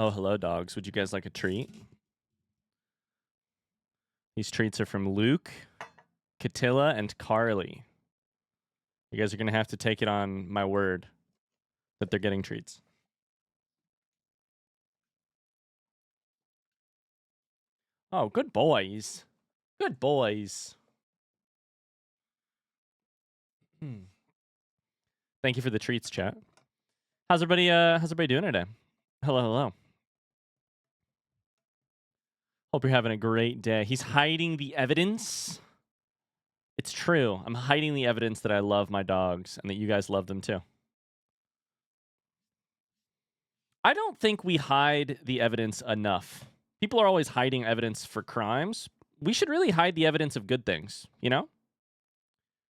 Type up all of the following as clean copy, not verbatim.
Oh, hello, dogs. Would you guys like a treat? These treats are from Luke, Catilla, and Carly. You guys are going to have to take it on my word that they're getting treats. Oh, good boys. Good boys. Thank you for the treats, chat. How's everybody doing today? Hello, hello. Hope you're having a great day. He's hiding the evidence. It's true. I'm hiding the evidence that I love my dogs and that you guys love them too. I don't think we hide the evidence enough. People are always hiding evidence for crimes. We should really hide the evidence of good things, you know?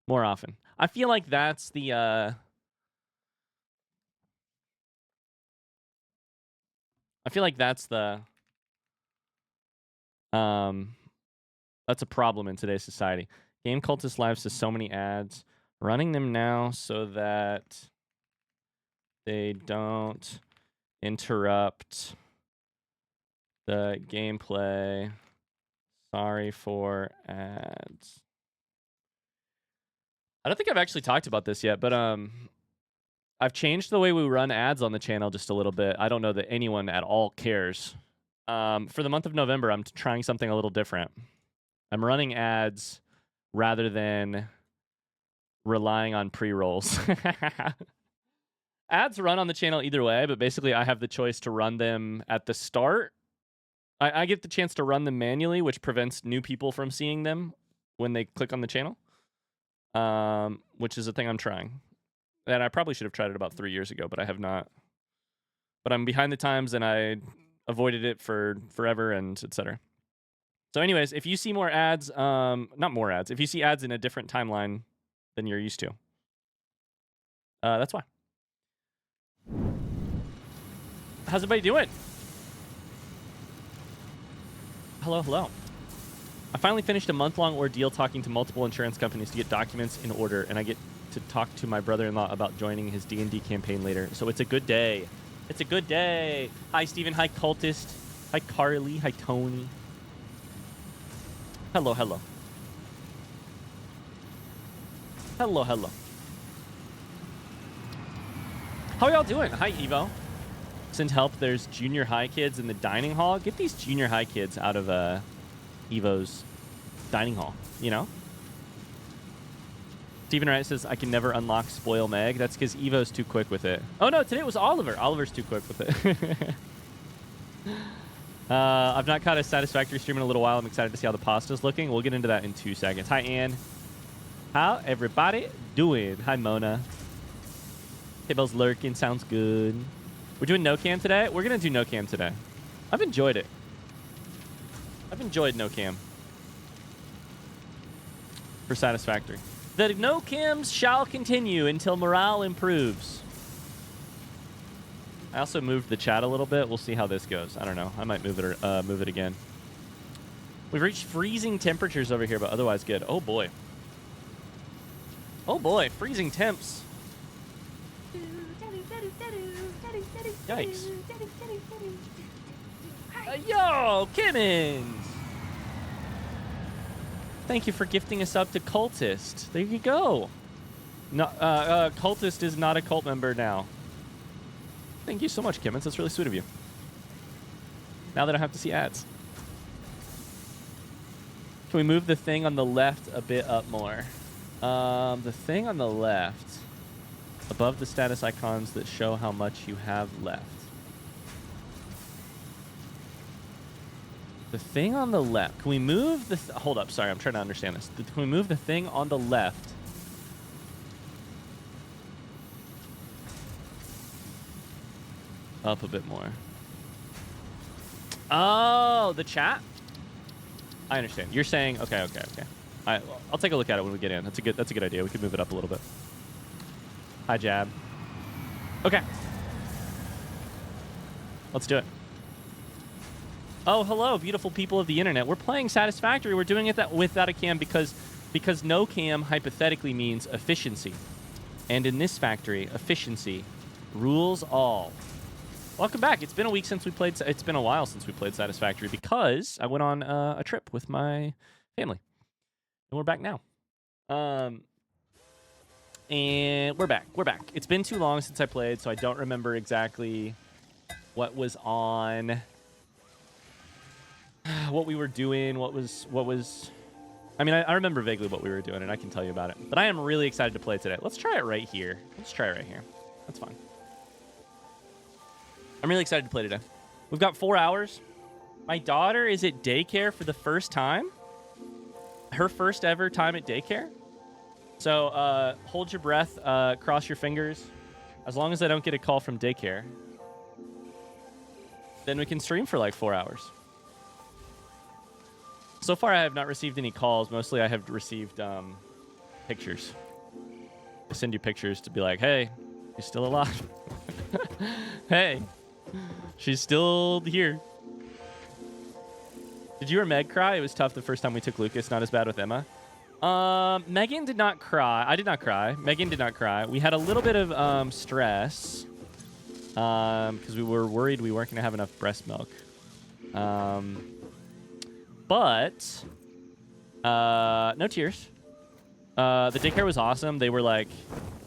More often. I feel like that's the that's a problem in today's society. Game Cultist Lives has so many ads. Running them now so that they don't interrupt the gameplay. Sorry for ads. I don't think I've actually talked about this yet, but I've changed the way we run ads on the channel just a little bit. I don't know that anyone at all cares. For the month of November, I'm trying something a little different. I'm running ads rather than relying on pre-rolls. Ads run on the channel either way, but basically I have the choice to run them at the start. I get the chance to run them manually, which prevents new people from seeing them when they click on the channel, which is a thing I'm trying. And I probably should have tried it about 3 years ago, but I have not. But I'm behind the times, and I avoided it for forever, and etc. So anyways, if you see more ads, not more ads, if you see ads in a different timeline than you're used to, that's why. How's everybody doing? Hello, hello. I finally finished a month-long ordeal talking to multiple insurance companies to get documents in order, and I get to talk to my brother-in-law about joining his D&D campaign later. So it's a good day. It's a good day. Hi, Steven. Hi, Cultist. Hi, Carly. Hi, Tony. Hello, hello. Hello, hello. How y'all doing? Hi, Evo. Send help. There's junior high kids in the dining hall. Get these junior high kids out of Evo's dining hall, you know? Stephen Wright says, I can never unlock Spoil Meg. That's because Evo's too quick with it. Oh, no, today it was Oliver. Oliver's too quick with it. I've not caught a Satisfactory stream in a little while. I'm excited to see how the pasta's looking. We'll get into that in 2 seconds. Hi, Ann. How everybody doing? Hi, Mona. Table's lurking. Sounds good. We're doing no cam today? We're going to do no cam today. I've enjoyed it. I've enjoyed no cam for Satisfactory. The no cams shall continue until morale improves. I also moved the chat a little bit. We'll see how this goes. I don't know. I might move it again. We've reached freezing temperatures over here, but otherwise good. Oh boy. Oh boy, freezing temps. Yikes. Yo, Kimmins! Thank you for gifting us up to Cultist. There you go. No, Cultist is not a cult member now. Thank you so much, Kimmins. That's really sweet of you. Now that I have to see ads. Can we move the thing on the left a bit up more? The thing on the left, above the status icons that show how much you have left. The thing on the left. Can we move the... Hold up. Sorry, I'm trying to understand this. Can we move the thing on the left up a bit more? Oh, the chat? I understand. You're saying... Okay. I'll take a look at it when we get in. That's a good idea. We can move it up a little bit. Hi, Jab. Okay. Let's do it. Oh, hello, beautiful people of the internet. We're playing Satisfactory. We're doing it without a cam because no cam hypothetically means efficiency. And in this factory, efficiency rules all. Welcome back. It's been a week since we played. It's been a while since we played Satisfactory because I went on a trip with my family, and we're back now. And we're back. We're back. It's been too long since I played, so I don't remember exactly what was on, what we were doing, what was. I mean, I remember vaguely what we were doing, and I can tell you about it. But I am really excited to play today. Let's try it right here. Let's try it right here. That's fine. I'm really excited to play today. We've got 4 hours. My daughter is at daycare for the first time. Her first ever time at daycare. So hold your breath, cross your fingers. As long as I don't get a call from daycare, then we can stream for like 4 hours. So far, I have not received any calls. Mostly, I have received pictures. I send you pictures to be like, hey, you're still alive. Hey, she's still here. Did you or Meg cry? It was tough the first time we took Lucas. Not as bad with Emma. Megan did not cry. I did not cry. Megan did not cry. We had a little bit of stress because we were worried we weren't going to have enough breast milk. But no tears. The daycare was awesome. They were like,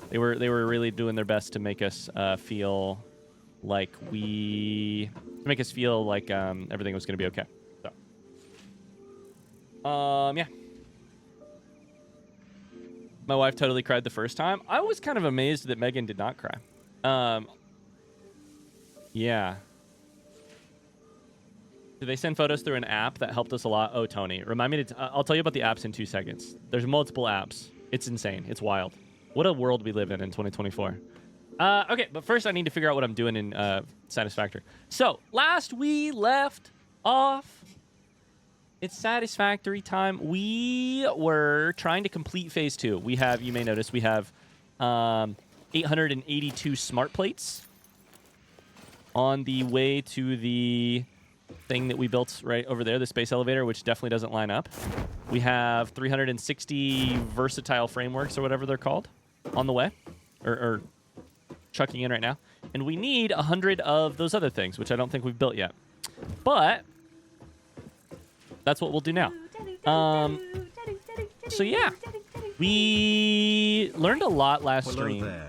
they were really doing their best to make us feel like everything was going to be okay. So, yeah. My wife totally cried the first time. I was kind of amazed that Megan did not cry. Yeah. Did they send photos through an app that helped us a lot? Oh, Tony, remind me to. I'll tell you about the apps in 2 seconds. There's multiple apps. It's insane. It's wild. What a world we live in 2024. Okay, but first I need to figure out what I'm doing in Satisfactory. So last we left off, it's Satisfactory time. We were trying to complete phase 2. We have, you may notice, we have 882 smart plates on the way to the thing that we built right over there, the space elevator, which definitely doesn't line up. We have 360 versatile frameworks or whatever they're called on the way, or chucking in right now. And we need 100 of those other things, which I don't think we've built yet. But that's what we'll do now. So yeah, we learned a lot last stream. There.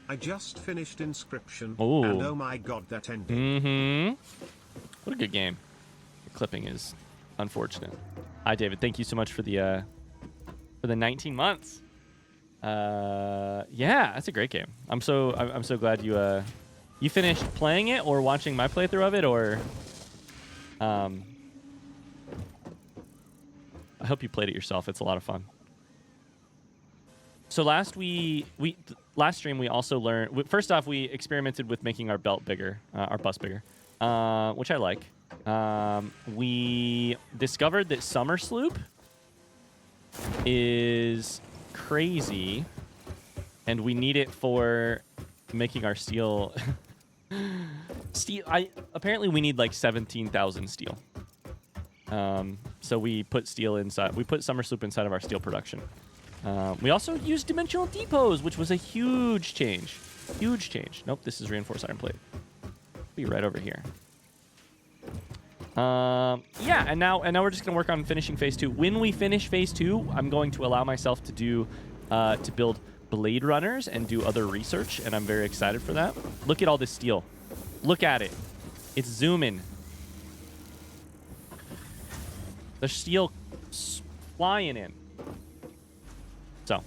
I just finished Inscription, Ooh. and oh my god, that ending. Mm-hmm. What a good game. The clipping is unfortunate. Hi, David. Thank you so much for the 19 months. Yeah, that's a great game. I'm so glad you finished playing it or watching my playthrough of it, or I hope you played it yourself. It's a lot of fun. So last stream we also learned. First off, we experimented with making our belt bigger, our bus bigger, which I like. We discovered that Summer Sloop is crazy, and we need it for making our steel. Apparently we need like 17,000 steel. So we put steel inside. We put Summer Sloop inside of our steel production. We also used dimensional depots, which was a huge change. Huge change. Nope, this is reinforced iron plate. Be right over here. Yeah, and now we're just gonna work on finishing phase 2. When we finish phase 2, I'm going to allow myself to do to build Blade Runners and do other research, and I'm very excited for that. Look at all this steel. Look at it. It's zooming. There's steel flying in. So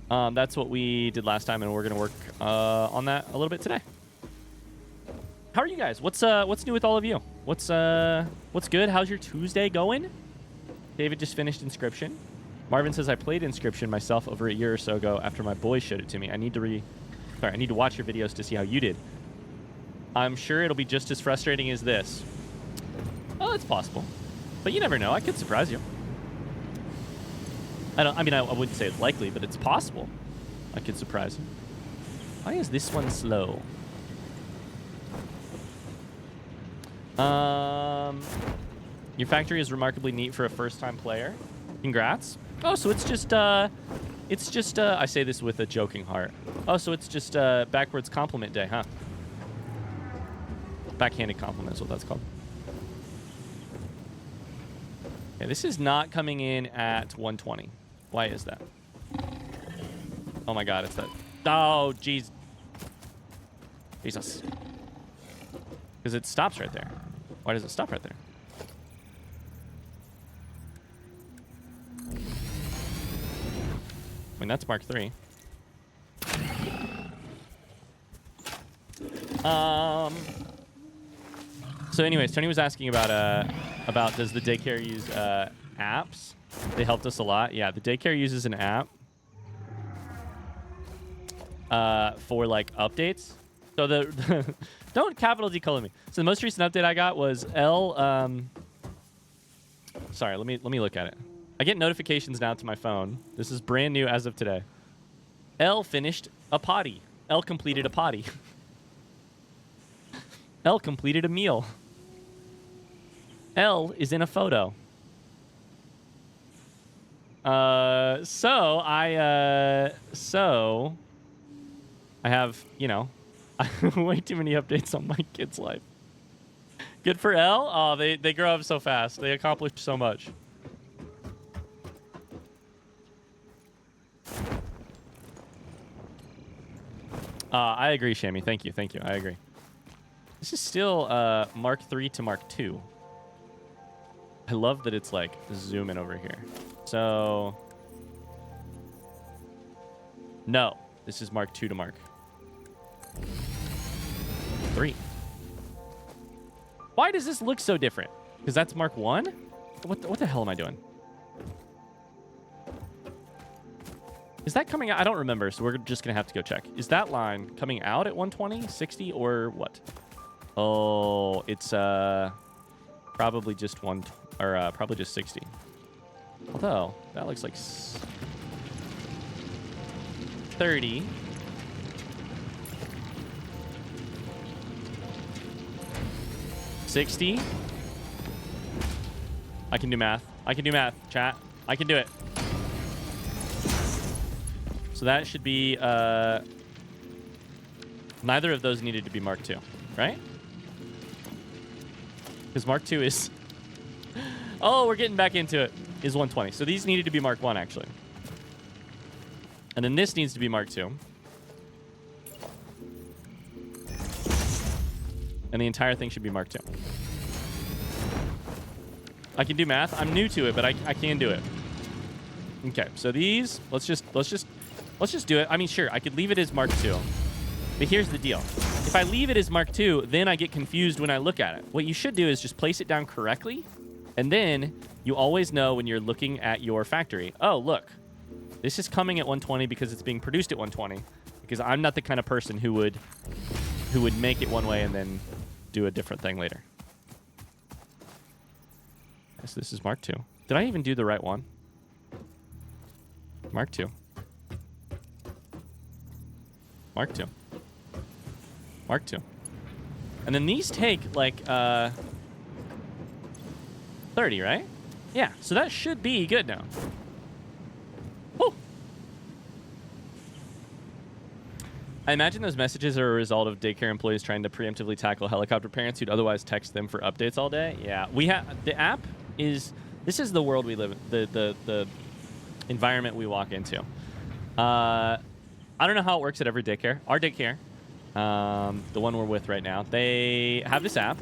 that's what we did last time, and we're gonna work on that a little bit today. How are you guys? What's new with all of you? What's good? How's your Tuesday going? David just finished Inscription. Marvin says I played Inscription myself over a year or so ago after my boys showed it to me. I need to watch your videos to see how you did. I'm sure it'll be just as frustrating as this. Oh, it's possible, but you never know. I could surprise you. I wouldn't say it's likely, but it's possible. I could surprise you. Why is this one slow? Your factory is remarkably neat for a first-time player. Congrats. Oh, so it's just I say this with a joking heart. Oh, so it's just backwards compliment day, huh? Backhanded compliment is what that's called. Okay, this is not coming in at 120. Why is that? Oh my god, it's that. Oh, jeez. Jesus. Because it stops right there. Why does it stop right there? I mean, that's Mark 3. So anyways, Tony was asking about does the daycare use apps? They helped us a lot. Yeah, the daycare uses an app for like updates. So the don't capital D color me. So the most recent update I got was L. Sorry, let me look at it. I get notifications now to my phone. This is brand new as of today. L finished a potty. L completed a potty. L completed a meal. L is in a photo. So I have, you know, way too many updates on my kid's life. Good for L. Oh, they grow up so fast. They accomplish so much. I agree, Shammy. Thank you. Thank you. I agree. This is still Mark 3 to Mark 2. I love that it's like zooming over here. So, no, this is Mark 2 to Mark 3. Why does this look so different? Because that's Mark 1? What the hell am I doing? Is that coming out? I don't remember, so we're just going to have to go check. Is that line coming out at 120, 60, or what? Oh, it's probably just probably just 60. Although, that looks like 30. $60. I can do math. I can do math, chat. I can do it. So that should be, neither of those needed to be Mark 2, right? Because Mark 2 is, oh, we're getting back into it, is 120. So these needed to be Mark 1, actually. And then this needs to be Mark 2. And the entire thing should be Mark 2. I can do math. I'm new to it, but I can do it. Okay, so these, let's just do it. I mean, sure, I could leave it as Mark 2. But here's the deal. If I leave it as Mark 2, then I get confused when I look at it. What you should do is just place it down correctly, and then you always know when you're looking at your factory. Oh, look. This is coming at 120 because it's being produced at 120. Because I'm not the kind of person who would make it one way and then do a different thing later. So this is Mark 2. Did I even do the right one? Mark 2. Mark 2. Mark 2. And then these take like 30, right? Yeah, so that should be good now. Woo! I imagine those messages are a result of daycare employees trying to preemptively tackle helicopter parents who'd otherwise text them for updates all day. Yeah, we have the app is, this is the world we live in, the environment we walk into. I don't know how it works at every daycare. Our daycare, the one we're with right now, they have this app.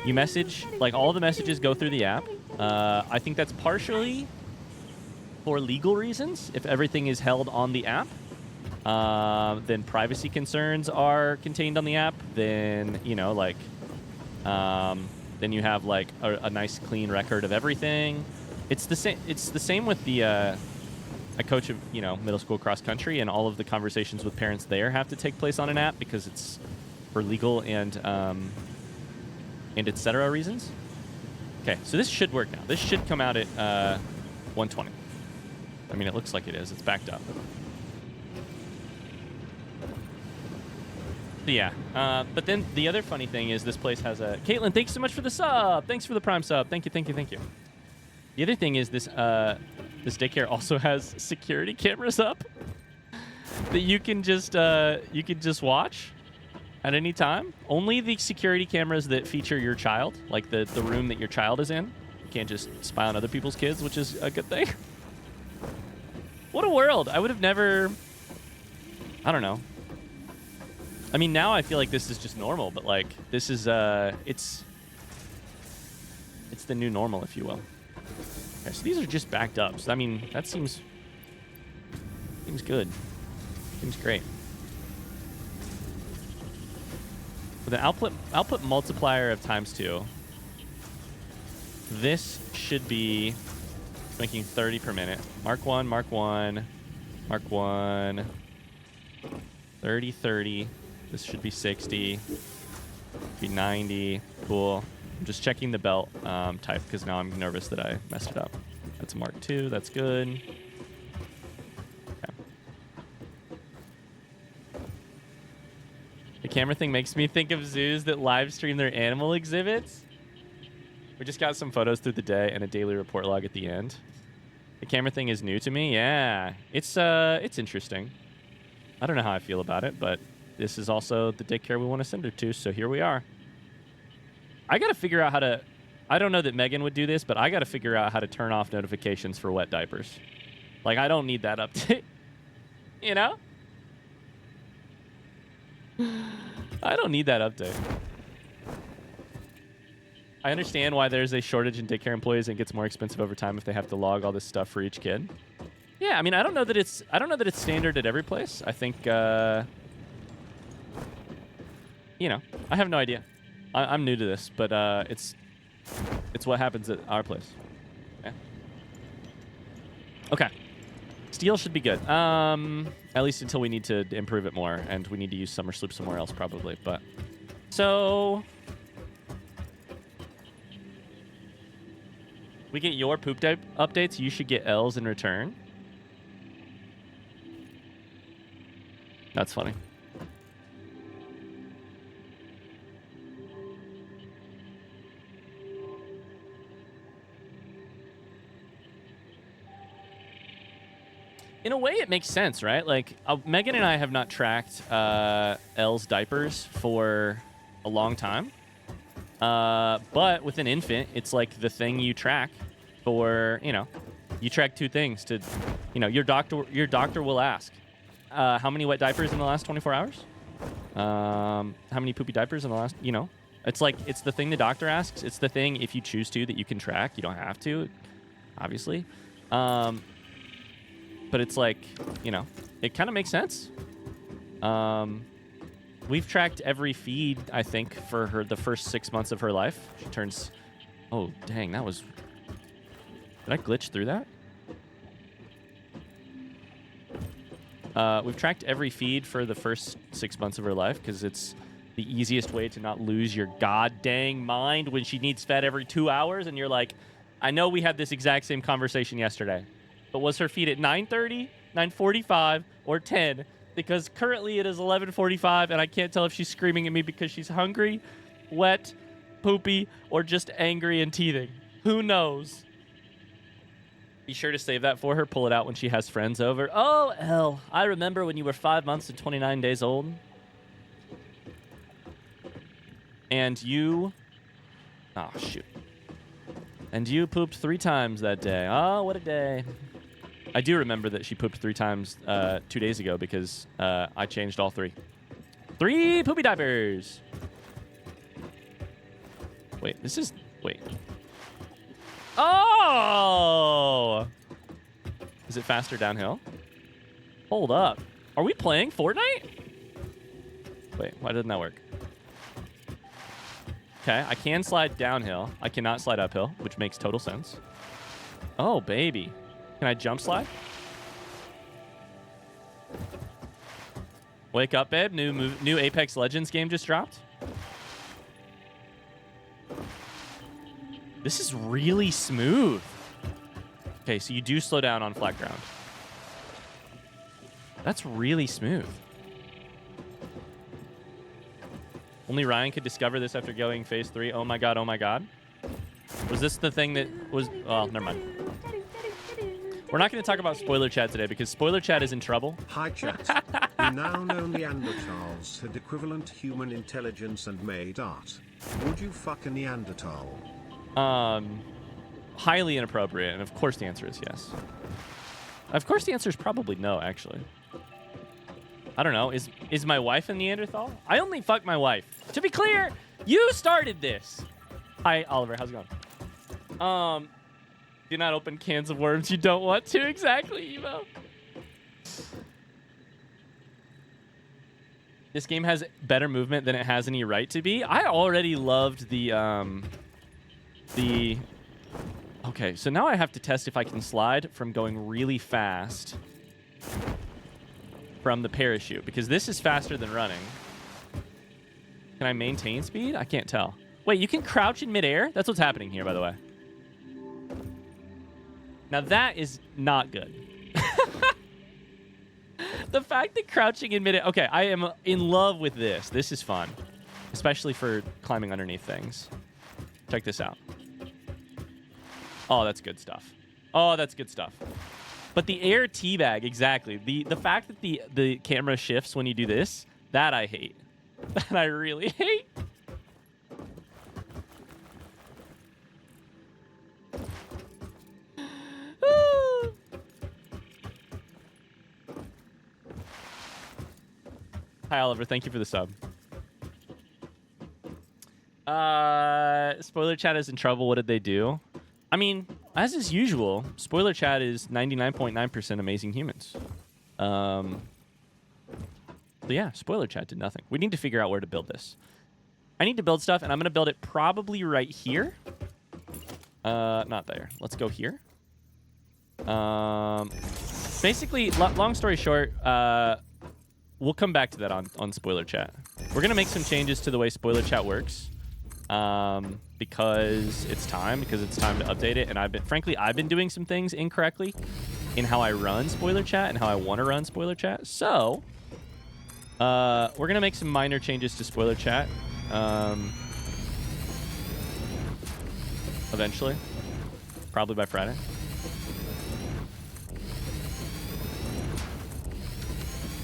You message, like all the messages go through the app. I think that's partially for legal reasons. If everything is held on the app, then privacy concerns are contained on the app. Then, you know, like, then you have like a nice clean record of everything. It's the same. It's the same with the. I coach, you know, middle school cross country, and all of the conversations with parents there have to take place on an app because it's for legal and et cetera reasons. Okay, so this should work now. This should come out at 120. I mean, it looks like it is. It's backed up. So yeah, but then the other funny thing is this place has a... Caitlin, thanks so much for the sub. Thanks for the Prime sub. Thank you, thank you, thank you. The other thing is this this daycare also has security cameras up that you can just watch. at any time. Only the security cameras that feature your child, like the room that your child is in. You can't just spy on other people's kids, which is a good thing. What a world. I would have never... I don't know. I mean, now I feel like this is just normal, but like this is it's the new normal, if you will. Okay, so these are just backed up. So I mean, that seems good. Seems great. With an output multiplier of ×2, this should be making 30 per minute. Mark 1, Mark 1, Mark 1, 30, 30. This should be 60, be 90. Cool. I'm just checking the belt type because now I'm nervous that I messed it up. That's a Mark 2. That's good. Okay. The camera thing makes me think of zoos that live stream their animal exhibits. We just got some photos through the day and a daily report log at the end. The camera thing is new to me. Yeah, it's interesting. I don't know how I feel about it, but this is also the daycare we want to send her to, so here we are. I got to figure out how to... I don't know that Megan would do this, but I got to figure out how to turn off notifications for wet diapers. Like, I don't need that update. You know? I don't need that update. I understand why there's a shortage in daycare employees and it gets more expensive over time if they have to log all this stuff for each kid. Yeah, I mean, I don't know that it's standard at every place. I think you know, I have no idea. I'm new to this, but it's what happens at our place. Yeah. Okay. Steel should be good. At least until we need to improve it more, and we need to use summer sleep somewhere else probably. But so we get your poop type updates. You should get L's in return. That's funny. In a way, it makes sense, right? Like, Megan and I have not tracked Elle's diapers for a long time. But with an infant, it's like the thing you track for, you know, you track two things to, you know, your doctor will ask, how many wet diapers in the last 24 hours? How many poopy diapers in the last, you know? It's like, it's the thing the doctor asks. It's the thing, if you choose to, that you can track. You don't have to, obviously. But it's like, you know, it kind of makes sense. We've tracked every feed, I think, for her the first 6 months of her life. She turns... Oh, dang, that was... Did I glitch through that? We've tracked every feed for the first 6 months of her life because it's the easiest way to not lose your god-dang mind when she needs fed every 2 hours and you're like, I know we had this exact same conversation yesterday. But was her feed at 9:30, 9:45, or 10? Because currently it is 11:45, and I can't tell if she's screaming at me because she's hungry, wet, poopy, or just angry and teething. Who knows? Be sure to save that for her. Pull it out when she has friends over. Oh, Elle, I remember when you were 5 months and 29 days old. And you... Oh, shoot. And you pooped 3 times that day. Oh, what a day. I do remember that she pooped 3 times 2 days ago because I changed all 3. 3 poopy diapers. Wait, this is... Wait. Oh! Is it faster downhill? Hold up. Are we playing Fortnite? Wait, why didn't that work? Okay, I can slide downhill. I cannot slide uphill, which makes total sense. Oh, baby. Can I jump slide? Wake up, babe. New Apex Legends game just dropped. This is really smooth. Okay, so you do slow down on flat ground. That's really smooth. Only Ryan could discover this after going phase 3. Oh my god, oh my god. Was this the thing that was... Oh, never mind. We're not going to talk about spoiler chat today because spoiler chat is in trouble. Hi chat. In now know Neanderthals had equivalent human intelligence and made art. Would you fuck a Neanderthal? Highly inappropriate, and of course the answer is yes. Of course the answer is probably no, actually. I don't know. Is my wife a Neanderthal? I only fuck my wife. To be clear, you started this. Hi, Oliver. How's it going? Do not open cans of worms you don't want to. Exactly, Evo. This game has better movement than it has any right to be. I already loved the... Okay, so now I have to test if I can slide from going really fast from the parachute, because this is faster than running. Can I maintain speed? I can't tell. Wait, you can crouch in midair? That's what's happening here, by the way. Now that is not good. The fact that crouching in midair... Okay, I am in love with this. This is fun, especially for climbing underneath things. Check this out. Oh, that's good stuff. Oh, that's good stuff. But the air teabag, exactly. The fact that the camera shifts when you do this, that I hate. That I really hate. Hi, Oliver. Thank you for the sub. Spoiler chat is in trouble. What did they do? I mean, as is usual, spoiler chat is 99.9% amazing humans. So yeah, spoiler chat did nothing. We need to figure out where to build this. I need to build stuff, and I'm going to build it probably right here. Not there. Let's go here. Basically, long story short, we'll come back to that on spoiler chat. We're going to make some changes to the way spoiler chat works. Because it's time to update it, and I've been doing some things incorrectly in how I run spoiler chat and how I want to run spoiler chat. So we're gonna make some minor changes to spoiler chat eventually, probably by Friday.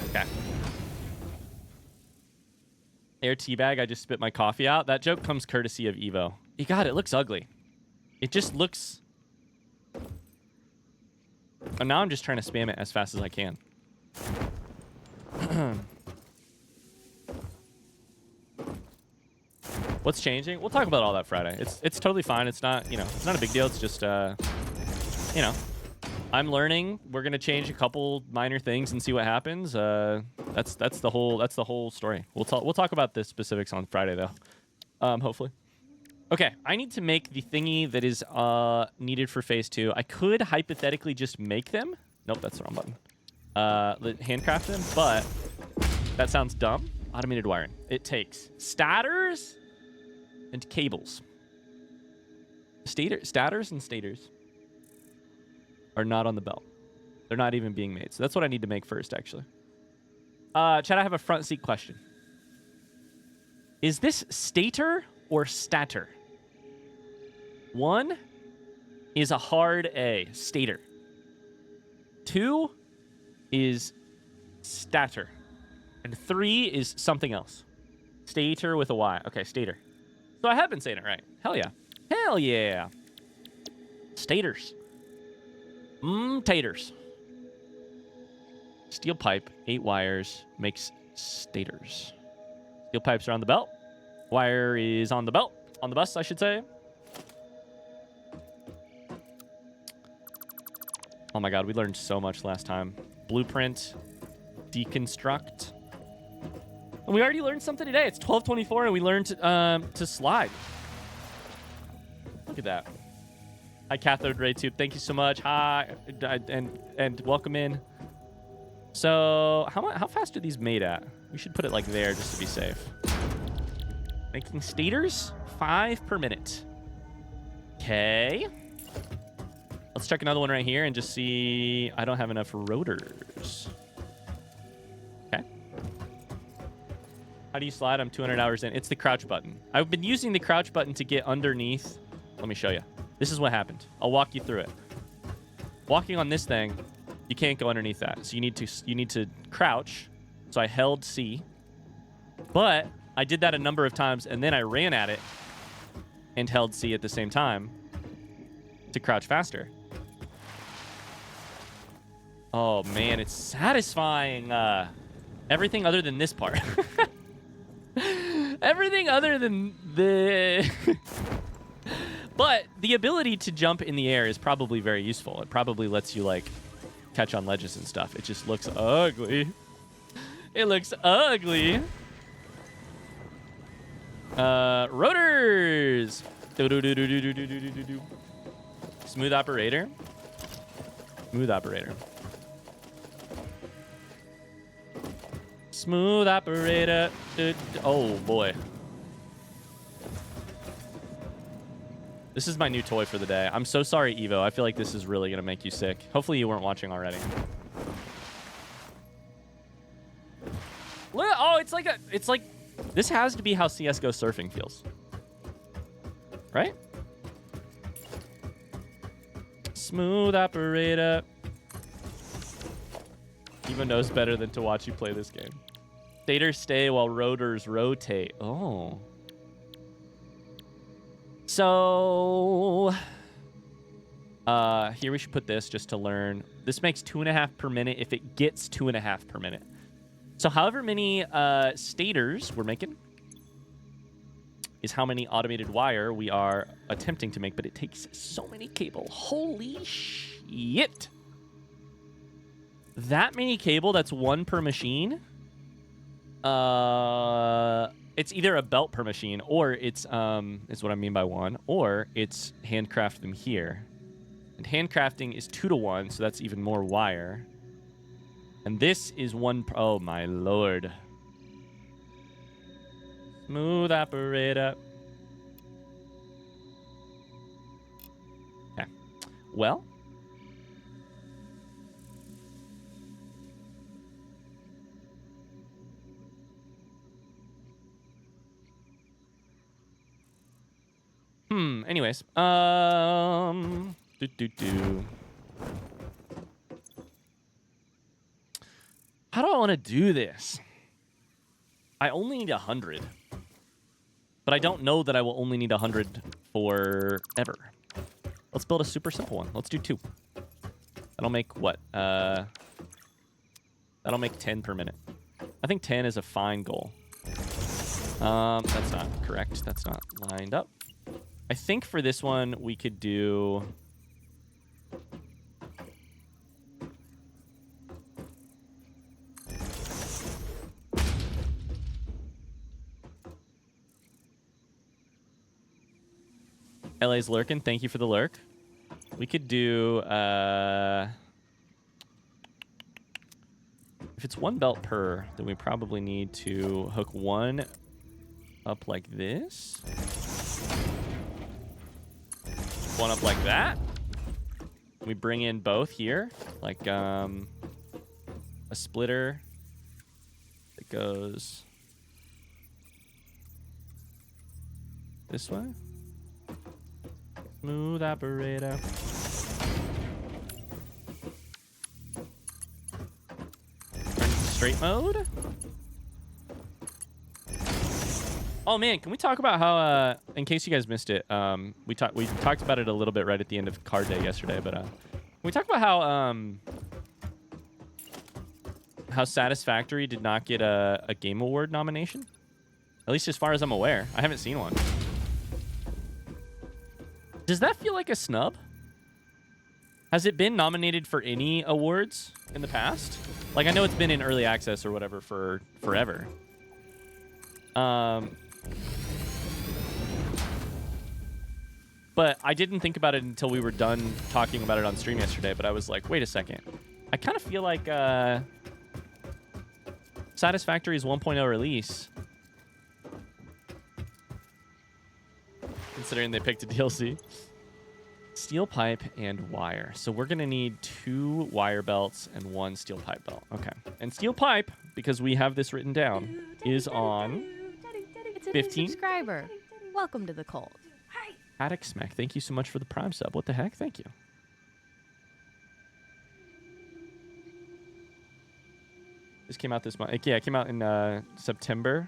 Okay. Air teabag, I just spit my coffee out. That joke comes courtesy of Evo. You got it. It looks ugly. It just looks... And now I'm just trying to spam it as fast as I can. What's changing? We'll talk about all that Friday. It's totally fine. It's not, it's not a big deal. It's just, I'm learning. We're gonna change a couple minor things and see what happens. That's the whole story. We'll talk about the specifics on Friday though. Hopefully. Okay, I need to make the thingy that is needed for phase 2. I could hypothetically just make them. Nope, that's the wrong button. Handcraft them, but that sounds dumb. Automated wiring. It takes stators and cables. Stators and stators are not on the belt. They're not even being made. So that's what I need to make first, actually. Chad, I have a front seat question. Is this stator or stator? 1 is a hard A, stator. 2 is stator. And 3 is something else. Stator with a Y. Okay, stator. So I have been saying it right. Hell yeah. Hell yeah. Stators. Taters. Steel pipe, 8 wires, makes stators. Steel pipes are on the belt. Wire is on the belt. On the bus, I should say. Oh my god, we learned so much last time. Blueprint. Deconstruct. And we already learned something today. It's 12:24 and we learned to slide. Look at that. Hi, Cathode Ray Tube. Thank you so much. Hi, and welcome in. So, how fast are these made at? We should put it like there just to be safe. Making stators, 5 per minute. Okay. Let's check another one right here and just see. I don't have enough rotors. Okay. How do you slide? I'm 200 hours in. It's the crouch button. I've been using the crouch button to get underneath. Let me show you. This is what happened. I'll walk you through it. Walking on this thing, you can't go underneath that. So you need to crouch So I held C. But I did that a number of times, and then I ran at it and held C at the same time to crouch faster. Oh, man, it's satisfying. Everything other than this part. Everything other than the... But the ability to jump in the air is probably very useful. It probably lets you, like, catch on ledges and stuff. It just looks ugly. It looks ugly. Rotors. Smooth operator. Smooth operator. Smooth operator. Oh, boy. This is my new toy for the day. I'm so sorry, Evo. I feel like this is really going to make you sick. Hopefully you weren't watching already. Look, oh, it's like, this has to be how CSGO surfing feels. Right? Smooth operator. Evo knows better than to watch you play this game. Stators stay while rotors rotate. Oh. So, here we should put this just to learn. This makes 2.5 per minute if it gets 2.5 per minute. So however many stators we're making is how many automated wire we are attempting to make, but it takes so many cable. Holy shit. That many cable, that's 1 per machine. It's either a belt per machine, or it's is what I mean by 1, or it's handcraft them here. And handcrafting is 2 to 1, so that's even more wire. And this is 1. Oh my lord. Smooth operator. Okay. Well. Anyways. How do I want to do this? I only need 100. But I don't know that I will only need 100 forever. Let's build a super simple one. Let's do 2. That'll make what? That'll make 10 per minute. I think 10 is a fine goal. That's not correct. That's not lined up. I think for this one, we could do... LA's lurking. Thank you for the lurk. We could do... if it's 1 belt per, then we probably need to hook 1 up like this. 1 up like that. We bring in both here, like a splitter that goes this way. Smooth operator. Straight mode. Oh man, can we talk about how in case you guys missed it, we talked about it a little bit right at the end of card day yesterday, but can we talk about how Satisfactory did not get a Game Award nomination? At least as far as I'm aware. I haven't seen one. Does that feel like a snub? Has it been nominated for any awards in the past? Like, I know it's been in early access or whatever for forever. But I didn't think about it until we were done talking about it on stream yesterday, but I was like, wait a second. I kind of feel like Satisfactory's 1.0 release, considering they picked a DLC. Steel pipe and wire. So we're going to need 2 wire belts and 1 steel pipe belt. Okay. And steel pipe, because we have this written down, is on 15. Subscriber. Welcome to the cult. Attic Smack, thank you so much for the Prime sub. What the heck? Thank you. This came out this month. Yeah, it came out in September.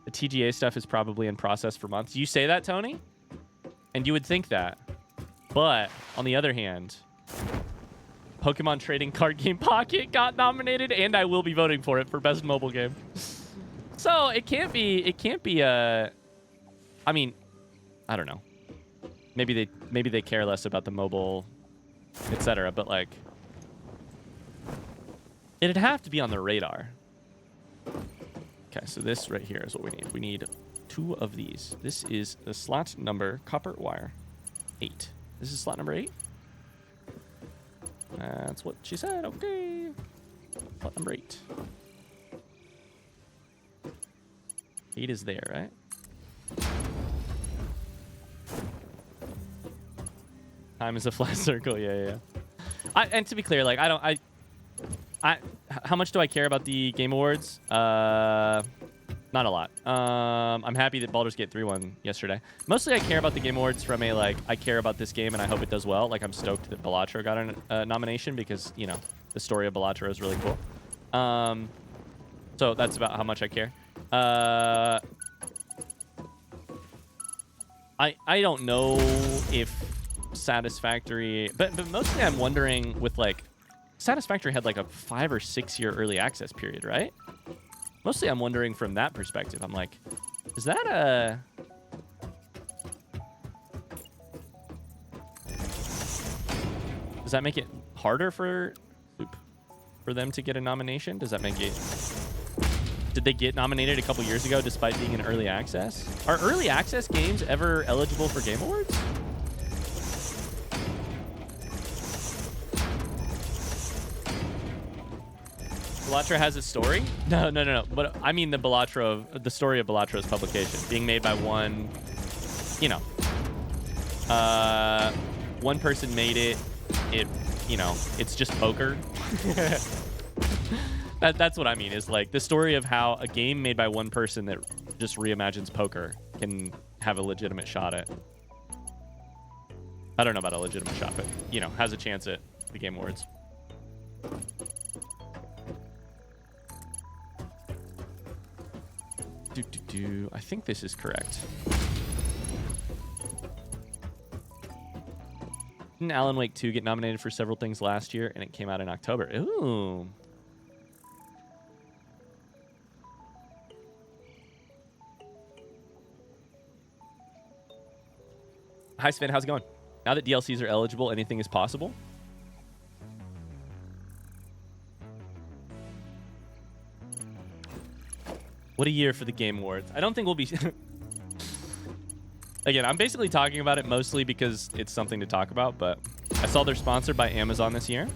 The TGA stuff is probably in process for months. You say that, Tony? And you would think that. But, on the other hand, Pokemon Trading Card Game Pocket got nominated, and I will be voting for it for Best Mobile Game. So, it can't be, I mean, I don't know. Maybe they care less about the mobile, etc. But, like, it'd have to be on the radar. Okay, so this right here is what we need. We need 2 of these. This is the slot number, copper wire, 8. This is slot number 8. That's what she said. Okay. Slot number 8. 8 is there, right? Time is a flat circle. Yeah. And to be clear, like, how much do I care about the Game Awards? Not a lot. I'm happy that Baldur's Gate 3 won yesterday. Mostly I care about the Game Awards from a, like, I care about this game and I hope it does well. Like, I'm stoked that Balatro got a nomination because, you know, the story of Balatro is really cool. So that's about how much I care. I don't know if Satisfactory... But mostly I'm wondering with, like... Satisfactory had, like, a 5 or 6 year early access period, right? Mostly I'm wondering from that perspective. I'm like, is that a... Does that make it harder for them to get a nomination? Does that make it... Did they get nominated a couple years ago despite being in early access? Are early access games ever eligible for Game Awards? Balatro has a story? No. But I mean the story of Balatro's publication being made by one, you know, one person made it. You know, it's just poker. That's what I mean, is like the story of how a game made by one person that just reimagines poker can have a legitimate shot at. I don't know about a legitimate shot, but, you know, has a chance at the Game Awards. I think this is correct. Didn't Alan Wake 2 get nominated for several things last year, and it came out in October? Ooh. Hi, Sven. How's it going? Now that DLCs are eligible, anything is possible? What a year for the Game Awards. I don't think we'll be... Again, I'm basically talking about it mostly because it's something to talk about, but I saw they're sponsored by Amazon this year.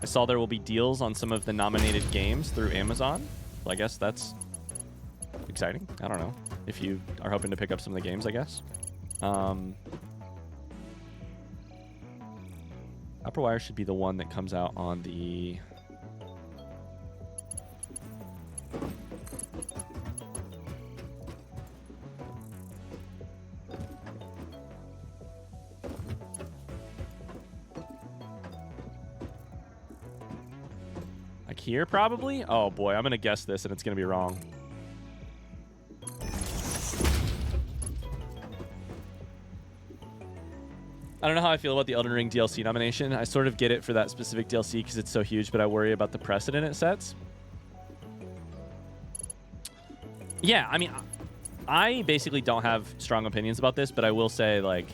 I saw there will be deals on some of the nominated games through Amazon. Well, I guess that's exciting. I don't know. If you are hoping to pick up some of the games, I guess. Upper Wire should be the one that comes out on the... Like here, probably? Oh boy, I'm gonna guess this and it's gonna be wrong. I don't know how I feel about the Elden Ring DLC nomination. I sort of get it for that specific DLC because it's so huge, but I worry about the precedent it sets. Yeah, I mean, I basically don't have strong opinions about this, but I will say, like...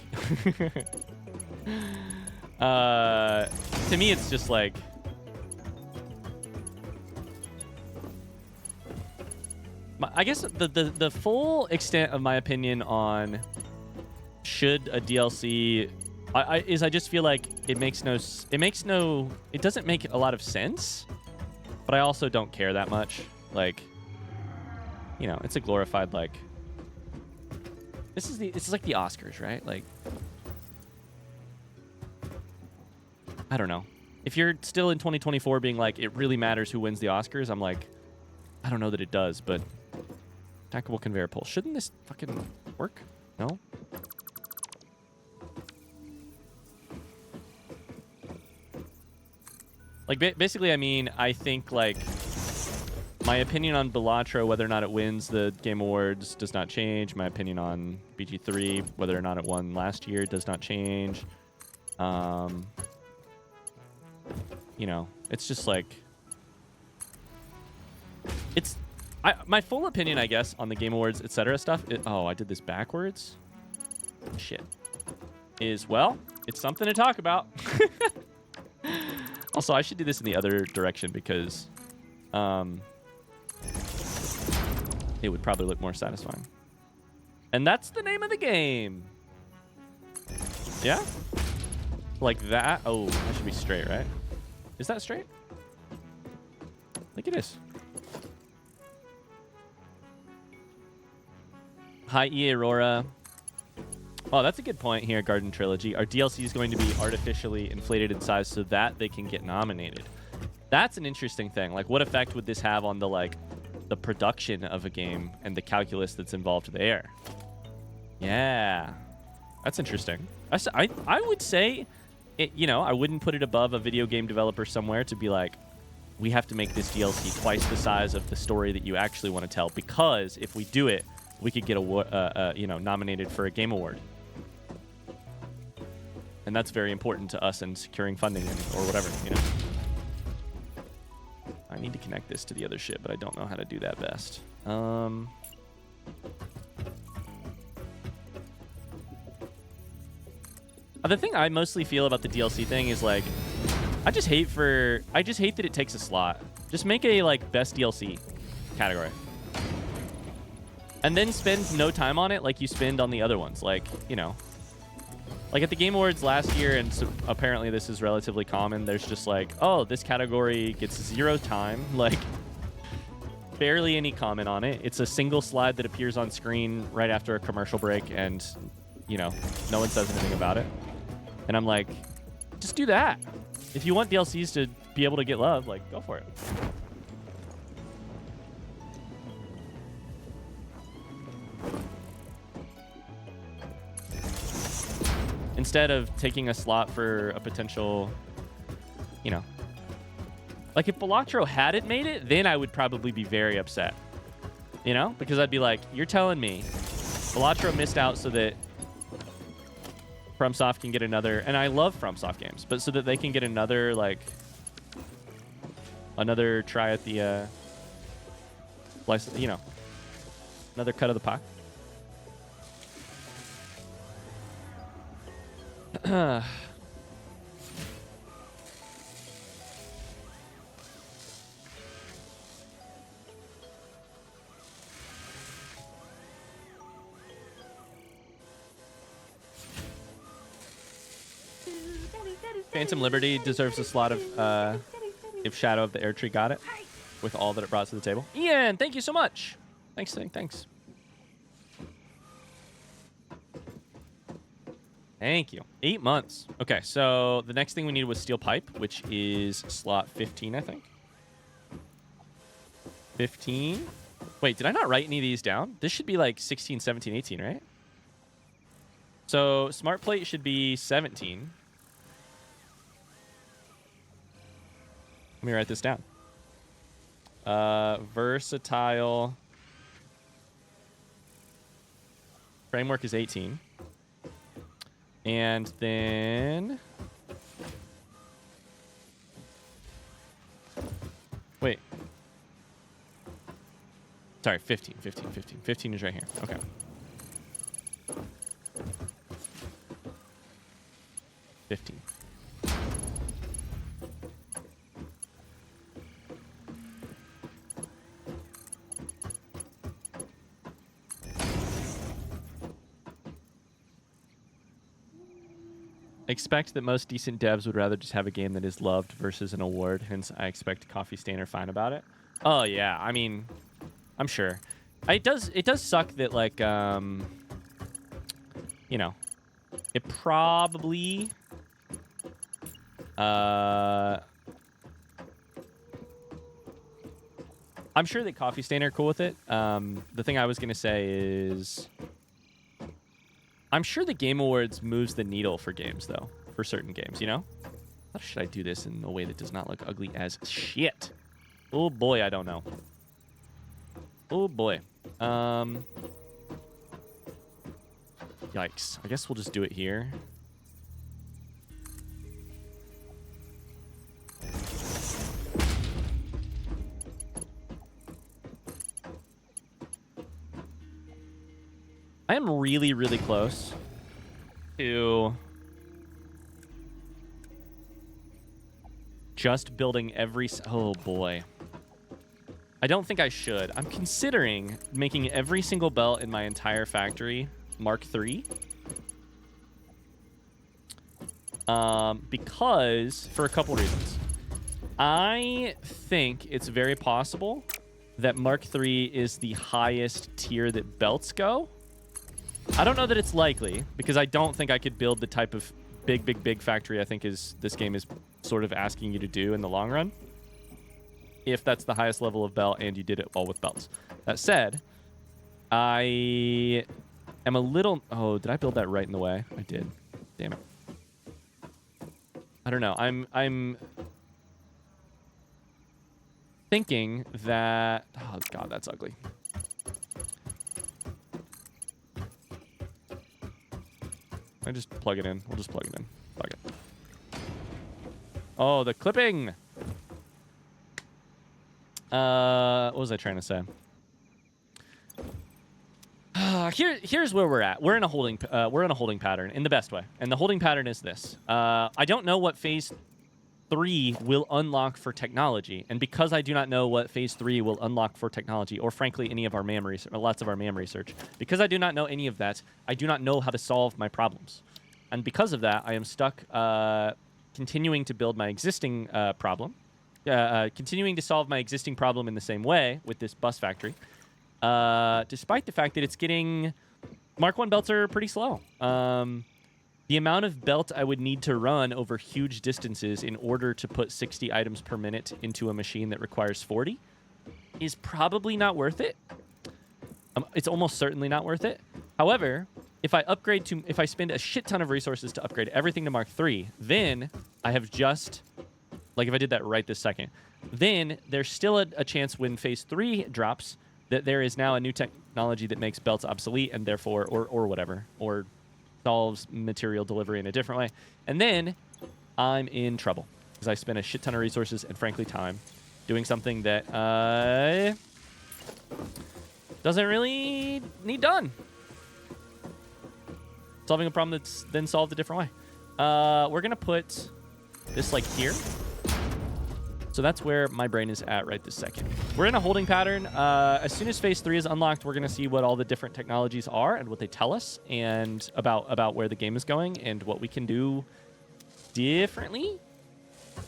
to me, it's just like... I guess the full extent of my opinion on should a DLC I just feel like it doesn't make a lot of sense, but I also don't care that much. Like, you know, it's a glorified, like, it's like the Oscars, right? Like, I don't know. If you're still in 2024 being like, it really matters who wins the Oscars, I'm like, I don't know that it does, but stackable conveyor pull. Shouldn't this fucking work? No? Like, basically, I mean, I think, like, my opinion on Balatro, whether or not it wins the Game Awards, does not change. My opinion on BG3, whether or not it won last year, does not change. You know, it's just like... It's... my full opinion, I guess, on the Game Awards, etc. stuff... oh, I did this backwards? Shit. Is, well, it's something to talk about. Also, I should do this in the other direction because... it would probably look more satisfying. And that's the name of the game. Yeah? Like that? Oh, that should be straight, right? Is that straight? I think it is. Hi, EA Aurora. Oh, that's a good point here, Garden Trilogy. Our DLC is going to be artificially inflated in size so that they can get nominated. That's an interesting thing. Like, what effect would this have on the, like, the production of a game and the calculus that's involved there? Yeah. That's interesting. I would say, you know, I wouldn't put it above a video game developer somewhere to be like, we have to make this DLC twice the size of the story that you actually want to tell, because if we do it, we could get you know, nominated for a Game Award. And that's very important to us in securing funding or whatever, you know. I need to connect this to the other shit, but I don't know how to do that best. The thing I mostly feel about the DLC thing is, like, I just hate that it takes a slot. Just make a, like, best DLC category. And then spend no time on it like you spend on the other ones. Like, you know. Like at the Game Awards last year, and so apparently this is relatively common, there's just like, oh, this category gets 0 time. Like, barely any comment on it. It's a single slide that appears on screen right after a commercial break, and, you know, no one says anything about it. And I'm like, just do that. If you want DLCs to be able to get love, like, go for it. Instead of taking a slot for a potential, you know. Like, if Balatro hadn't made it, then I would probably be very upset. You know? Because I'd be like, you're telling me Balatro missed out so that FromSoft can get another... And I love FromSoft games, but so that they can get another, like... Another try at the, you know, another cut of the pie. Phantom Liberty deserves a slot of, if Shadow of the Air Tree got it, with all that it brought to the table. Ian, thank you so much. Thanks. Thank you. 8 months. Okay, so the next thing we needed was Steel Pipe, which is slot 15, I think. 15. Wait, did I not write any of these down? This should be like 16, 17, 18, right? So Smart Plate should be 17. Let me write this down. Versatile. Framework is 18. And then... Wait. Sorry, 15. 15 is right here. Okay. $15. Expect that most decent devs would rather just have a game that is loved versus an award. Hence, I expect Coffee Stain are fine about it. Oh yeah, I mean, I'm sure. It does suck that, like, you know, it probably I'm sure that Coffee Stain are cool with it. The thing I was gonna say is, I'm sure the Game Awards moves the needle for games, though, for certain games, you know? How should I do this in a way that does not look ugly as shit? Oh boy, I don't know. Oh boy. Yikes. I guess we'll just do it here. I am really, really close to just building every... Oh, boy. I don't think I should. I'm considering making every single belt in my entire factory Mark III. Because... For a couple reasons. I think it's very possible that Mark III is the highest tier that belts go. I don't know that it's likely, because I don't think I could build the type of big factory I think this game is sort of asking you to do in the long run. If that's the highest level of belt and you did it all with belts. That said, I am a little... Oh, did I build that right in the way? I did. Damn it. I don't know. I'm thinking that... Oh, God, that's ugly. I just plug it in. We'll just plug it in. Fuck it. Oh, the clipping. What was I trying to say? Here's where we're at. We're in a holding pattern in the best way, and the holding pattern is this. I don't know what phase 3 will unlock for technology, and because I do not know what phase 3 will unlock for technology, or frankly any of our MAM research, lots of our MAM research, because I do not know any of that, I do not know how to solve my problems, and because of that, I am stuck continuing to build my existing problem, continuing to solve my existing problem in the same way with this bus factory, despite the fact that it's getting... Mark 1 belts are pretty slow. The amount of belt I would need to run over huge distances in order to put 60 items per minute into a machine that requires 40 is probably not worth it. It's almost certainly not worth it. However, if I spend a shit ton of resources to upgrade everything to Mark III, then I have just... Like if I did that right this second, then there's still a chance when phase 3 drops that there is now a new technology that makes belts obsolete and therefore, or whatever, or solves material delivery in a different way. And then I'm in trouble because I spent a shit ton of resources and frankly time doing something that doesn't really need done. Solving a problem that's then solved a different way. We're going to put this like here. So that's where my brain is at right this second. We're in a holding pattern. As soon as phase 3 is unlocked, we're going to see what all the different technologies are and what they tell us and about where the game is going and what we can do differently.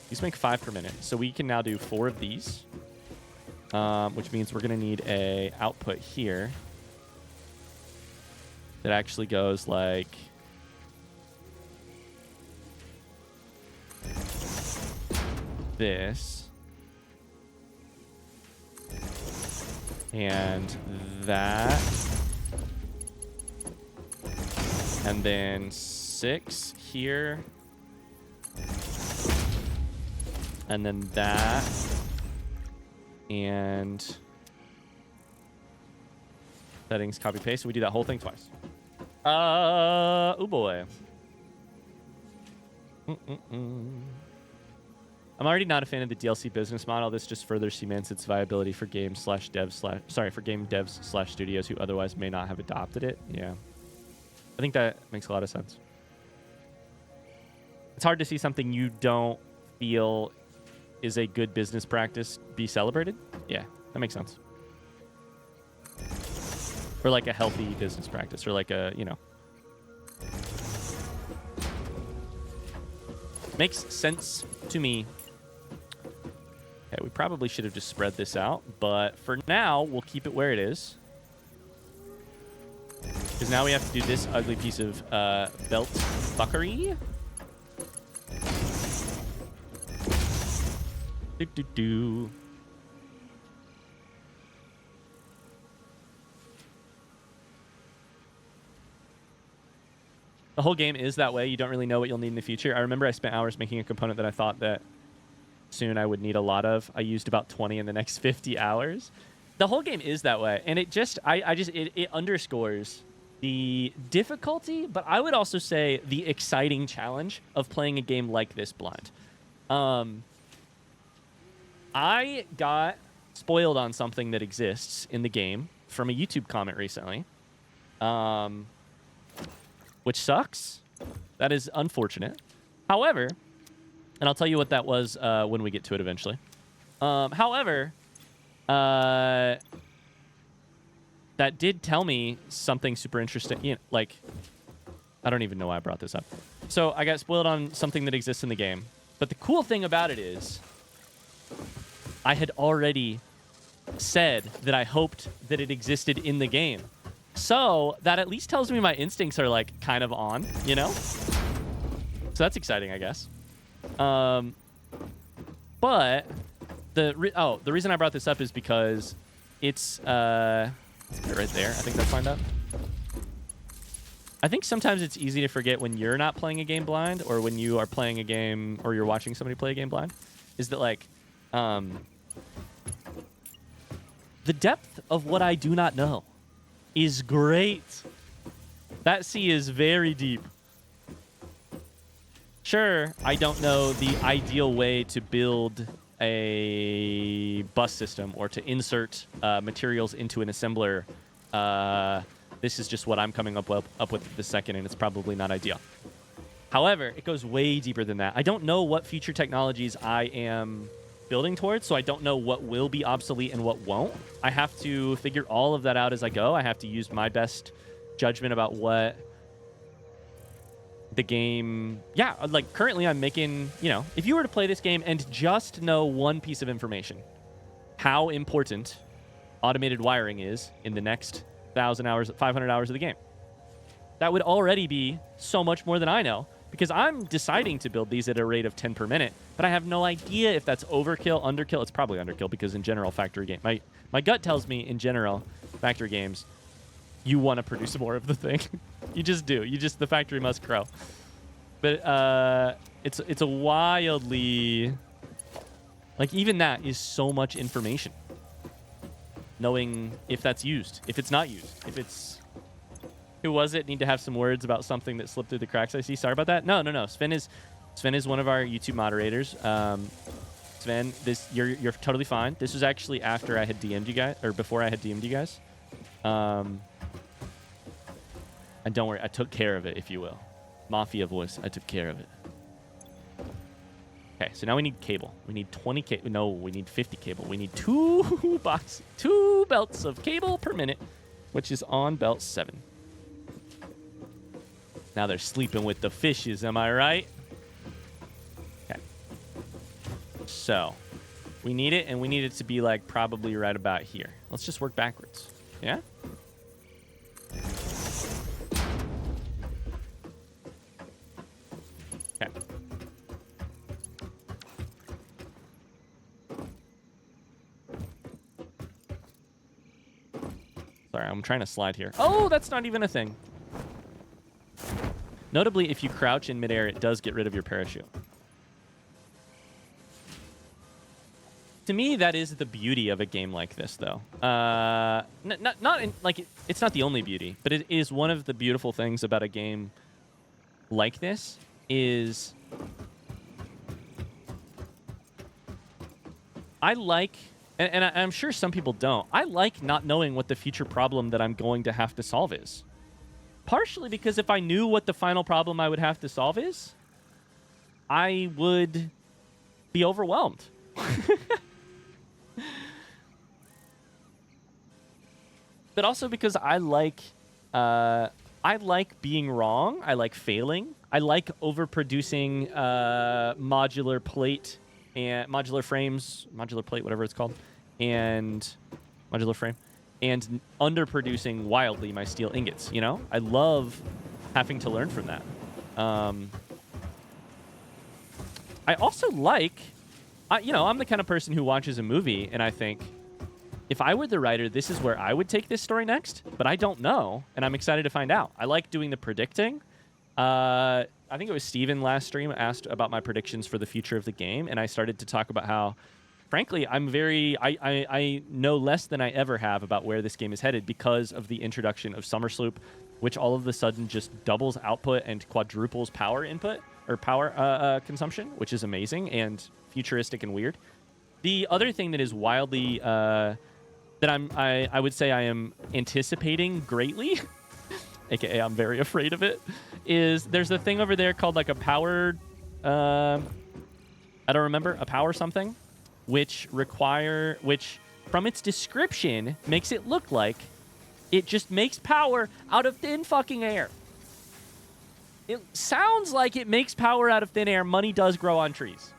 These make 5 per minute. So we can now do 4 of these, which means we're going to need a output here that actually goes like... this. And that. And then 6 here. And then that. And settings, copy, paste. So we do that whole thing twice. Oh boy. I'm already not a fan of the DLC business model. This just further cements its viability for game devs / studios who otherwise may not have adopted it. Yeah. I think that makes a lot of sense. It's hard to see something you don't feel is a good business practice be celebrated. Yeah, that makes sense. Or like a healthy business practice, or like a, you know. Makes sense to me. Okay, we probably should have just spread this out, but for now, we'll keep it where it is. Because now we have to do this ugly piece of belt fuckery. Do. The whole game is that way. You don't really know what you'll need in the future. I remember I spent hours making a component that I thought that soon I would need a lot of. I used about 20 in the next 50 hours. The whole game is that way, and it just it underscores the difficulty, but I would also say the exciting challenge of playing a game like this blind. I got spoiled on something that exists in the game from a YouTube comment recently, which sucks. That is unfortunate. However, and I'll tell you what that was when we get to it eventually. However, that did tell me something super interesting. You know, like, I don't even know why I brought this up. So I got spoiled on something that exists in the game. But the cool thing about it is I had already said that I hoped that it existed in the game. So that at least tells me my instincts are, like, kind of on, you know? So that's exciting, I guess. But the reason I brought this up is because it's right there. I think that's lined up. I think sometimes it's easy to forget when you're not playing a game blind, or when you are playing a game, or you're watching somebody play a game blind, is that, like, the depth of what I do not know is great. That sea is very deep. Sure, I don't know the ideal way to build a bus system or to insert materials into an assembler. This is just what I'm coming up with this second, and it's probably not ideal. However, it goes way deeper than that. I don't know what future technologies I am building towards, so I don't know what will be obsolete and what won't. I have to figure all of that out as I go. I have to use my best judgment about what the game... Yeah, like, currently I'm making... You know, if you were to play this game and just know one piece of information, how important automated wiring is in the next 1,000 hours, 500 hours of the game, that would already be so much more than I know, because I'm deciding to build these at a rate of 10 per minute, but I have no idea if that's overkill, underkill. It's probably underkill, because in general, factory game... My gut tells me, in general, factory games, you want to produce more of the thing. You just do. The factory must grow. But it's a wildly... Like, even that is so much information. Knowing if that's used, if it's not used, if it's... Who was it? Need to have some words about something that slipped through the cracks, I see. Sorry about that. No. Sven is one of our YouTube moderators. Sven, you're totally fine. This was actually after I had DM'd you guys, or before I had DM'd you guys. And don't worry, I took care of it, if you will. Mafia voice, I took care of it. Okay, so now we need cable. We need 20 cable. No, we need 50 cable. We need two belts of cable per minute, which is on belt 7. Now they're sleeping with the fishes, am I right? Okay. So, we need it, and we need it to be, like, probably right about here. Let's just work backwards. Yeah? Okay. Sorry, I'm trying to slide here. Oh, that's not even a thing. Notably, if you crouch in midair, it does get rid of your parachute. To me, that is the beauty of a game like this, though. It's not the only beauty, but it is one of the beautiful things about a game like this. Is I like, and I'm sure some people don't, I like not knowing what the future problem that I'm going to have to solve is. Partially because if I knew what the final problem I would have to solve is, I would be overwhelmed. But also because I like being wrong. I like failing. I like overproducing modular plate and modular frames, modular plate, whatever it's called, and modular frame, and underproducing wildly my steel ingots. You know, I love having to learn from that. I also like, I'm the kind of person who watches a movie and I think, if I were the writer, this is where I would take this story next, but I don't know, and I'm excited to find out. I like doing the predicting, I think it was Steven last stream asked about my predictions for the future of the game, and I started to talk about how, frankly, I know less than I ever have about where this game is headed because of the introduction of Summer Sloop, which all of a sudden just doubles output and quadruples power input or power consumption, which is amazing and futuristic and weird. The other thing that is wildly that I would say I am anticipating greatly, aka I'm very afraid of it, is there's a thing over there called like a power, I don't remember, a power something, which from its description makes it look like it just makes power out of thin fucking air. It sounds like it makes power out of thin air. Money does grow on trees.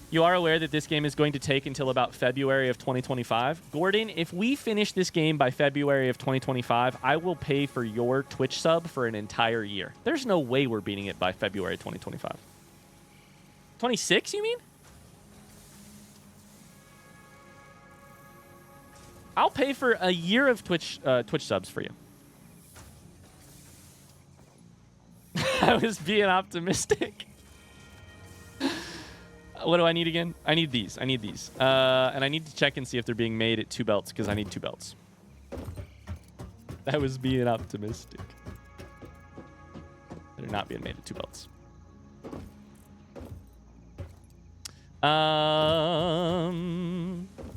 You are aware that this game is going to take until about February of 2025. Gordon, if we finish this game by February of 2025, I will pay for your Twitch sub for an entire year. There's no way we're beating it by February 2025. 26, you mean? I'll pay for a year of Twitch subs for you. I was being optimistic. What do I need again? I need these. And I need to check and see if they're being made at 2 belts, because I need 2 belts. That was being optimistic. They're not being made at 2 belts.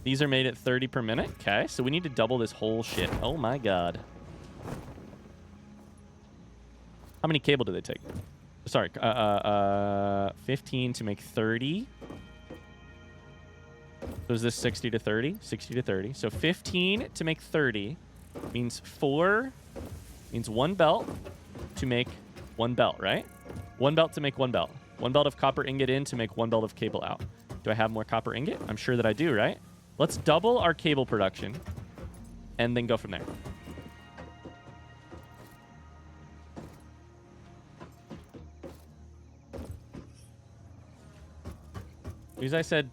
These are made at 30 per minute. Okay, so we need to double this whole shit. Oh my god. How many cable do they take? Sorry, 15 to make 30. So is this 60 to 30? 60 to 30. So 15 to make 30 means 1 belt to make 1 belt, right? 1 belt to make 1 belt. 1 belt of copper ingot in to make 1 belt of cable out. Do I have more copper ingot? I'm sure that I do, right? Let's double our cable production and then go from there. Because I said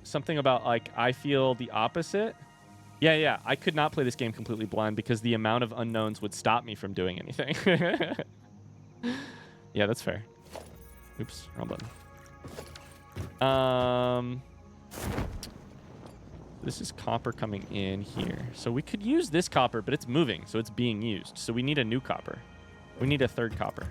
something about, like, I feel the opposite. Yeah. I could not play this game completely blind because the amount of unknowns would stop me from doing anything. Yeah, that's fair. Oops, wrong button. This is copper coming in here. So we could use this copper, but it's moving, so it's being used. So we need a new copper. We need a 3rd copper.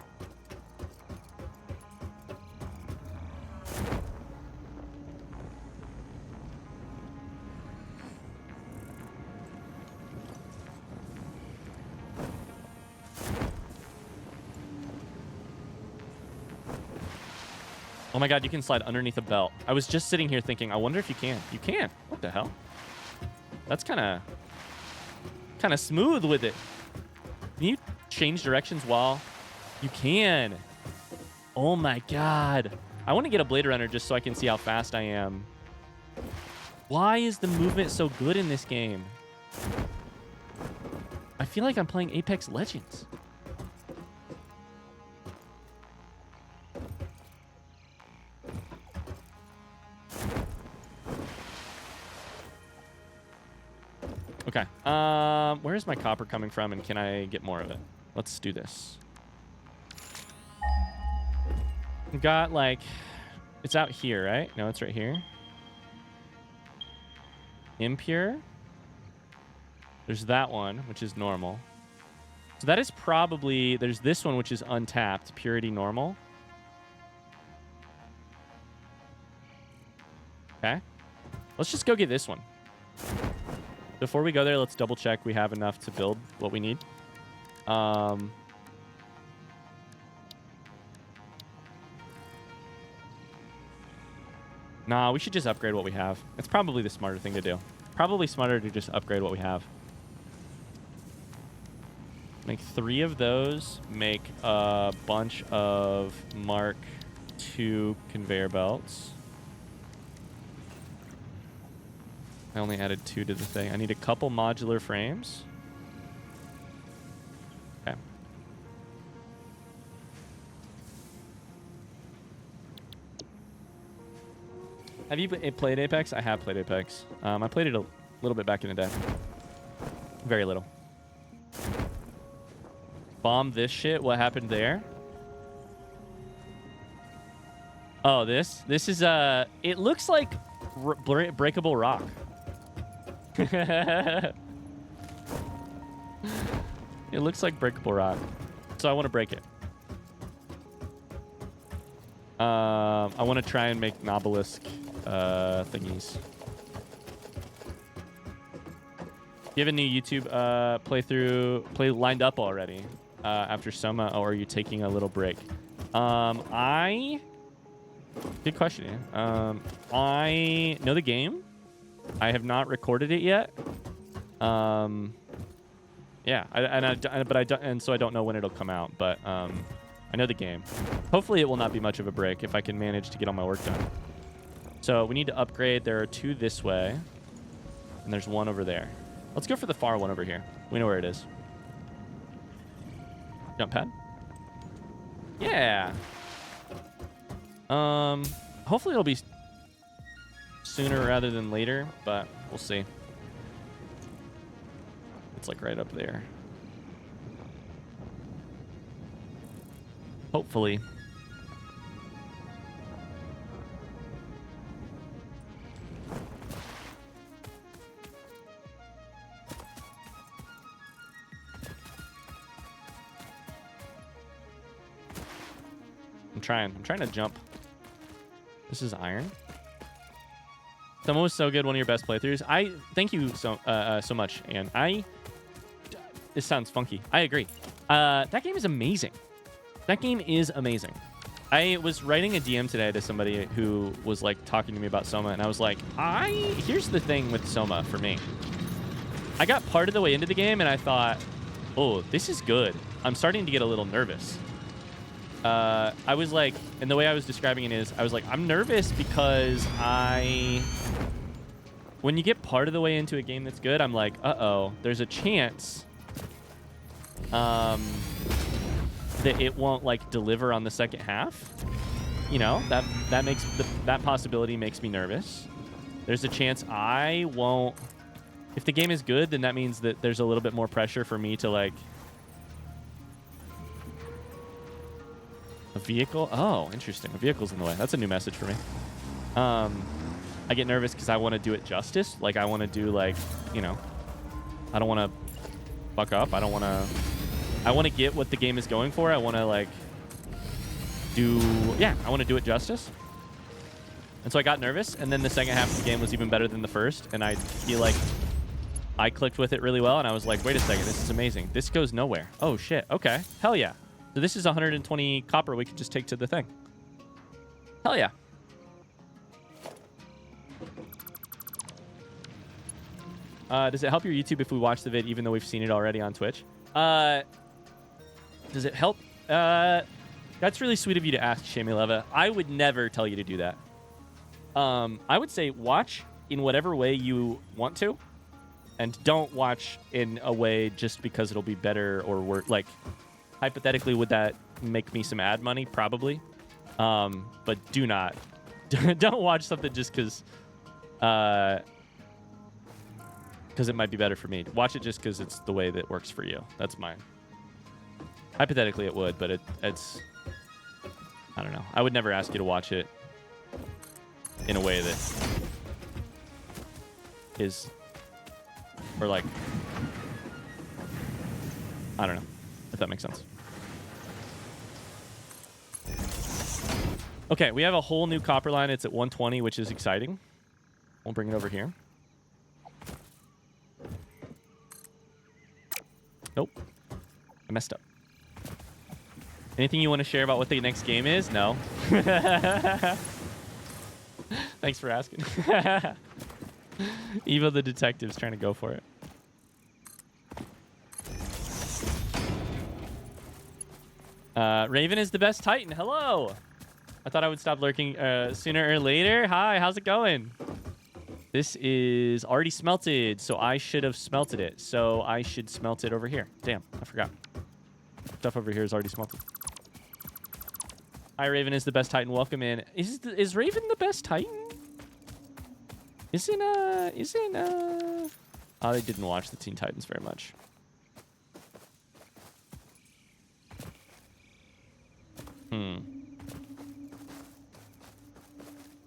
Oh my god, you can slide underneath a belt. I was just sitting here thinking, I wonder if you can. You can. What the hell? That's kind of smooth with it. Can you change directions while you can? Oh my god. I want to get a Blade Runner just so I can see how fast I am. Why is the movement so good in this game? I feel like I'm playing Apex Legends. Okay. Where's my copper coming from, and can I get more of it? Let's do this. We've got, like... It's out here, right? No, it's right here. Impure. There's that one, which is normal. So that is probably... There's this one, which is untapped. Purity normal. Okay. Let's just go get this one. Before we go there, let's double check we have enough to build what we need. Nah, we should just upgrade what we have. It's probably the smarter thing to do. Probably smarter to just upgrade what we have. Make 3 of those. Make a bunch of Mark II conveyor belts. I only added 2 to the thing. I need a couple modular frames. Okay. Have you played Apex? I have played Apex. I played it a little bit back in the day. Very little. Bomb this shit. What happened there? Oh, this is it looks like breakable rock. It looks like breakable rock, so I want to break it. I want to try and make Nobelisk thingies. You have a new YouTube play lined up already after Soma, or are you taking a little break? Good question. I know the game. I have not recorded it yet. Yeah, so I don't know when it'll come out, but I know the game. Hopefully it will not be much of a break if I can manage to get all my work done. So we need to upgrade. There are 2 this way, and there's 1 over there. Let's go for the far one over here. We know where it is. Jump pad. Yeah. Hopefully it'll be sooner rather than later, but we'll see. It's like right up there. Hopefully. I'm trying to jump. This is iron. Someone was so good. One of your best playthroughs. Thank you so much. And this sounds funky. I agree. That game is amazing. That game is amazing. I was writing a DM today to somebody who was like talking to me about Soma, and I was like, here's the thing with Soma for me. I got part of the way into the game, and I thought, oh, this is good. I'm starting to get a little nervous. I was like, and the way I was describing it is, I was like, I'm nervous because when you get part of the way into a game that's good, I'm like, uh-oh, there's a chance that it won't like deliver on the second half. You know, that possibility makes me nervous. There's a chance I won't. If the game is good, then that means that there's a little bit more pressure for me to like. A vehicle? Oh, interesting. A vehicle's in the way. That's a new message for me. I get nervous because I want to do it justice. Like, I want to do, like, you know, I don't want to fuck up. I want to get what the game is going for. I want to, like, I want to do it justice. And so I got nervous, and then the second half of the game was even better than the first, and I feel like I clicked with it really well, and I was like, wait a second, this is amazing. This goes nowhere. Oh, shit. Okay. Hell yeah. So this is 120 copper we could just take to the thing. Hell yeah. Does it help your YouTube if we watch the vid even though we've seen it already on Twitch? Does it help? That's really sweet of you to ask, Shamileva. I would never tell you to do that. I would say watch in whatever way you want to, and don't watch in a way just because it'll be better or worse. Like, hypothetically, would that make me some ad money? Probably. But do not. Don't watch something just because it might be better for me. Watch it just because it's the way that works for you. That's mine. Hypothetically, it would, but it's... I don't know. I would never ask you to watch it in a way that is... Or like... I don't know. If that makes sense. Okay, we have a whole new copper line. It's at 120, which is exciting. We'll bring it over here. Nope. I messed up. Anything you want to share about what the next game is? No. Thanks for asking. Eva the detective's trying to go for it. Raven is the best Titan. Hello. I thought I would stop lurking sooner or later. Hi, how's it going? This is already smelted, so I should have smelted it. So I should smelt it over here. Damn, I forgot. Stuff over here is already smelted. Hi, Raven is the best Titan. Welcome in. Is Raven the best Titan? Oh, they didn't watch the Teen Titans very much.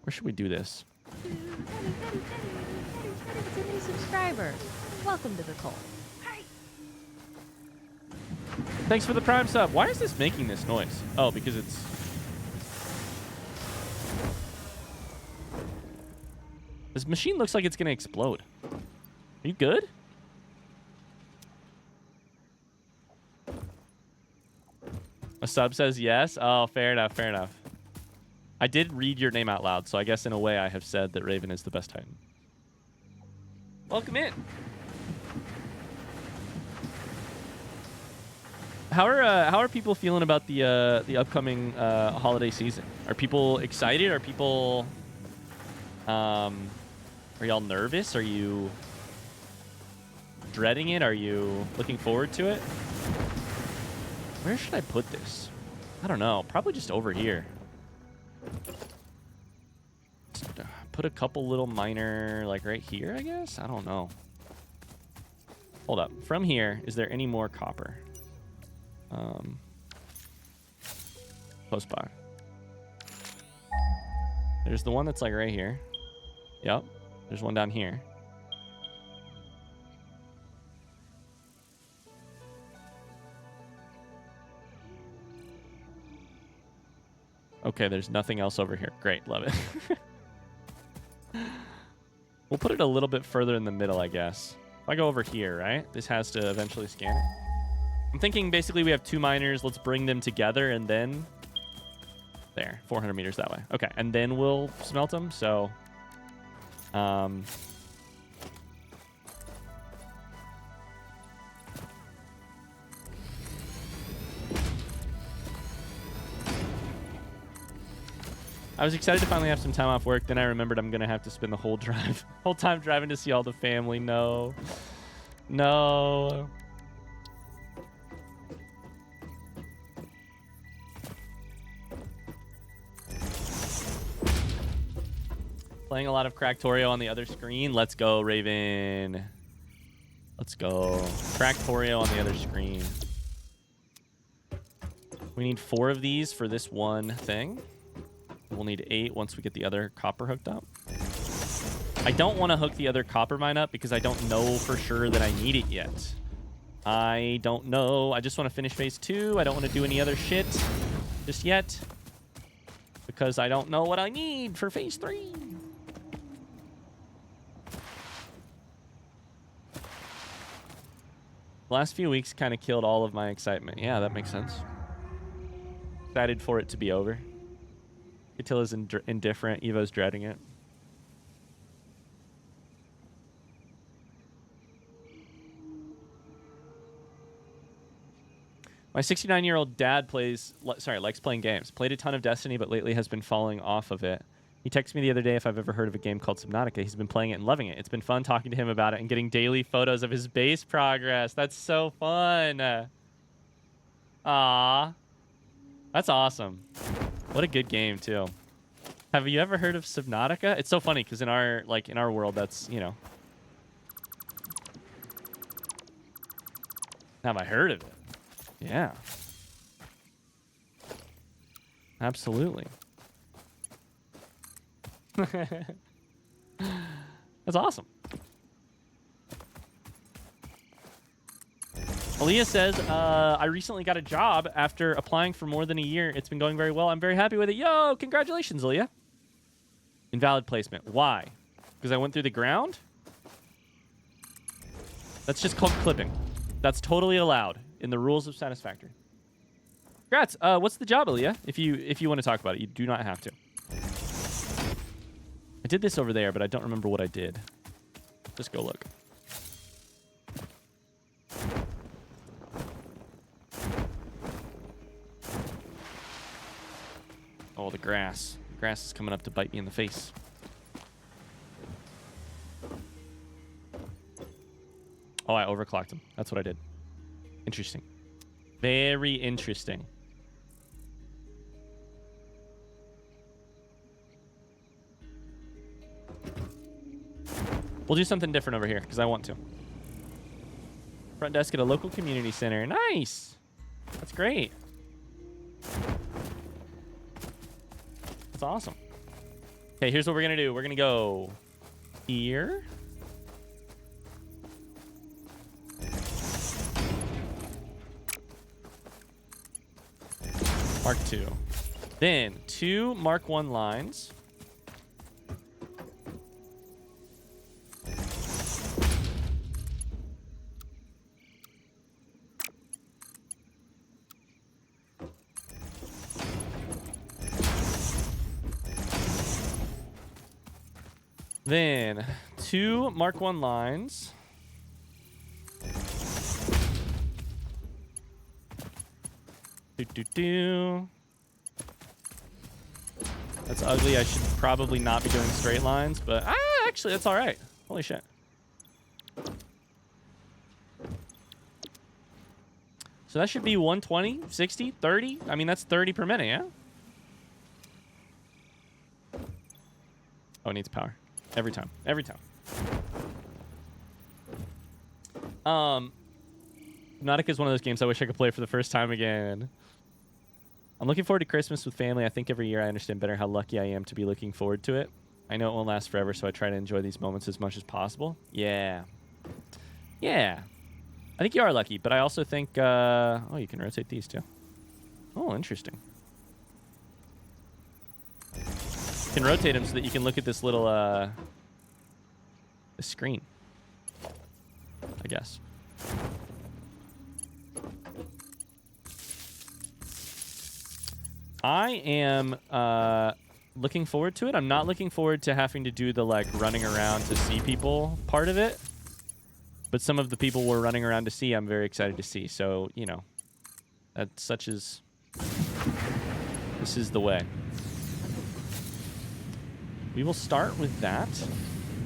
Where should we do this? Teddy, it's a new subscriber. Welcome to the cult. Thanks for the Prime sub. Why is this making this noise? Oh, because it's... This machine looks like it's going to explode. Are you good? A sub says yes. Oh, fair enough, fair enough. I did read your name out loud, so I guess in a way I have said that Raven is the best Titan. Welcome in. How are people feeling about the upcoming holiday season? Are people excited? Are people are y'all nervous? Are you dreading it? Are you looking forward to it? Where should I put this? I don't know. Probably just over here. Just, put a couple little minor, like right here, I guess? I don't know. Hold up. From here, is there any more copper? Close by. There's the one that's like right here. Yep. There's one down here. Okay, there's nothing else over here. Great, love it. We'll put it a little bit further in the middle, I guess. If I go over here, right? This has to eventually scan it. I'm thinking basically we have two miners. Let's bring them together and then... There, 400 meters that way. Okay, and then we'll smelt them, so... I was excited to finally have some time off work. Then I remembered I'm going to have to spend the whole time driving to see all the family. No. No. Playing a lot of Cractorio on the other screen. Let's go, Raven. Let's go. Cractorio on the other screen. We need 4 of these for this one thing. We'll need 8 once we get the other copper hooked up. I don't want to hook the other copper mine up because I don't know for sure that I need it yet. I don't know. I just want to finish phase 2. I don't want to do any other shit just yet because I don't know what I need for phase 3. The last few weeks kind of killed all of my excitement. Yeah, that makes sense. Excited for it to be over. Catilla's indifferent. Evo's dreading it. My 69-year-old dad likes playing games. Played a ton of Destiny, but lately has been falling off of it. He texted me the other day if I've ever heard of a game called Subnautica. He's been playing it and loving it. It's been fun talking to him about it and getting daily photos of his base progress. That's so fun. Aw. That's awesome. What a good game, too. Have you ever heard of Subnautica? It's so funny because in our world, that's, you know. Have I heard of it? Yeah. Absolutely. That's awesome. Aaliyah says, I recently got a job after applying for more than a year. It's been going very well. I'm very happy with it. Yo, congratulations, Aaliyah. Invalid placement. Why? Because I went through the ground? That's just called clipping. That's totally allowed in the rules of Satisfactory. Congrats. What's the job, Aaliyah? If you want to talk about it, you do not have to. I did this over there, but I don't remember what I did. Just go look. Oh, the grass. The grass is coming up to bite me in the face. Oh, I overclocked him. That's what I did. Interesting. Very interesting. We'll do something different over here because I want to. Front desk at a local community center. Nice. That's great. That's awesome. Okay, here's what we're going to do. We're going to go here. Mark 2. Then 2 Mark 1 lines. Then 2 Mark 1 lines. That's ugly. I should probably not be doing straight lines, but actually, that's all right. Holy shit. So that should be 120, 60, 30. I mean, that's 30 per minute, yeah? Oh, it needs power. Every time. Every time. Nautica is one of those games I wish I could play for the first time again. I'm looking forward to Christmas with family. I think every year I understand better how lucky I am to be looking forward to it. I know it won't last forever, so I try to enjoy these moments as much as possible. Yeah. Yeah. I think you are lucky, but I also think... oh, you can rotate these too. Oh, interesting. You can rotate them so that you can look at this little this screen, I guess. I am looking forward to it. I'm not looking forward to having to do the like running around to see people part of it, but some of the people we're running around to see, I'm very excited to see. So, you know, this is the way. We will start with that.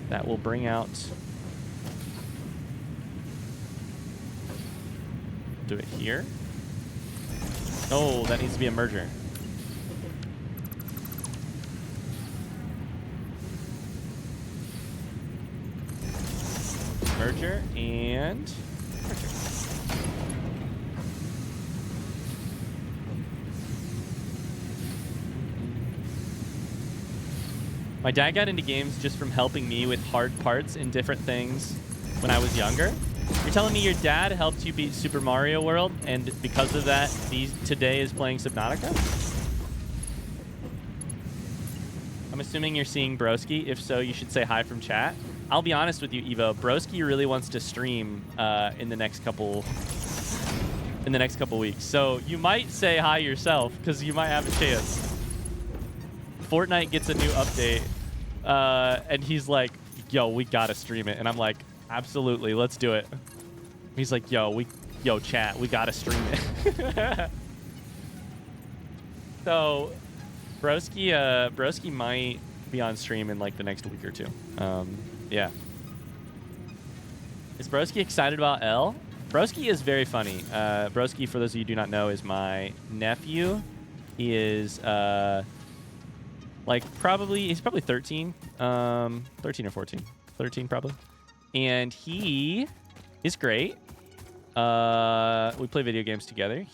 That will bring out... Do it here. Oh, that needs to be a merger. Merger and... merger. My dad got into games just from helping me with hard parts in different things when I was younger. You're telling me your dad helped you beat Super Mario World, and because of that, today is playing Subnautica? I'm assuming you're seeing Broski. If so, you should say hi from chat. I'll be honest with you, Evo. Broski really wants to stream in the next couple weeks. So you might say hi yourself, because you might have a chance. Fortnite gets a new update, and he's like, yo, we gotta stream it. And I'm like, absolutely, let's do it. He's like, yo, chat, we gotta stream it. So, Broski might be on stream in like the next week or two. Yeah. Is Broski excited about L? Broski is very funny. Broski, for those of you who do not know, is my nephew. He is... he's probably 13, 13 or 14, 13 probably. And he is great. We play video games together.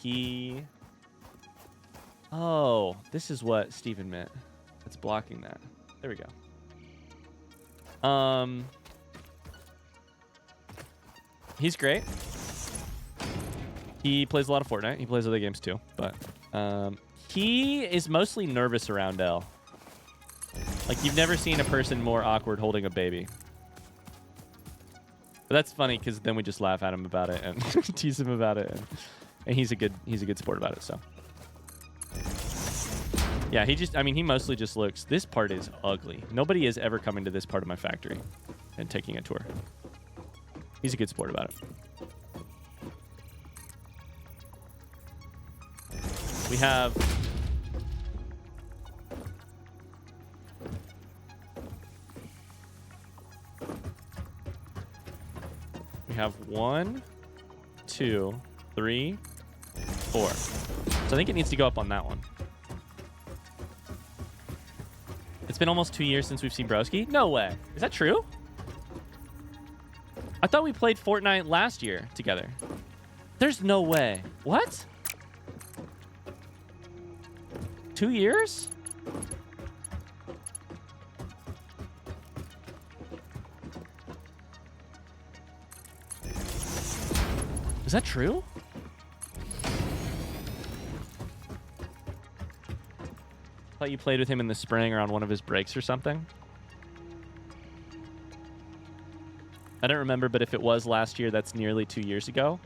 Oh, this is what Steven meant. It's blocking that. There we go. He's great. He plays a lot of Fortnite. He plays other games too, but he is mostly nervous around L. Like, you've never seen a person more awkward holding a baby. But that's funny, because then we just laugh at him about it and tease him about it, and he's a good sport about it. So yeah, he mostly just looks. This part is ugly. Nobody is ever coming to this part of my factory and taking a tour. He's a good sport about it. We have... We have 1, 2, 3, 4. So I think it needs to go up on that one. It's been almost 2 years since we've seen Broski. No way. Is that true? I thought we played Fortnite last year together. There's no way. What? 2 years? Is that true? I thought you played with him in the spring or on one of his breaks or something. I don't remember, but if it was last year, that's nearly 2 years ago.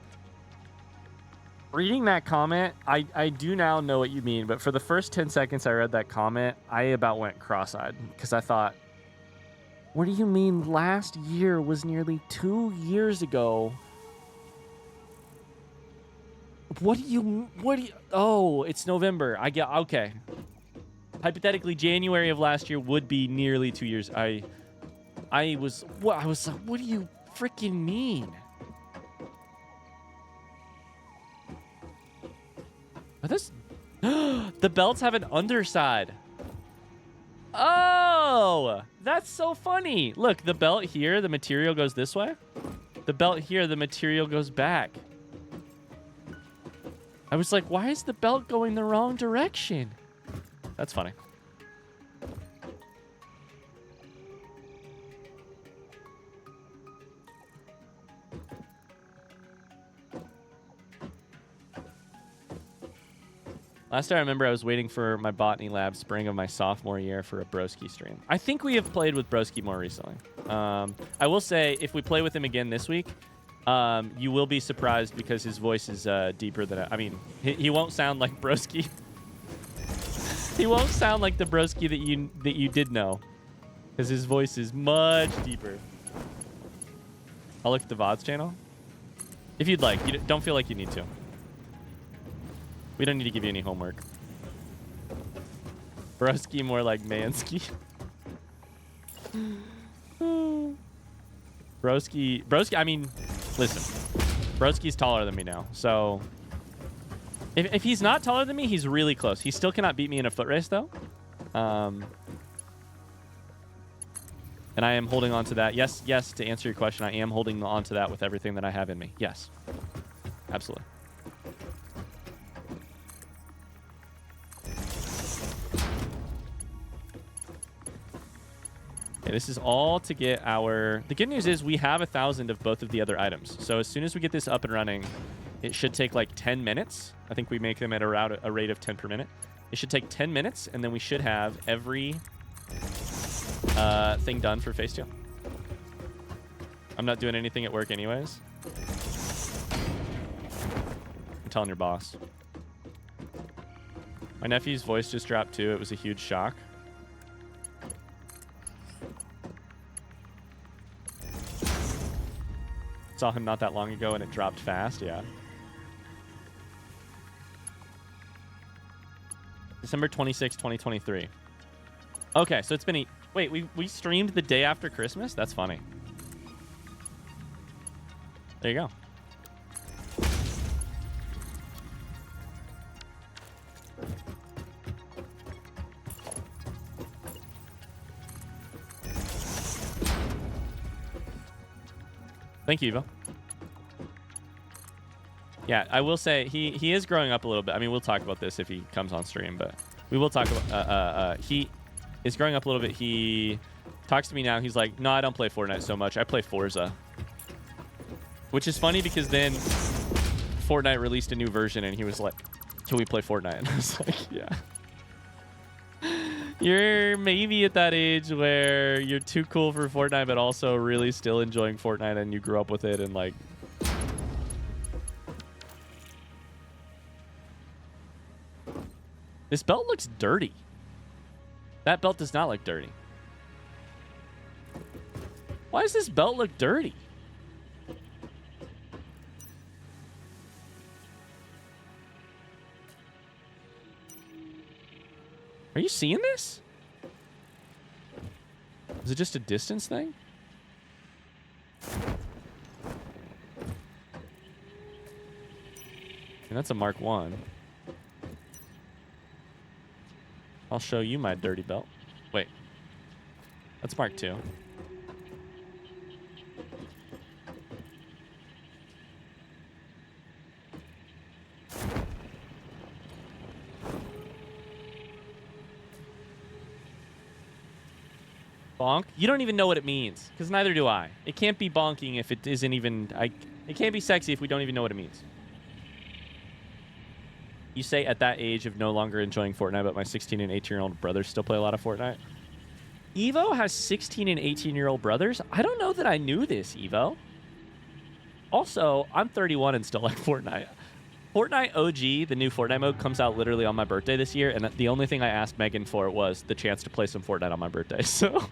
Reading that comment, I do now know what you mean, but for the first 10 seconds I read that comment, I about went cross-eyed because I thought, what do you mean last year was nearly 2 years ago? What do you, oh, it's November. I get, okay. Hypothetically, January of last year would be nearly 2 years. I was like, what do you freaking mean? Are this, the belts have an underside. Oh, that's so funny. Look, the belt here, the material goes this way. The belt here, the material goes back. I was like, why is the belt going the wrong direction? That's funny. Last I remember, I was waiting for my botany lab spring of my sophomore year for a Broski stream. I think we have played with Broski more recently. I will say, if we play with him again this week, you will be surprised because his voice is deeper than I mean, he won't sound like Broski. He won't sound like the Broski that you did know, because his voice is much deeper. I'll look at the VODs channel if you'd like. You don't feel like you need to. We don't need to give you any homework. Broski more like Mansky. Broski, I mean, listen. Broski's taller than me now, so... If he's not taller than me, he's really close. He still cannot beat me in a foot race, though. And I am holding on to that. Yes, to answer your question, I am holding on to that with everything that I have in me. Yes. Absolutely. Okay, this is all to get our... The good news is we have 1,000 of both of the other items. So as soon as we get this up and running, it should take like 10 minutes. I think we make them at around a rate of 10 per minute. It should take 10 minutes, and then we should have every thing done for phase 2. I'm not doing anything at work anyways. I'm telling your boss. My nephew's voice just dropped too. It was a huge shock. Saw him not that long ago and it dropped fast. Yeah. December 26, 2023. Okay, so it's been wait, we streamed the day after Christmas? That's funny. There you go. Thank you, Evo. Yeah, I will say he is growing up a little bit. I mean, we'll talk about this if he comes on stream, but we will talk about he is growing up a little bit. He talks to me now. He's like, no, I don't play Fortnite so much. I play Forza. Which is funny because then Fortnite released a new version and he was like, can we play Fortnite? And I was like, yeah. You're maybe at that age where you're too cool for Fortnite, but also really still enjoying Fortnite and you grew up with it and like... This belt looks dirty. That belt does not look dirty. Why does this belt look dirty? Are you seeing this? Is it just a distance thing? And that's a Mark 1. I'll show you my dirty belt. Wait. That's Mark 2. Bonk? You don't even know what it means, because neither do I. It can't be bonking if it isn't even... It can't be sexy if we don't even know what it means. You say at that age of no longer enjoying Fortnite, but my 16 and 18-year-old brothers still play a lot of Fortnite. Evo has 16 and 18-year-old brothers? I don't know that I knew this, Evo. Also, I'm 31 and still like Fortnite. Fortnite OG, the new Fortnite mode, comes out literally on my birthday this year, and the only thing I asked Megan for was the chance to play some Fortnite on my birthday. So,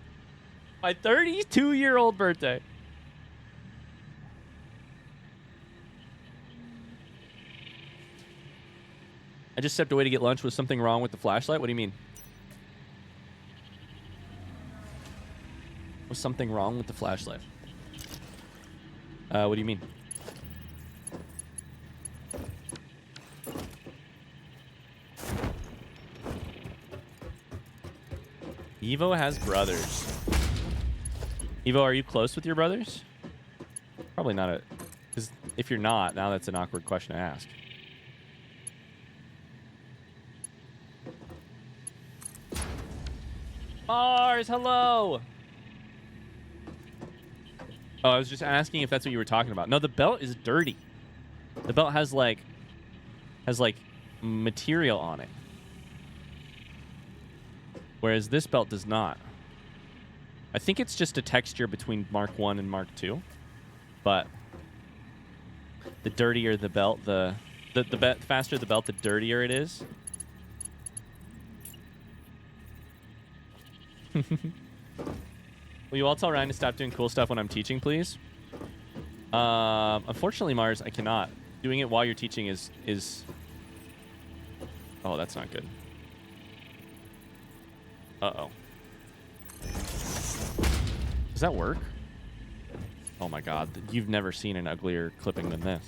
my 32-year-old birthday. I just stepped away to get lunch. Was something wrong with the flashlight? What do you mean? Was something wrong with the flashlight? What do you mean? Evo has brothers. Evo, are you close with your brothers? Probably not. Because if you're not, now that's an awkward question to ask. Mars, hello. Oh, I was just asking if that's what you were talking about. No, the belt is dirty. The belt has like material on it. Whereas this belt does not. I think it's just a texture between Mark 1 and Mark 2. But the dirtier the belt, the faster the belt, the dirtier it is. Will you all tell Ryan to stop doing cool stuff when I'm teaching, please? Unfortunately, Mars, I cannot. Doing it while you're teaching is... Oh, that's not good. Uh-oh. Does that work? Oh my god. You've never seen an uglier clipping than this.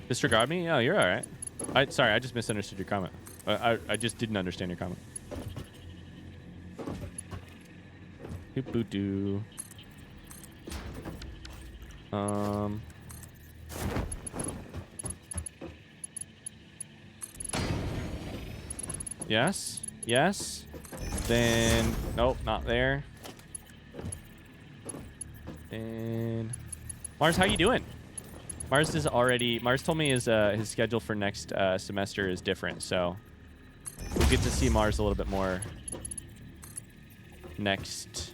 Disregard me? Oh, you're alright. Sorry, I just misunderstood your comment. I just didn't understand your comment. Doop-boo-doo. Yes. Yes. Then... Nope, not there. And... Mars, how you doing? Mars told me his schedule for next semester is different, so... We'll get to see Mars a little bit more next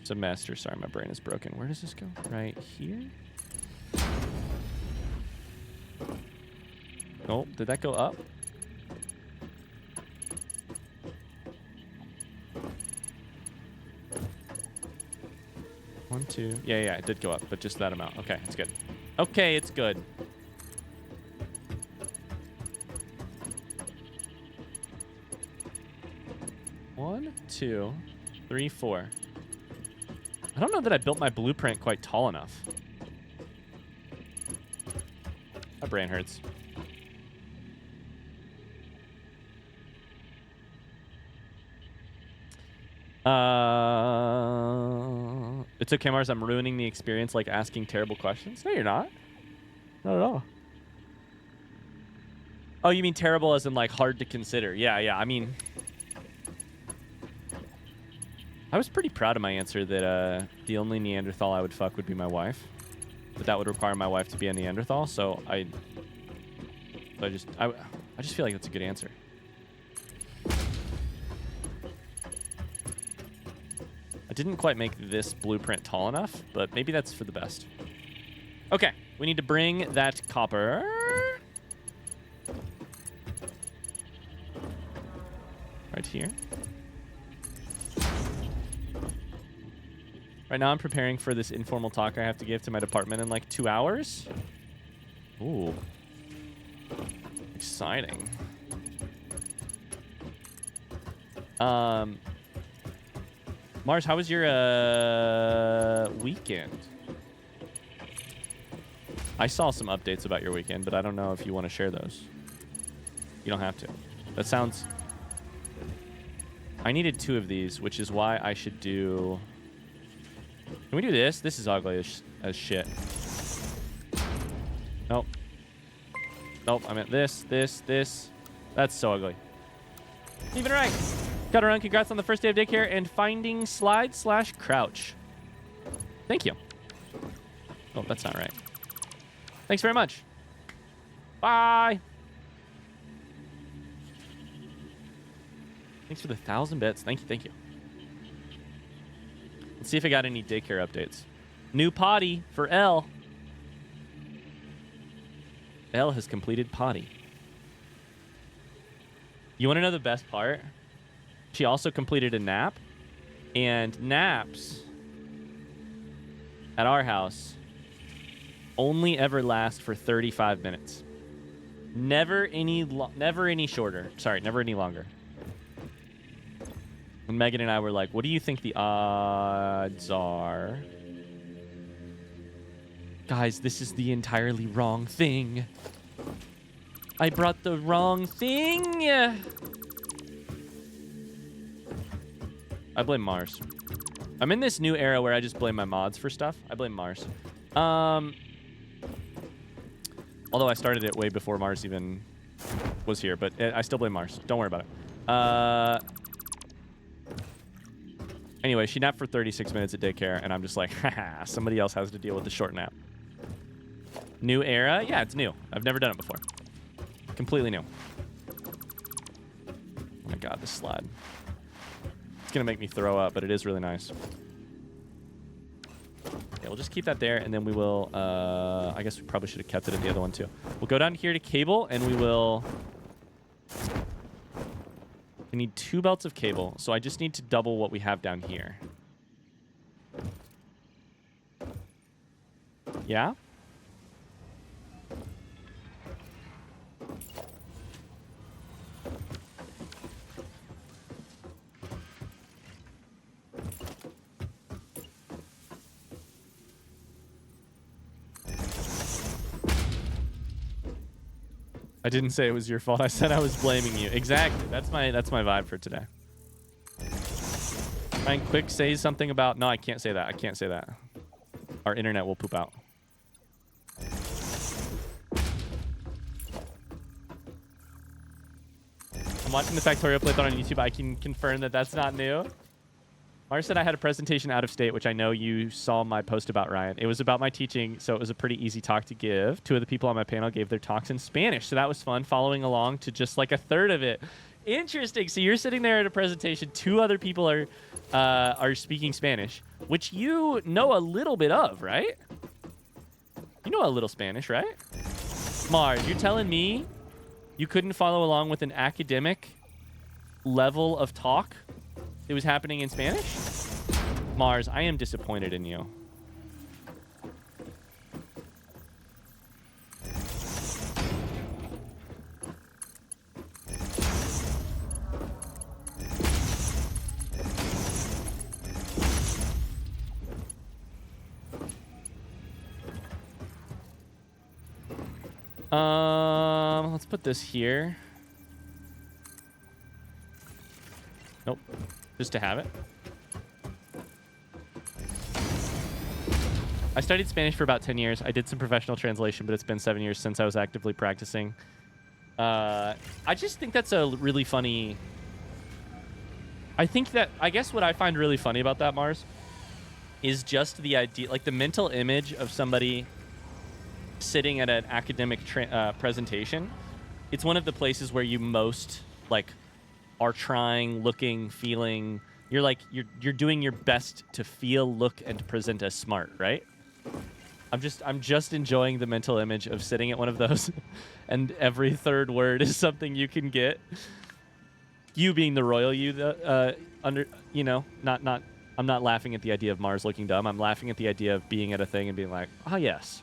semester. Sorry, my brain is broken. Where does this go? Right here? Oh, did that go up? One, two. Yeah, it did go up, but just that amount. Okay, it's good. Okay, it's good. One, two, three, four. I don't know that I built my blueprint quite tall enough. My brain hurts. It's okay, Mars. I'm ruining the experience like asking terrible questions. No, you're not. Not at all. Oh, you mean terrible as in like hard to consider? Yeah. I mean, I was pretty proud of my answer that the only Neanderthal I would fuck would be my wife. But that would require my wife to be a Neanderthal, so I just feel like that's a good answer. I didn't quite make this blueprint tall enough, but maybe that's for the best. Okay, we need to bring that copper. Right here. Right now I'm preparing for this informal talk I have to give to my department in like 2 hours. Ooh. Exciting. Mars, how was your weekend? I saw some updates about your weekend, but I don't know if you want to share those. You don't have to. That sounds... I needed 2 of these, which is why I should do... Can we do this? This is ugly as shit. Nope. Nope, I meant this. That's so ugly. Even right. Got to run. Congrats on the first day of daycare and finding slide/crouch. Thank you. Oh, that's not right. Thanks very much. Bye. Thanks for the 1,000 bits. Thank you. Thank you. Let's see if I got any daycare updates. New potty for Elle. Elle has completed potty. You want to know the best part? She also completed a nap. And naps at our house only ever last for 35 minutes. Never any shorter. Sorry, never any longer. And Megan and I were like, what do you think the odds are? Guys, this is the entirely wrong thing. I brought the wrong thing. I blame Mars. I'm in this new era where I just blame my mods for stuff. I blame Mars. Although I started it way before Mars even was here, but I still blame Mars. Don't worry about it. Anyway, she napped for 36 minutes at daycare, and I'm just like, haha, somebody else has to deal with the short nap. New era? Yeah, it's new. I've never done it before. Completely new. Oh my god, this slide. It's going to make me throw up, but it is really nice. Yeah, we'll just keep that there, and then we will... I guess we probably should have kept it at the other one, too. We'll go down here to cable, and we will... We need 2 belts of cable, so I just need to double what we have down here. Yeah? I didn't say it was your fault. I said I was blaming you. Exactly. That's my vibe for today. Ryan Quick says something about... No, I can't say that. I can't say that. Our internet will poop out. I'm watching the Factorial Plaython on YouTube. I can confirm that that's not new. Mars said I had a presentation out of state, which I know you saw my post about, Ryan. It was about my teaching, so it was a pretty easy talk to give. 2 of the people on my panel gave their talks in Spanish, so that was fun, following along to just like a third of it. Interesting. So you're sitting there at a presentation. 2 other people are speaking Spanish, which you know a little bit of, right? You know a little Spanish, right? Mars, you're telling me you couldn't follow along with an academic level of talk? It was happening in Spanish? Mars, I am disappointed in you. Let's put this here. Nope. Just to have it. I studied Spanish for about 10 years. I did some professional translation, but it's been 7 years since I was actively practicing. I just think that's a really funny... I guess what I find really funny about that, Mars, is just the idea, like the mental image of somebody sitting at an academic presentation. It's one of the places where you most, like, are trying, looking, feeling. You're like you're doing your best to feel, look, and present as smart, right? I'm just enjoying the mental image of sitting at one of those, and every third word is something you can get. You being the royal you, I'm not laughing at the idea of Mars looking dumb. I'm laughing at the idea of being at a thing and being like, ah, yes.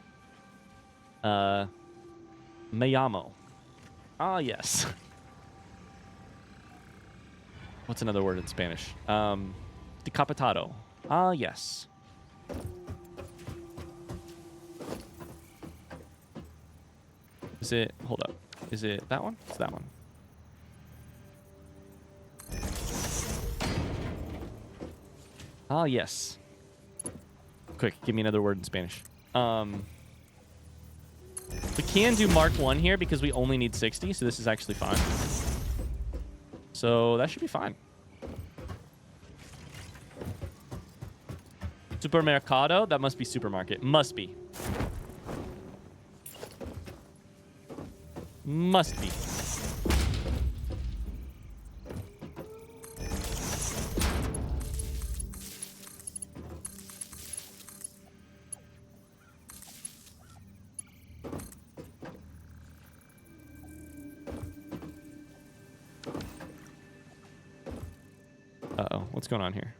Me llamo. Ah, yes. What's another word in Spanish? Decapitado. Ah, yes. Is it... Hold up. Is it that one? It's that one. Ah, yes. Quick, give me another word in Spanish. We can do Mark 1 here because we only need 60, so this is actually fine. So that should be fine. Supermercado? That must be supermarket. Must be. Must be. Uh-oh. What's going on here?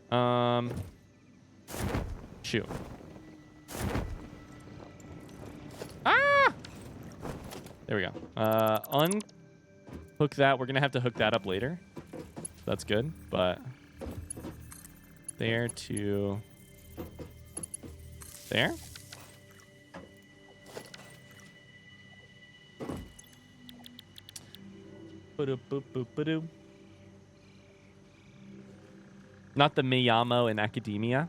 Shoot. Ah! There we go. Unhook that. We're going to have to hook that up later. That's good, but there to there. Ba-do-boop-boop-ba-doo. Not the Miyamo in academia.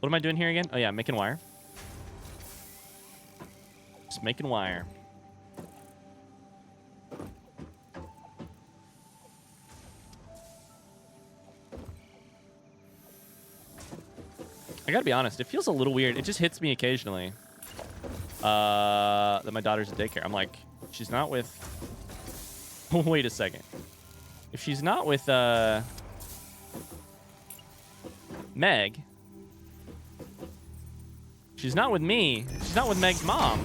What am I doing here again? Oh yeah, making wire. Just making wire. I gotta be honest, it feels a little weird. It just hits me occasionally that my daughter's at daycare. I'm like, she's not with... Wait a second. If she's not with Meg, she's not with me. She's not with Meg's mom.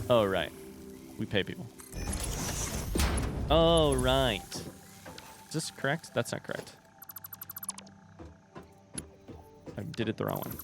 Oh, right. We pay people. Oh, right. Is this correct? That's not correct. I did it the wrong one.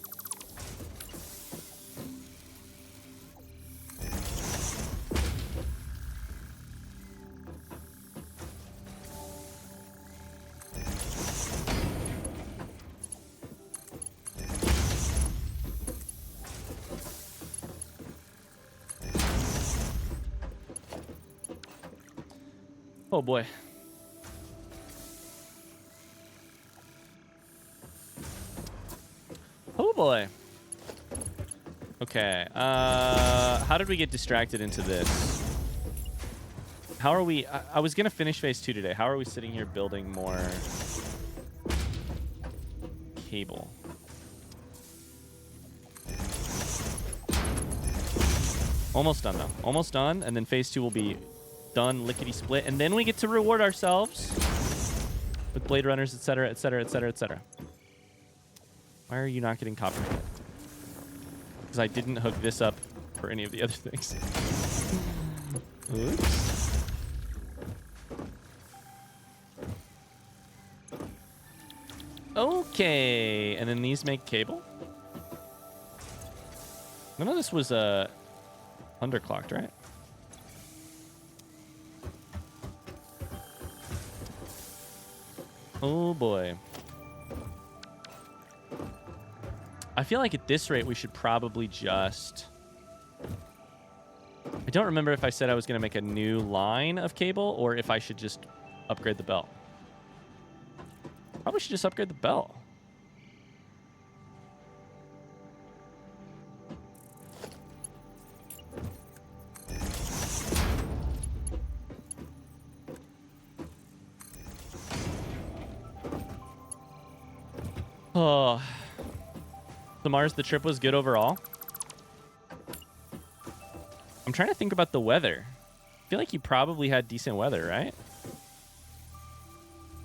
Oh boy. Oh boy. Okay. How did we get distracted into this? How are we... I was going to finish phase 2 today. How are we sitting here building more cable? Almost done, though. Almost done, and then phase 2 will be done, lickety-split, and then we get to reward ourselves with Blade Runners, etc., etc., etc., etc. Why are you not getting copper yet? Because I didn't hook this up for any of the other things. Oops. Okay, and then these make cable? None of this was underclocked, right? Oh boy. I feel like at this rate we should probably just... I don't remember if I said I was going to make a new line of cable or if I should just upgrade the belt. Probably should just upgrade the belt. Oh. So Mars, the trip was good overall. I'm trying to think about the weather. I feel like you probably had decent weather, right?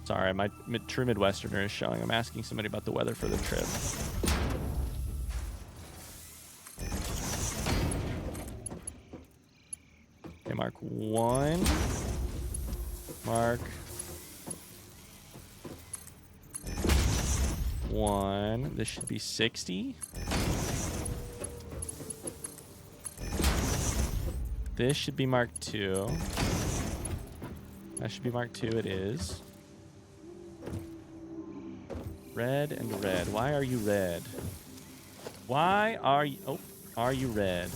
Sorry, my true Midwesterner is showing. I'm asking somebody about the weather for the trip. Okay, mark 1. Mark 1. This should be 60. This should be mark 2. That should be mark 2. It is. Red and red. Why are you red? Why are you... Oh, are you red?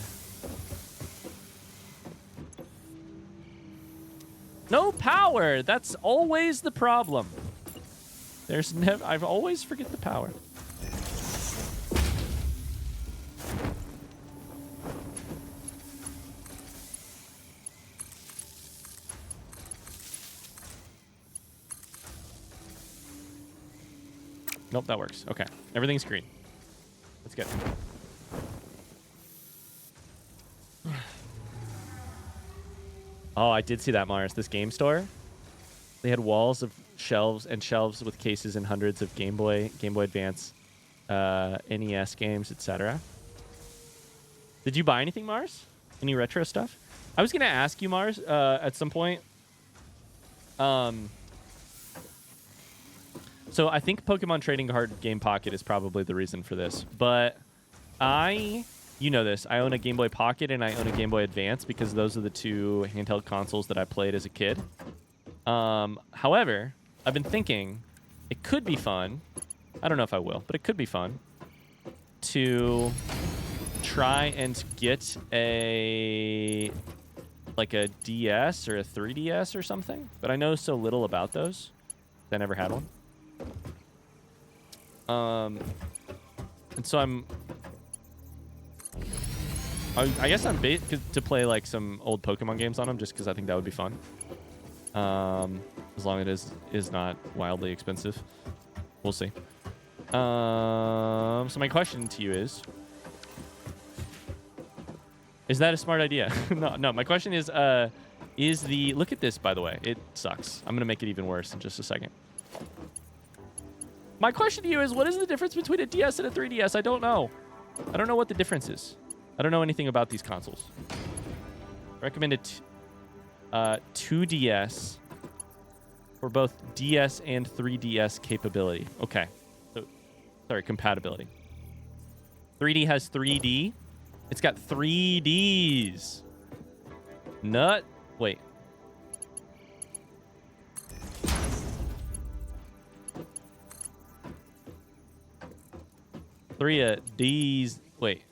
No power. That's always the problem. There's never. I always forget the power. Nope, that works. Okay, everything's green. That's good. Oh, I did see that, Mars. This game store, they had walls of shelves with cases and hundreds of Game Boy Advance, NES games, etc. Did you buy anything, Mars? Any retro stuff? I was gonna ask you, Mars, at some point. So I think Pokemon Trading Card Game Pocket is probably the reason for this, but you know this, I own a Game Boy Pocket and I own a Game Boy Advance because those are the two handheld consoles that I played as a kid. However, I've been thinking it could be fun. I don't know if I will, but it could be fun to try and get a DS or a 3DS or something, but I know so little about those. I never had one. And so I guess I'm bait to play like some old Pokemon games on them just because I think that would be fun. As long as it is not wildly expensive. We'll see. So my question to you is that a smart idea? No, my question is look at this, by the way. It sucks. I'm going to make it even worse in just a second. My question to you is, what is the difference between a DS and a 3DS? I don't know. I don't know what the difference is. I don't know anything about these consoles. Recommended 2DS for both DS and 3DS capability. Okay. So, sorry, compatibility. 3D has 3D. It's got 3Ds. Wait. Three D's. Wait.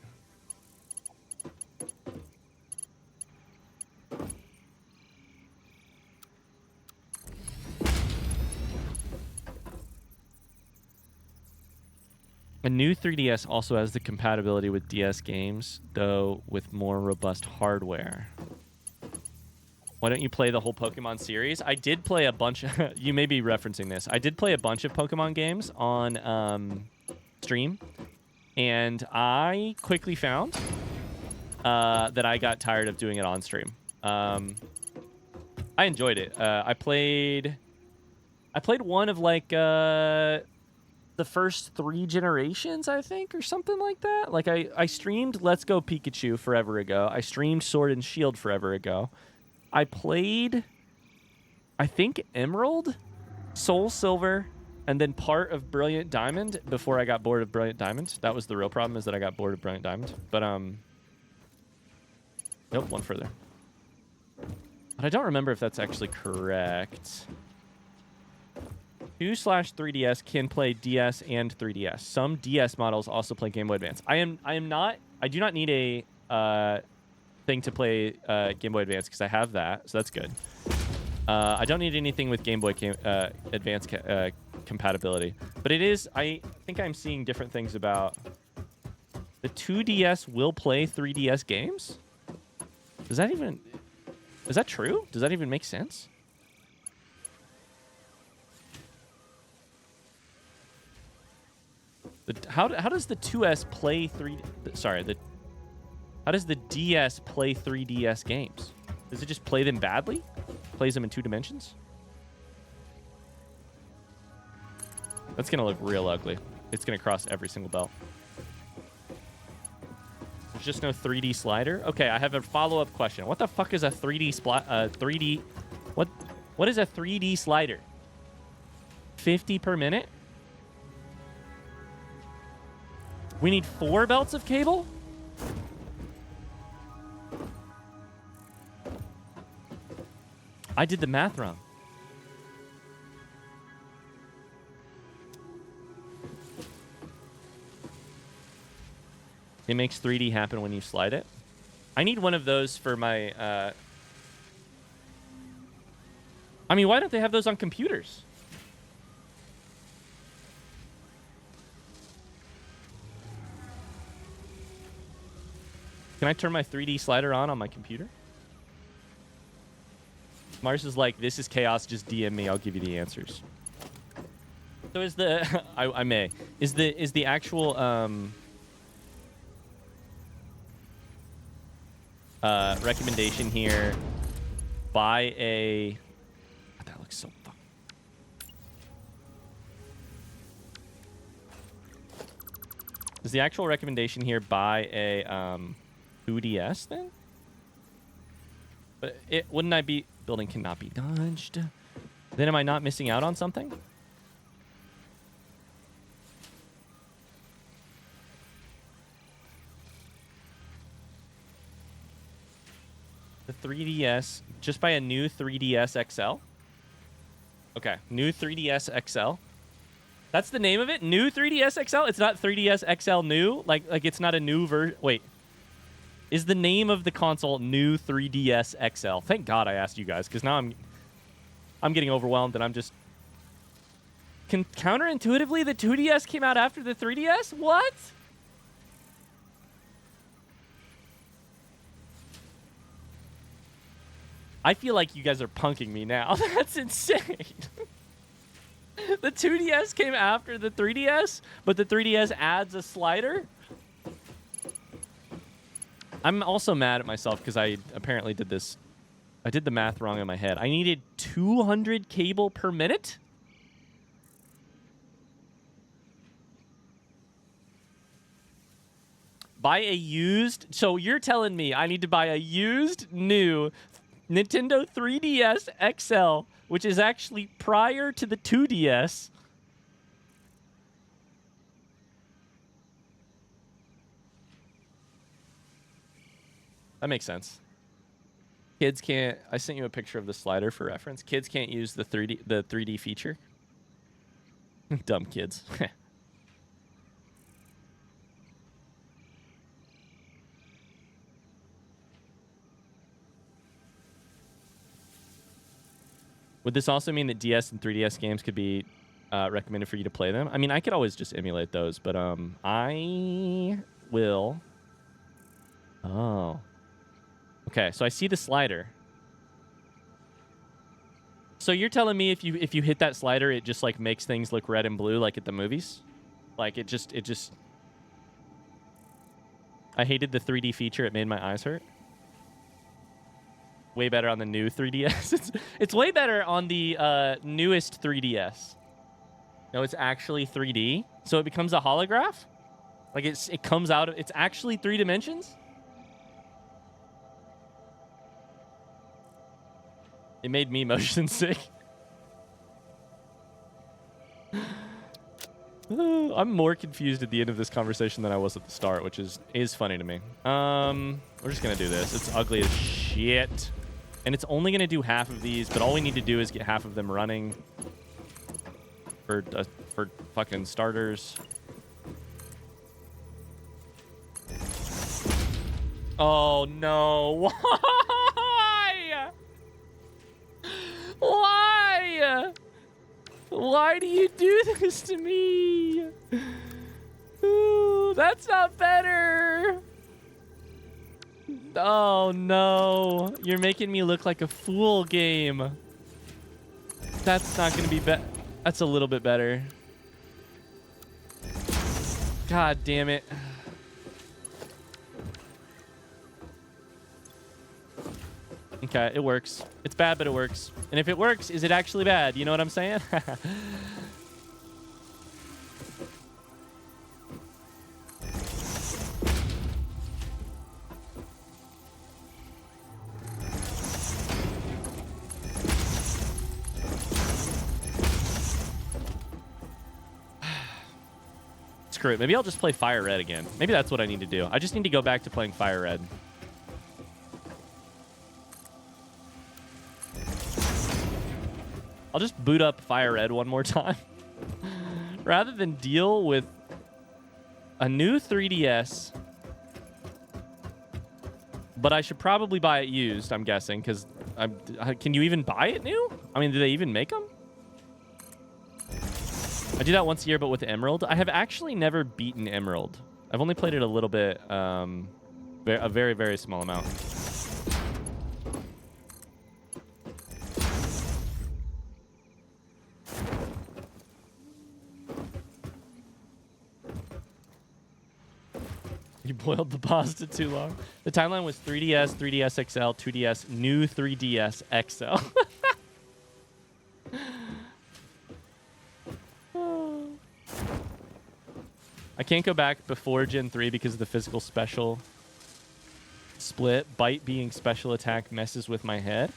A new 3DS also has the compatibility with DS games, though with more robust hardware. Why don't you play the whole Pokemon series? I did play a bunch. You may be referencing this. I did play a bunch of Pokemon games on stream, and I quickly found that I got tired of doing it on stream. I enjoyed it. I played one of like the first 3 generations, I think, or something like that. Like I streamed Let's Go Pikachu forever ago. I streamed Sword and Shield forever ago. I played, I think, Emerald, Soul Silver, and then part of Brilliant Diamond before I got bored of Brilliant Diamond. That was the real problem, is that I got bored of Brilliant Diamond. But, nope, one further. But I don't remember if that's actually correct. 2/3DS can play DS and 3DS. Some DS models also play Game Boy Advance. I do not need a thing to play Game Boy Advance because I have that, so that's good. I don't need anything with Game Boy Advance compatibility, but it is. I think I'm seeing different things about the 2DS will play 3DS games. Is that true? Does that even make sense? How does the 2S play how does the DS play 3DS games? Does it just play them badly? Plays them in 2 dimensions? That's gonna look real ugly. It's gonna cross every single belt. There's just no 3D slider? Okay, I have a follow-up question. What the fuck is a 3D what is a 3D slider? 50 per minute? We need 4 belts of cable? I did the math wrong. It makes 3D happen when you slide it. I need one of those for my I mean, why don't they have those on computers? Can I turn my 3D slider on my computer? Mars is like, this is chaos. Just DM me. I'll give you the answers. So is the I may is the actual recommendation here buy a that looks so fun. Is the actual recommendation here buy a 2DS then? But it wouldn't I be building cannot be dodged. Then am I not missing out on something? The 3DS, just buy a new 3DS XL. Okay, new 3DS XL. That's the name of it? New 3DS XL? It's not 3DS XL new? Like it's not a new version? Wait. Is the name of the console new 3DS XL? Thank God I asked you guys, because now I'm getting overwhelmed and I'm just... Counterintuitively, the 2DS came out after the 3DS? What? I feel like you guys are punking me now. That's insane. The 2DS came after the 3DS, but the 3DS adds a slider? I'm also mad at myself because I apparently did this. I did the math wrong in my head. I needed 200 cable per minute? Buy a used... So you're telling me I need to buy a used new Nintendo 3DS XL, which is actually prior to the 2DS. That makes sense. Kids can't... I sent you a picture of the slider for reference. Kids can't use the 3D feature. Dumb kids. Would this also mean that DS and 3DS games could be recommended for you to play them? I mean, I could always just emulate those, but I will... Oh. Okay, so I see the slider. So you're telling me if you hit that slider, it just like makes things look red and blue like at the movies? Like it just I hated the 3D feature. It made my eyes hurt. Way better on the new 3DS. It's way better on the newest 3DS. No, it's actually 3D. So it becomes a holograph? Like it comes out of... It's actually 3 dimensions? It made me motion sick. I'm more confused at the end of this conversation than I was at the start, which is funny to me. We're just going to do this. It's ugly as shit. And it's only going to do half of these, but all we need to do is get half of them running for fucking starters. Oh, no. Why? Why? Why do you do this to me? Ooh, that's not better. Oh, no. You're making me look like a fool, game. That's not going to be better. That's a little bit better. God damn it. Okay, it works. It's bad, but it works. And if it works, is it actually bad? You know what I'm saying? Screw it. Maybe I'll just play Fire Red again. Maybe that's what I need to do. I just need to go back to playing Fire Red. I'll just boot up Fire Red one more time. Rather than deal with a new 3DS, But I should probably buy it used, I'm guessing, because can you even buy it new? I mean, do they even make them? I do that once a year, but with Emerald. I have actually never beaten Emerald. I've only played it a little bit, a very, very small amount. You boiled the pasta too long. The timeline was 3DS, 3DS XL, 2DS, new 3DS XL. I can't go back before Gen 3 because of the physical special split. Bite being special attack messes with my head.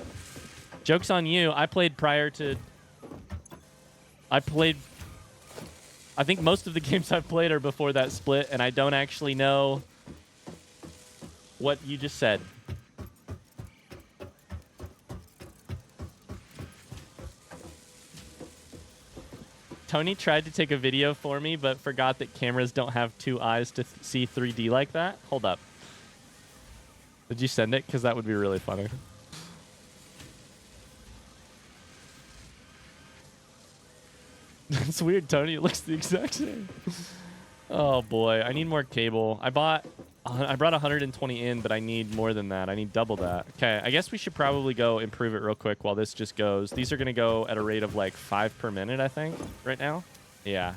Joke's on you. I played prior to... I think most of the games I've played are before that split, and I don't actually know what you just said. Tony tried to take a video for me, but forgot that cameras don't have two eyes to see 3D like that. Hold up. Did you send it? Because that would be really funny. It's weird, Tony. It looks the exact same. Oh boy, I need more cable. I brought 120 in, but I need more than that. I need double that. Okay, I guess we should probably go improve it real quick while this just goes. These are gonna go at a rate of like 5 per minute, I think, right now. Yeah.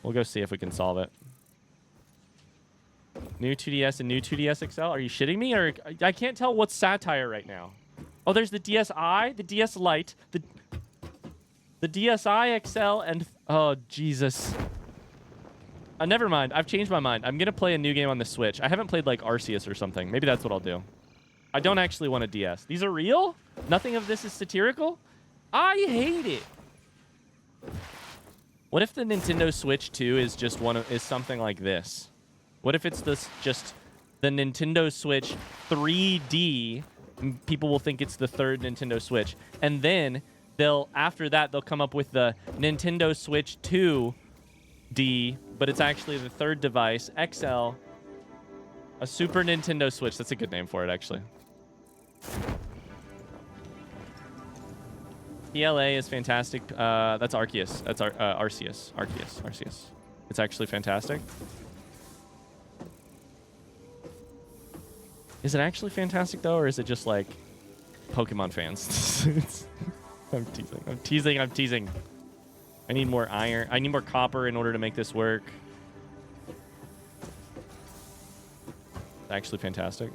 We'll go see if we can solve it. New 2DS and new 2DS XL? Are you shitting me? Or I can't tell what's satire right now. Oh, there's the DSi, the DS Lite, the DSi XL, and... Oh, Jesus. Never mind. I've changed my mind. I'm going to play a new game on the Switch. I haven't played, like, Arceus or something. Maybe that's what I'll do. I don't actually want a DS. These are real? Nothing of this is satirical? I hate it. What if the Nintendo Switch 2 is just is something like this? What if it's just the Nintendo Switch 3D? People will think it's the third Nintendo Switch. And then... after that, they'll come up with the Nintendo Switch 2D, but it's actually the third device, XL, a Super Nintendo Switch. That's a good name for it, actually. PLA is fantastic. That's Arceus. That's Arceus. Arceus. It's actually fantastic. Is it actually fantastic, though, or is it just, like, Pokemon fans? I'm teasing. I need more iron. I need more copper in order to make this work. Actually fantastic.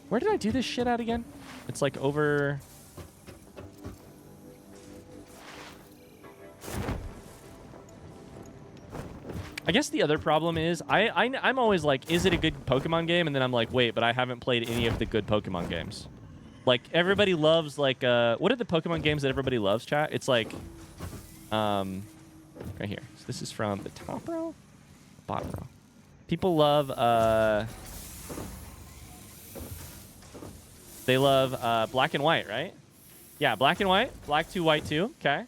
Where did I do this shit at again? It's like over... I guess the other problem is I'm always like, is it a good Pokemon game? And then I'm like, wait, but I haven't played any of the good Pokemon games. Like, everybody loves, like, what are the Pokemon games that everybody loves, chat? It's like, right here. So this is from the top row? Bottom row. People love, they love, Black and White, right? Yeah, Black and White. Black 2, White 2. Okay.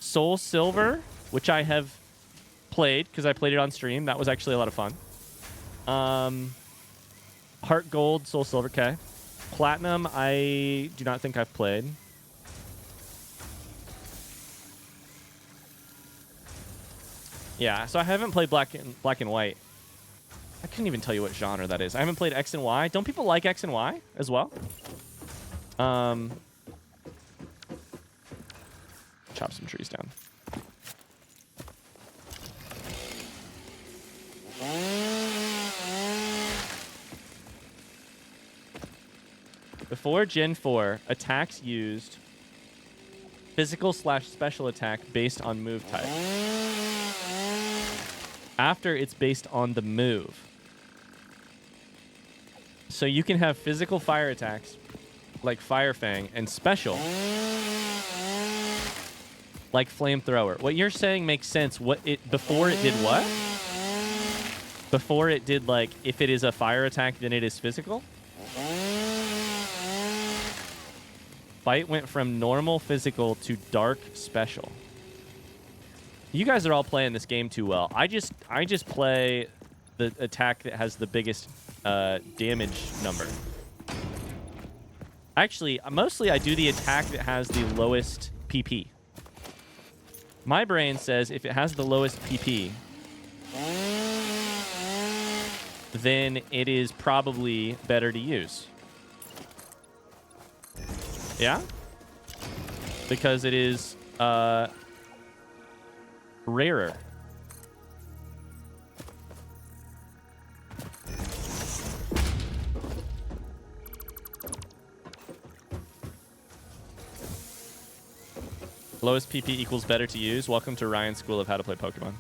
Soul Silver, which I have played, because I played it on stream. That was actually a lot of fun. Heart Gold, Soul Silver, okay. Platinum, I do not think I've played. Yeah, so I haven't played Black and White. I couldn't even tell you what genre that is. I haven't played X and Y. Don't people like X and Y as well? Chop some trees down. Before Gen 4, attacks used physical/special attack based on move type. After, it's based on the move. So you can have physical fire attacks like Fire Fang and special like Flamethrower. What you're saying makes sense. Before it did what? Before it did, like, if it is a fire attack, then it is physical? Fight went from normal physical to dark special. You guys are all playing this game too well. I just play the attack that has the biggest damage number. Actually, mostly I do the attack that has the lowest PP. My brain says if it has the lowest PP, then it is probably better to use. Yeah? Because it is rarer. Lowest PP equals better to use. Welcome to Ryan's School of How to Play Pokemon.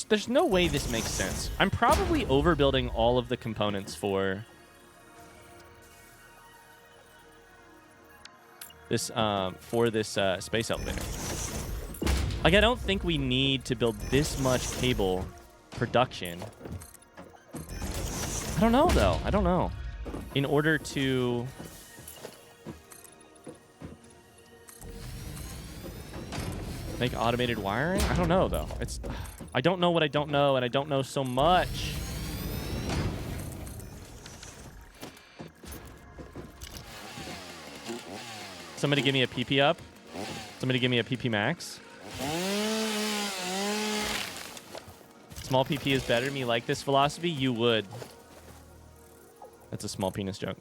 There's no way this makes sense. I'm probably overbuilding all of the components for this space elevator. Like, I don't think we need to build this much cable production. I don't know, though. I don't know. In order to... make automated wiring? I don't know, though. I don't know what I don't know, and I don't know so much. Somebody give me a PP up. Somebody give me a PP max. Small PP is better. Me like this philosophy? You would. That's a small penis joke.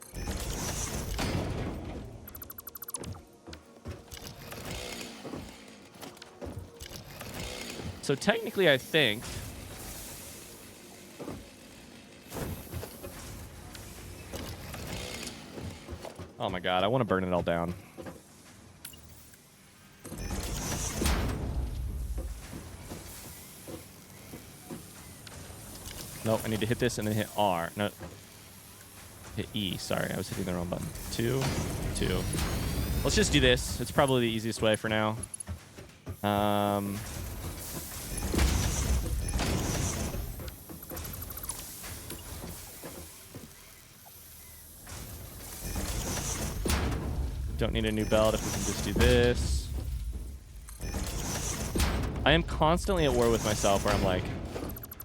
So technically, I think... oh my god, I want to burn it all down. Nope, I need to hit this and then hit R. No. Hit E. Sorry, I was hitting the wrong button. 2, 2. Let's just do this. It's probably the easiest way for now. Don't need a new belt if we can just do this. I am constantly at war with myself where I'm like,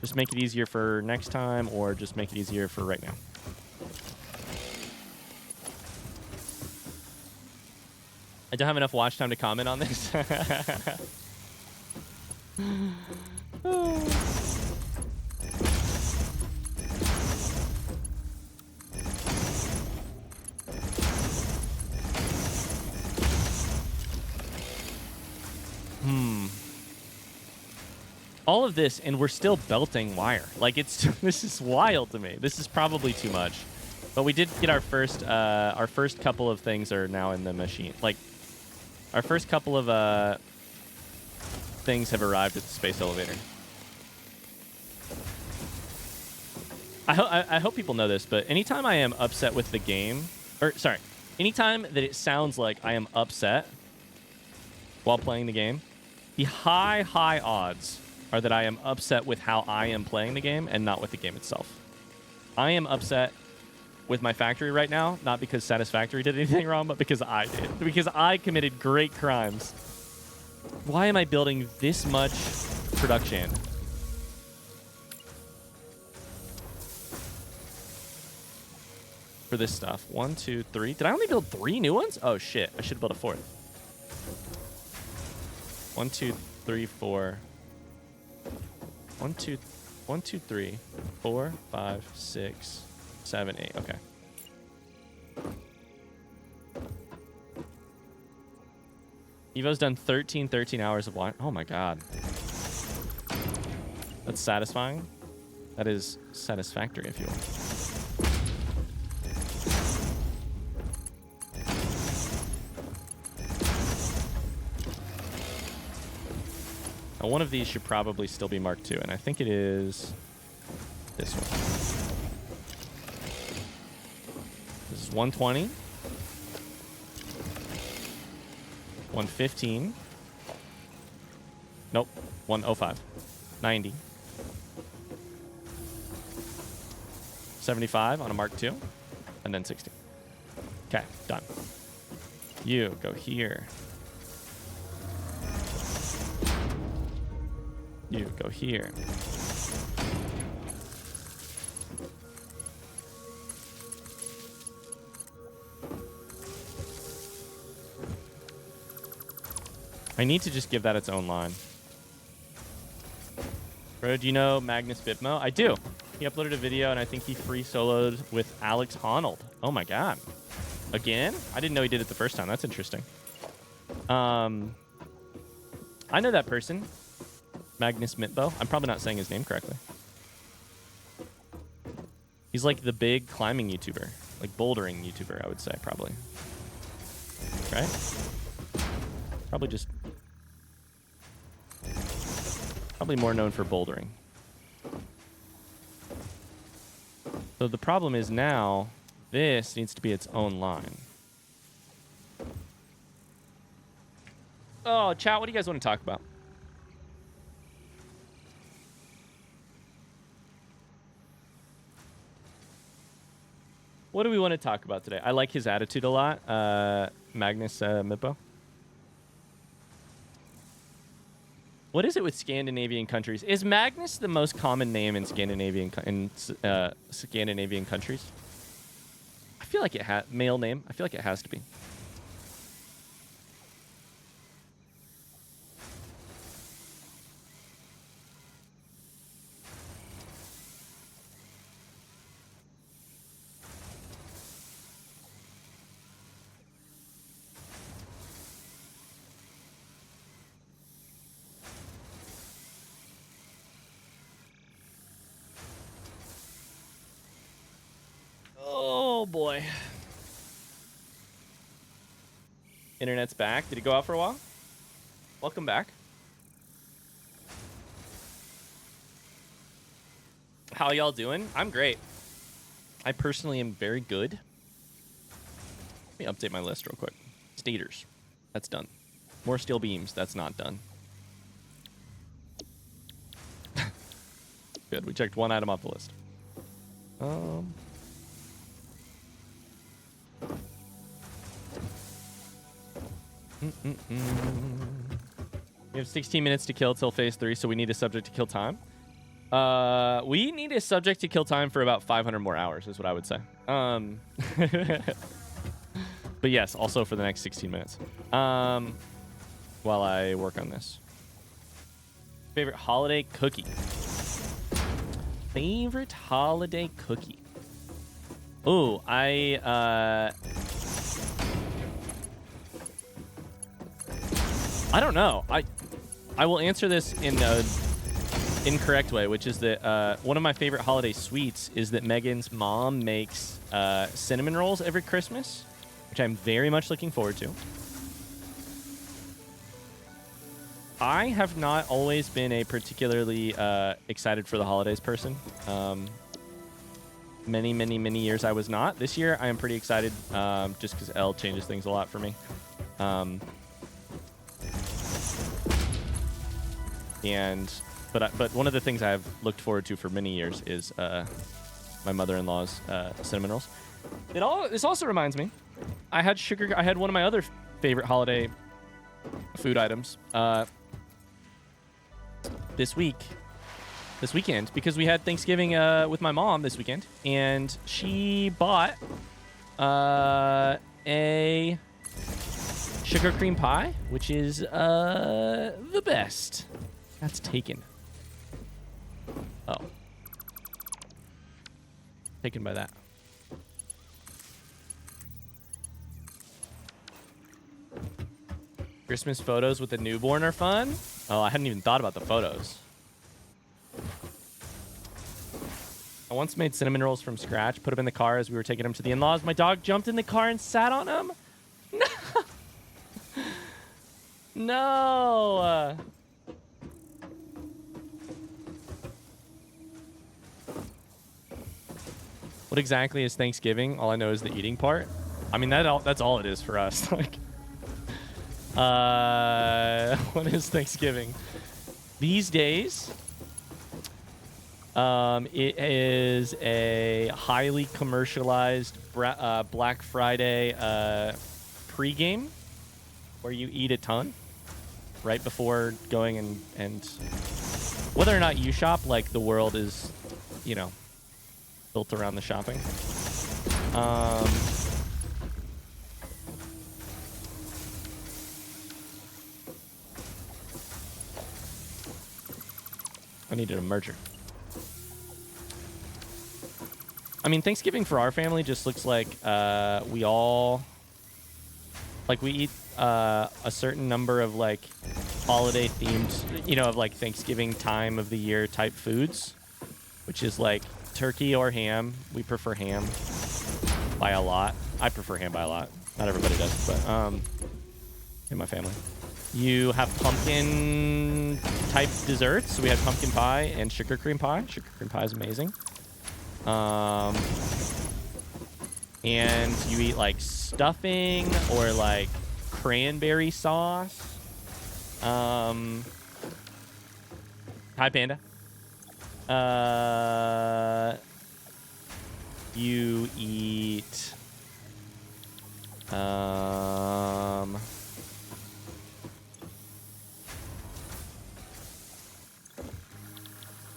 just make it easier for next time or just make it easier for right now. I don't have enough watch time to comment on this. All of this, and we're still belting wire. Like, it's this is wild to me. This is probably too much. But we did get our first couple of things are now in the machine. Like, our first couple of things have arrived at the space elevator. I hope people know this, but anytime I am upset with the game, or sorry, anytime that it sounds like I am upset while playing the game, the high odds are that I am upset with how I am playing the game and not with the game itself. I am upset with my factory right now, not because Satisfactory did anything wrong, but because I did. Because I committed great crimes. Why am I building this much production? For this stuff. 1, 2, 3. Did I only build 3 new ones? Oh, shit. I should have built a 4th. 1, 2, 3, 4. 1, 2, 3, 4, 5, 6, 7, 8. Okay. Evo's done 13 hours of watch. Oh my god. That's satisfying. That is satisfactory, if you will. Now, one of these should probably still be Mark II, and I think it is this one. This is 120. 115. Nope. 105. 90. 75 on a Mark II, and then 60. Okay, done. You go here. You go here. I need to just give that its own line. Bro, do you know Magnus Bipmo? I do. He uploaded a video, and I think he free soloed with Alex Honnold. Oh my god. Again? I didn't know he did it the first time. That's interesting. I know that person. Magnus Mitbo. I'm probably not saying his name correctly. He's like the big climbing YouTuber. Like bouldering YouTuber, I would say, probably. Right? Probably just... Probably more known for bouldering. So the problem is now, this needs to be its own line. Oh, chat, what do you guys want to talk about? What do we want to talk about today? I like his attitude a lot, Magnus Mippo. What is it with Scandinavian countries? Is Magnus the most common name in Scandinavian Scandinavian countries? I feel like it male name. I feel like it has to be. Oh boy. Internet's back. Did it go out for a while? Welcome back. How y'all doing? I'm great. I personally am very good. Let me update my list real quick. Staters. That's done. More steel beams. That's not done. Good. We checked one item off the list. We have 16 minutes to kill till phase 3, so we need a subject to kill time. We need a subject to kill time for about 500 more hours, is what I would say. But yes, also for the next 16 minutes. While I work on this. Favorite holiday cookie. Favorite holiday cookie. Ooh, I don't know. I will answer this in an incorrect way, which is that one of my favorite holiday sweets is that Megan's mom makes cinnamon rolls every Christmas, which I'm very much looking forward to. I have not always been a particularly excited for the holidays person. Many years I was not. This year I am pretty excited just because L changes things a lot for me. But one of the things I've looked forward to for many years is my mother-in-law's cinnamon rolls. This also reminds me, I had one of my other favorite holiday food items this weekend, because we had Thanksgiving with my mom this weekend, and she bought a sugar cream pie, which is the best. That's taken. Oh. Taken by that. Christmas photos with a newborn are fun. Oh, I hadn't even thought about the photos. I once made cinnamon rolls from scratch, put them in the car as we were taking them to the in-laws. My dog jumped in the car and sat on them. No. No. What exactly is Thanksgiving? All I know is the eating part. I mean, that's all it is for us. Like, what is Thanksgiving? These days, it is a highly commercialized Black Friday pregame where you eat a ton right before going and whether or not you shop, like the world is, you know, built around the shopping. I needed a merger. I mean, Thanksgiving for our family just looks like we all, like, we eat a certain number of, like, holiday themed, you know, of, like, Thanksgiving time of the year type foods, which is, like, turkey or ham. We prefer ham by a lot. I prefer ham by a lot. Not everybody does, but in my family. You have pumpkin type desserts. So we had pumpkin pie and sugar cream pie. Sugar cream pie is amazing. And you eat like stuffing or like cranberry sauce. Hi, Panda. You eat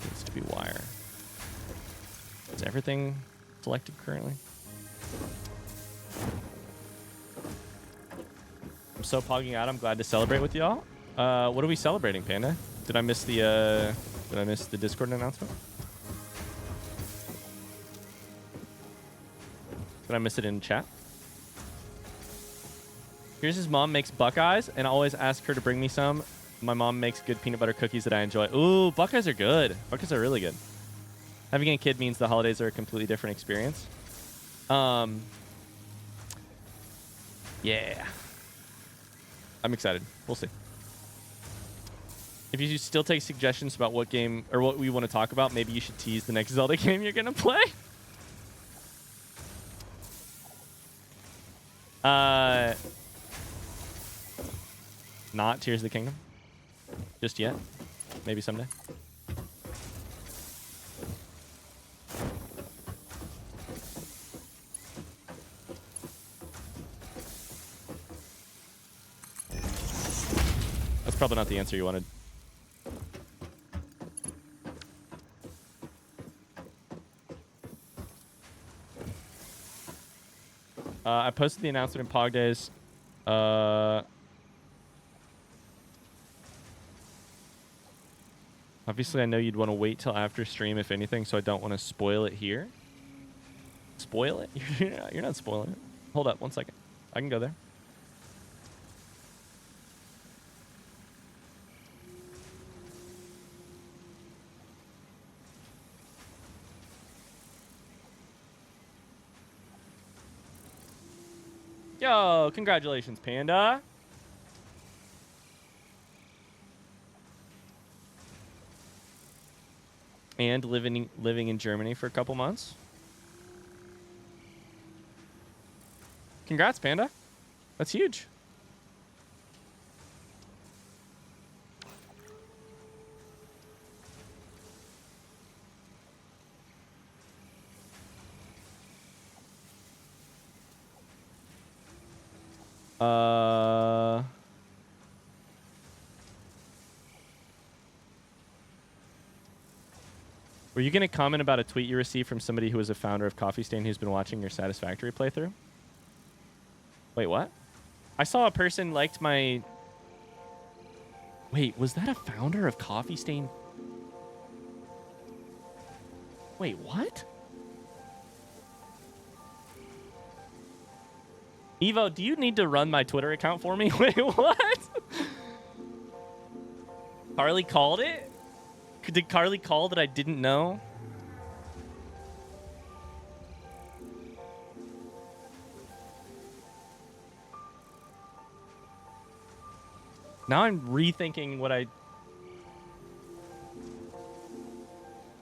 needs to be wire. Is everything selected currently? I'm so pogging out. I'm glad to celebrate with y'all. What are we celebrating, Panda? Did I miss the Discord announcement? Did I miss it in chat? Here's his mom makes Buckeyes, and I always ask her to bring me some. My mom makes good peanut butter cookies that I enjoy. Ooh, Buckeyes are good. Buckeyes are really good. Having a kid means the holidays are a completely different experience. Yeah. I'm excited. We'll see. If you still take suggestions about what game or what we want to talk about, maybe you should tease the next Zelda game you're going to play. Not Tears of the Kingdom. Just yet. Maybe someday. That's probably not the answer you wanted. I posted the announcement in Pog Days. Obviously, I know you'd want to wait till after stream, if anything, so I don't want to spoil it here. Spoil it? You're not spoiling it. Hold up, 1 second. I can go there. Yo, congratulations, Panda. And living in Germany for a couple months. Congrats, Panda. That's huge. Were you going to comment about a tweet you received from somebody who was a founder of Coffee Stain who's been watching your Satisfactory playthrough? Wait, what? I saw a person liked my... Wait, was that a founder of Coffee Stain? Wait, what? Evo, do you need to run my Twitter account for me? Wait, what? Carly called it? Did Carly call that I didn't know? Now I'm rethinking what I...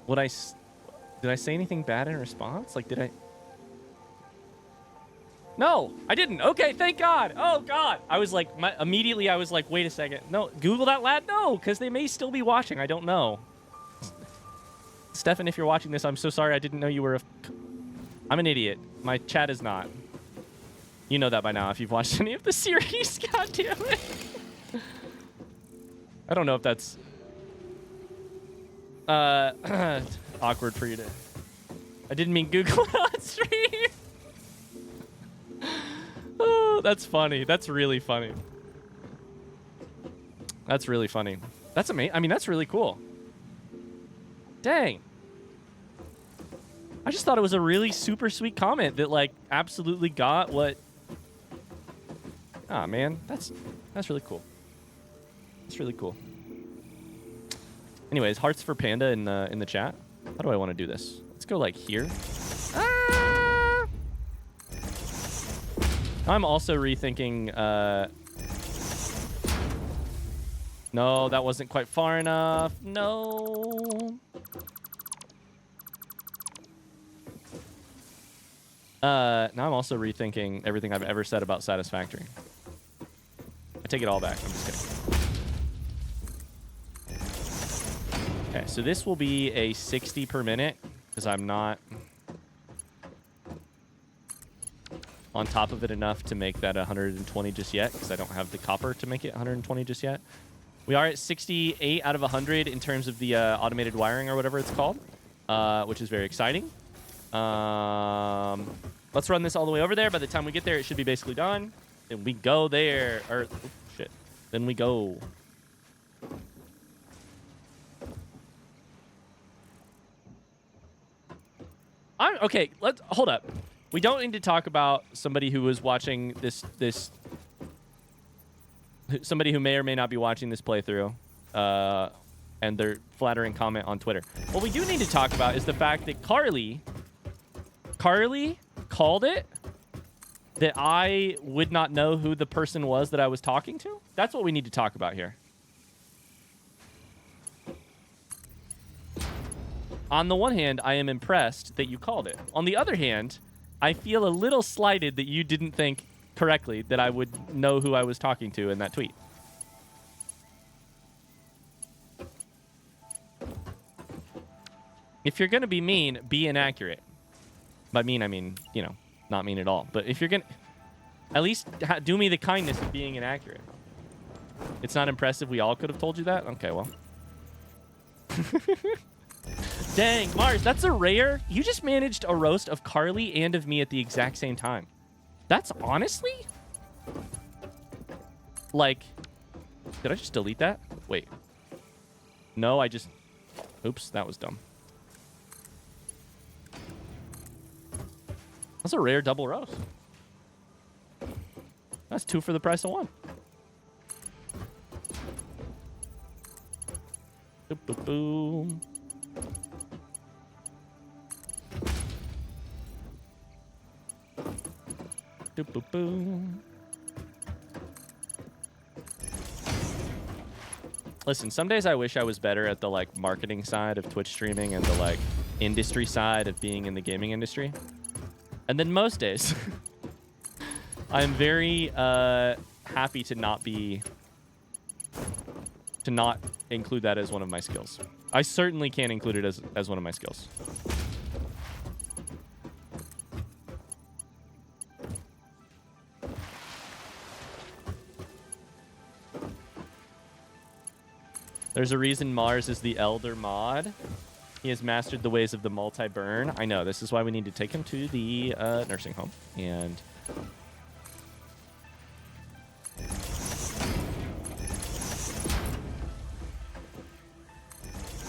Did I say anything bad in response? Like, did I... No, I didn't. Okay, thank God. Oh, God. I was like, immediately I was like, wait a second. No, Google that lad? No, because they may still be watching. I don't know. Stefan, if you're watching this, I'm so sorry. I didn't know you were a... I'm an idiot. My chat is not. You know that by now if you've watched any of the series. God damn it. I don't know if that's awkward for you to... I didn't mean Google it on stream. Oh, that's funny. That's really funny. That's really funny. That's amazing. I mean, that's really cool. Dang. I just thought it was a really super sweet comment that, like, absolutely got what... Ah, man. That's really cool. That's really cool. Anyways, hearts for Panda in the chat. How do I want to do this? Let's go, like, here. Ah! I'm also rethinking... No, that wasn't quite far enough. No. Now I'm also rethinking everything I've ever said about Satisfactory. I take it all back. I'm just kidding. Okay, so this will be a 60 per minute because I'm not on top of it enough to make that 120 just yet because I don't have the copper to make it 120 just yet. We are at 68 out of 100 in terms of the automated wiring or whatever it's called, which is very exciting. Let's run this all the way over there. By the time we get there, it should be basically done. Then we go there. Or, oh, shit. Then we go. Okay, hold up. We don't need to talk about somebody who was watching this somebody who may or may not be watching this playthrough and their flattering comment on Twitter. What we do need to talk about is the fact that Carly called it that I would not know who the person was that I was talking to. That's what we need to talk about here. On the one hand, I am impressed that you called it. On the other hand, I feel a little slighted that you didn't think correctly that I would know who I was talking to in that tweet. If you're going to be mean, be inaccurate. By mean, I mean, you know, not mean at all. But if you're going to... At least do me the kindness of being inaccurate. It's not impressive. We all could have told you that? Okay, well. Dang, Mars, that's a rare. You just managed a roast of Carly and of me at the exact same time. That's honestly... Like... Did I just delete that? Wait. No, I just... Oops, that was dumb. That's a rare double roast. That's 2 for the price of 1. Boom, boom, boom. Boom, boom, boom. Listen, some days I wish I was better at the like marketing side of Twitch streaming and the like industry side of being in the gaming industry. And then most days, I'm very happy to not include that as one of my skills. I certainly can't include it as one of my skills. There's a reason Mars is the elder mod. He has mastered the ways of the multi-burn. I know, this is why we need to take him to the nursing home. And...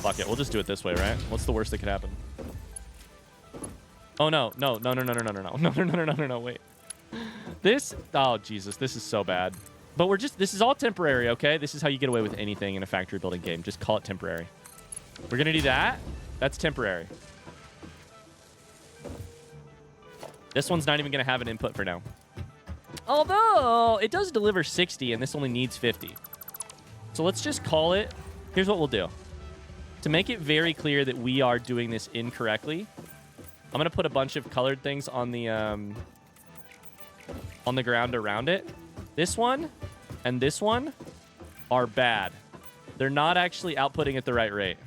Fuck it, we'll just do it this way, right? What's the worst that could happen? Oh, no, wait. This... Oh, Jesus, this is so bad. But we're just... This is all temporary, okay? This is how you get away with anything in a factory building game. Just call it temporary. We're gonna do that. That's temporary. This one's not even gonna have an input for now. Although, it does deliver 60, and this only needs 50. So let's just call it... Here's what we'll do. To make it very clear that we are doing this incorrectly, I'm gonna put a bunch of colored things on the ground around it. This one and this one are bad. They're not actually outputting at the right rate.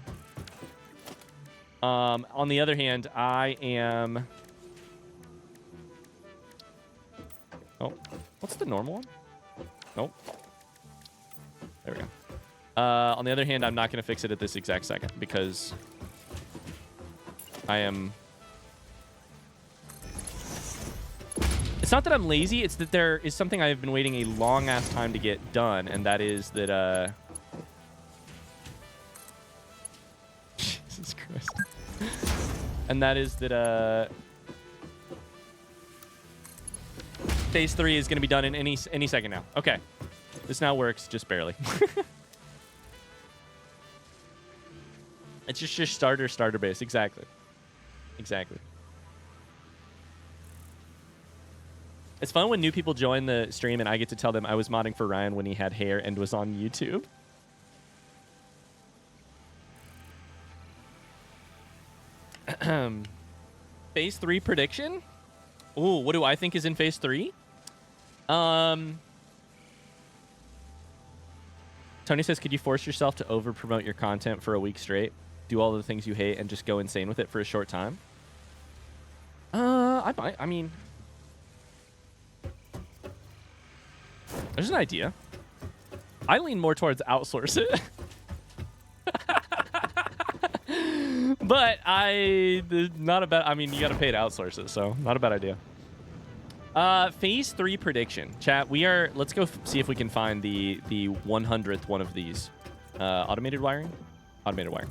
On the other hand, I am... Oh, what's the normal one? Nope. There we go. On the other hand, I'm not going to fix it at this exact second because I am... It's not that I'm lazy, it's that there is something I have been waiting a long-ass time to get done, and that is that, Jesus Christ. And that is that, Phase 3 is going to be done in any second now. Okay. This now works, just barely. It's just your starter base. Exactly. Exactly. It's fun when new people join the stream and I get to tell them I was modding for Ryan when he had hair and was on YouTube. Phase 3 prediction? Ooh, what do I think is in Phase 3? Tony says, could you force yourself to over-promote your content for a week straight? Do all the things you hate and just go insane with it for a short time? I might. I mean... There's an idea. I lean more towards outsource it. But not a bad... I mean, you got to pay to outsource it, so not a bad idea. Phase 3 prediction. Chat, let's go see if we can find the 100th one of these. Automated wiring? Automated wiring.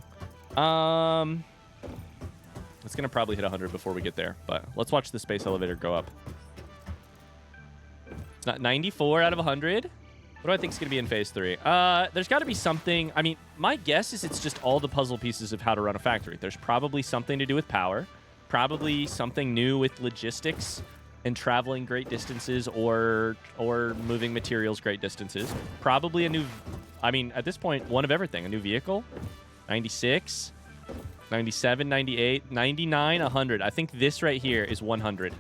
It's going to probably hit 100 before we get there, but let's watch the space elevator go up. It's not 94 out of 100. What do I think is going to be in Phase 3? There's got to be something. I mean, my guess is it's just all the puzzle pieces of how to run a factory. There's probably something to do with power, probably something new with logistics and traveling great distances or moving materials great distances. Probably a new, I mean, at this point, one of everything. A new vehicle, 96, 97, 98, 99, 100. I think this right here is 100.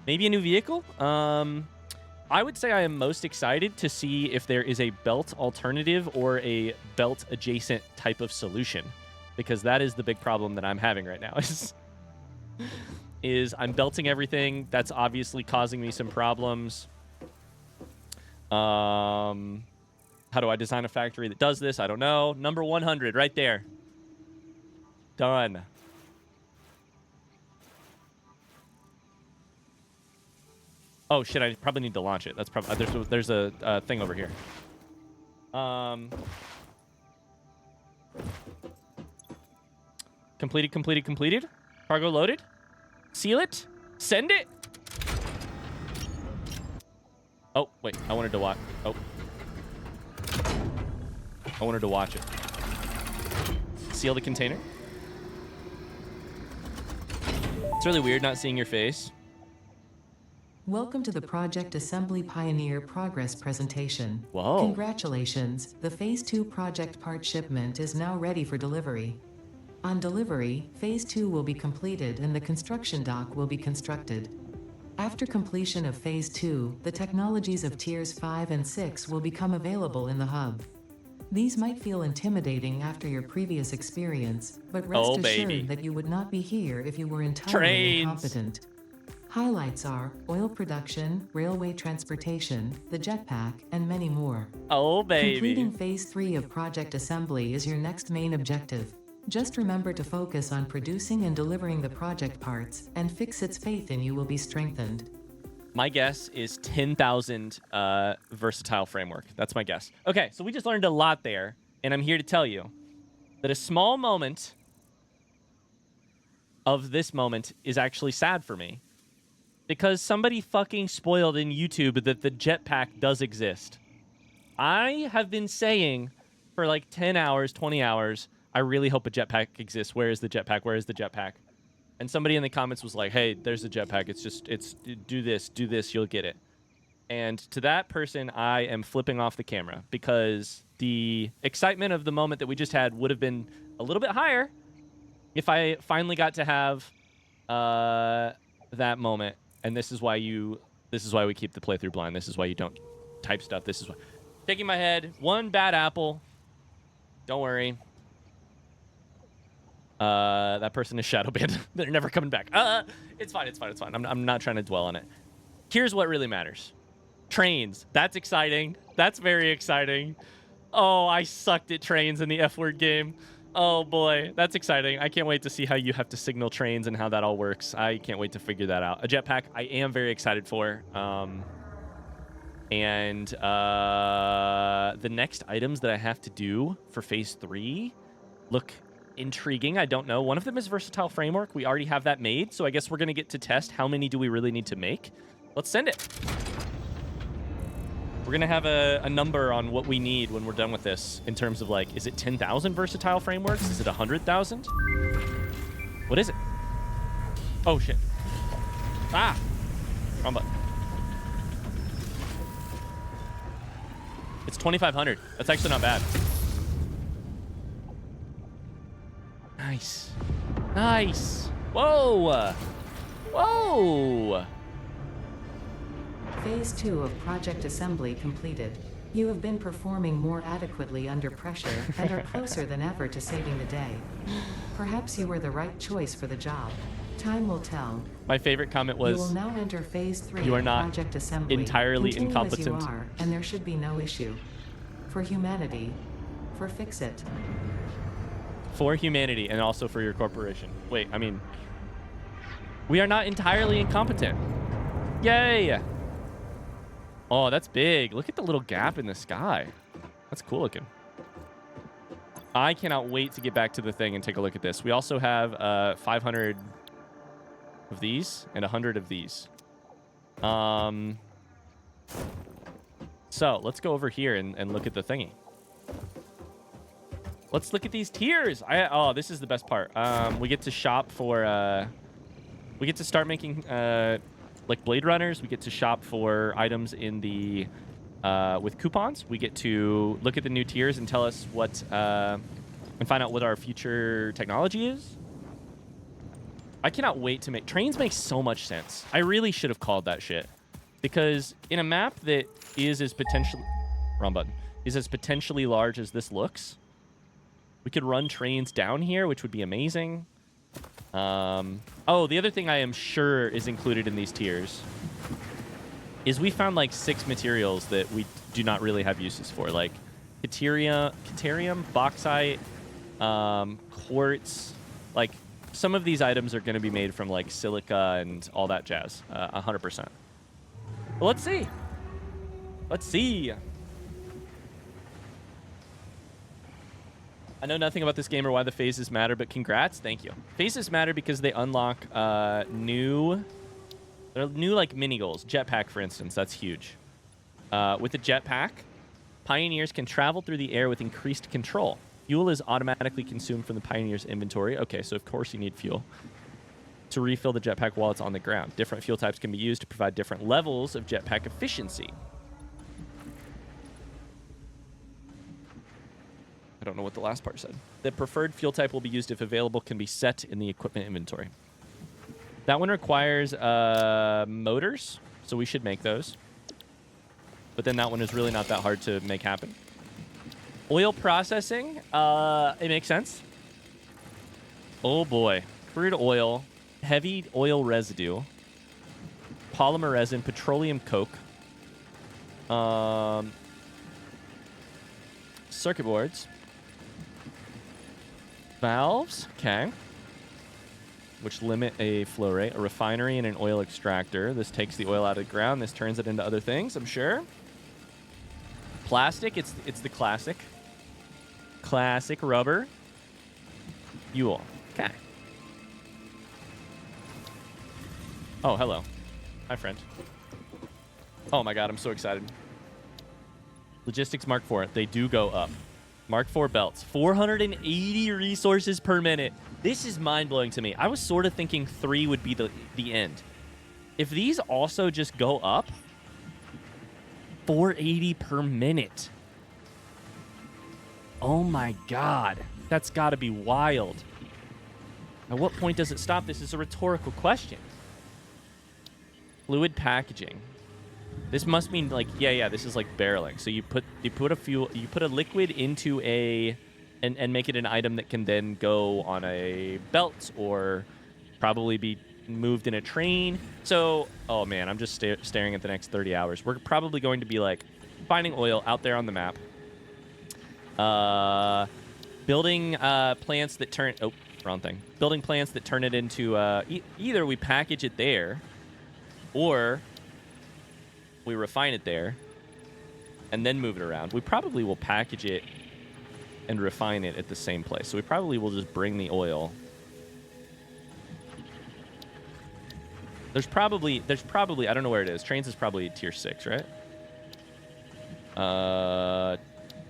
Maybe a new vehicle? I would say I am most excited to see if there is a belt alternative or a belt adjacent type of solution, because that is the big problem that I'm having right now. Is I'm belting everything. That's obviously causing me some problems. How do I design a factory that does this? I don't know. Number 100 right there. Done. Oh shit! I probably need to launch it. That's probably there's a thing over here. Completed. Cargo loaded. Seal it. Send it. Oh wait, I wanted to watch. Oh, I wanted to watch it. Seal the container. It's really weird not seeing your face. Welcome to the Project Assembly Pioneer Progress presentation. Whoa. Congratulations, the Phase 2 project part shipment is now ready for delivery. On delivery, Phase 2 will be completed and the construction dock will be constructed. After completion of Phase 2, the technologies of Tiers 5 and 6 will become available in the hub. These might feel intimidating after your previous experience, but rest assured that you would not be here if you were entirely incompetent. Highlights are oil production, railway transportation, the jetpack, and many more. Oh, baby. Completing Phase 3 of Project Assembly is your next main objective. Just remember to focus on producing and delivering the project parts, and Fixit's faith in you will be strengthened. My guess is 10,000 versatile framework. That's my guess. Okay, so we just learned a lot there, and I'm here to tell you that a small moment of this moment is actually sad for me. Because somebody fucking spoiled in YouTube that the jetpack does exist. I have been saying for like 10 hours, 20 hours, I really hope a jetpack exists. Where is the jetpack? Where is the jetpack? And somebody in the comments was like, hey, there's a jetpack. It's do this, you'll get it. And to that person, I am flipping off the camera because the excitement of the moment that we just had would have been a little bit higher if I finally got to have that moment. And this is why we keep the playthrough blind. This is why you don't type stuff. This is why. Shaking my head. One bad apple. Don't worry. That person is shadow banned. They're never coming back. It's fine. I'm not trying to dwell on it. Here's what really matters. Trains. That's exciting. That's very exciting. Oh, I sucked at trains in the F-word game. Oh, boy. That's exciting. I can't wait to see how you have to signal trains and how that all works. I can't wait to figure that out. A jetpack I am very excited for. And the next items that I have to do for Phase 3 look intriguing. I don't know. One of them is Versatile Framework. We already have that made, so I guess we're going to get to test how many do we really need to make. Let's send it. We're going to have a number on what we need when we're done with this in terms of, like, is it 10,000 Versatile Frameworks? Is it 100,000? What is it? Oh, shit. Ah! Wrong button. It's 2,500. That's actually not bad. Nice. Nice. Whoa. Whoa. Phase 2 of Project Assembly completed. You have been performing more adequately under pressure and are closer than ever to saving the day. Perhaps you were the right choice for the job. Time will tell. My favorite comment was, you will now enter Phase 3 you are of not Project Assembly. entirely Continue incompetent. As you are, and there should be no issue. For humanity. For Fix-It. For humanity and also for your corporation. Wait, I mean, we are not entirely incompetent. Yay! Oh, that's big. Look at the little gap in the sky. That's cool looking. I cannot wait to get back to the thing and take a look at this. We also have 500 of these and 100 of these. So let's go over here and look at the thingy. Let's look at these tiers. Oh, this is the best part. We get to shop for... we get to start making... like Blade Runners. We get to shop for items in the... with coupons. We get to look at the new tiers and tell us what... and find out what our future technology is. I cannot wait to make... Trains make so much sense. I really should have called that shit. Because in a map that is as potentially... Wrong button. Is as potentially large as this looks... We could run trains down here, which would be amazing. Oh, the other thing I am sure is included in these tiers is we found like 6 materials that we do not really have uses for, like Caterium, bauxite, quartz. Like some of these items are going to be made from like silica and all that jazz, 100%. But let's see. Let's see. I know nothing about this game or why the phases matter, but congrats. Thank you. Phases matter because they unlock new like mini goals. Jetpack, for instance, that's huge. With the jetpack, Pioneers can travel through the air with increased control. Fuel is automatically consumed from the Pioneer's inventory. Okay, so of course you need fuel to refill the jetpack while it's on the ground. Different fuel types can be used to provide different levels of jetpack efficiency. I don't know what the last part said. The preferred fuel type will be used if available, can be set in the equipment inventory. That one requires motors, so we should make those. But then that one is really not that hard to make happen. Oil processing, it makes sense. Oh boy. Crude oil, heavy oil residue, polymer resin, petroleum coke, circuit boards, valves, okay, which limit a flow rate, a refinery, and an oil extractor. This takes the oil out of the ground. This turns it into other things, I'm sure. Plastic, it's the classic. Classic rubber. Fuel, okay. Oh, hello. Hi, friend. Oh my god, I'm so excited. Logistics Mark IV, they do go up. Mark IV belts, 480 resources per minute. This is mind-blowing to me. I was sort of thinking 3 would be the end. If these also just go up, 480 per minute. Oh my god. That's got to be wild. At what point does it stop? This is a rhetorical question. Fluid packaging. This must mean like yeah, this is like barreling. So you put a liquid into and make it an item that can then go on a belt or probably be moved in a train. So, oh man, I'm just staring at the next 30 hours. We're probably going to be like finding oil out there on the map. Building plants that turn... Oh, wrong thing. Building plants that turn it into... either we package it there, or we refine it there, and then move it around. We probably will package it and refine it at the same place. So we probably will just bring the oil. There's probably, I don't know where it is. Trains is probably tier 6, right?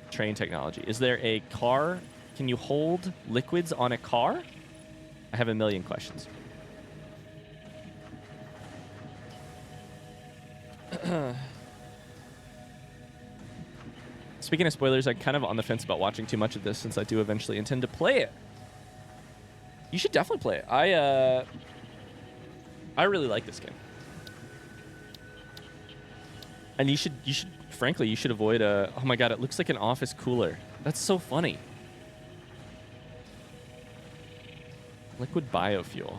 Train technology. Is there a car? Can you hold liquids on a car? I have a million questions. Speaking of spoilers, I'm kind of on the fence about watching too much of this since I do eventually intend to play it. You should definitely play it. I really like this game. And you should frankly, you should avoid a... Oh my god, it looks like an office cooler. That's so funny. Liquid biofuel.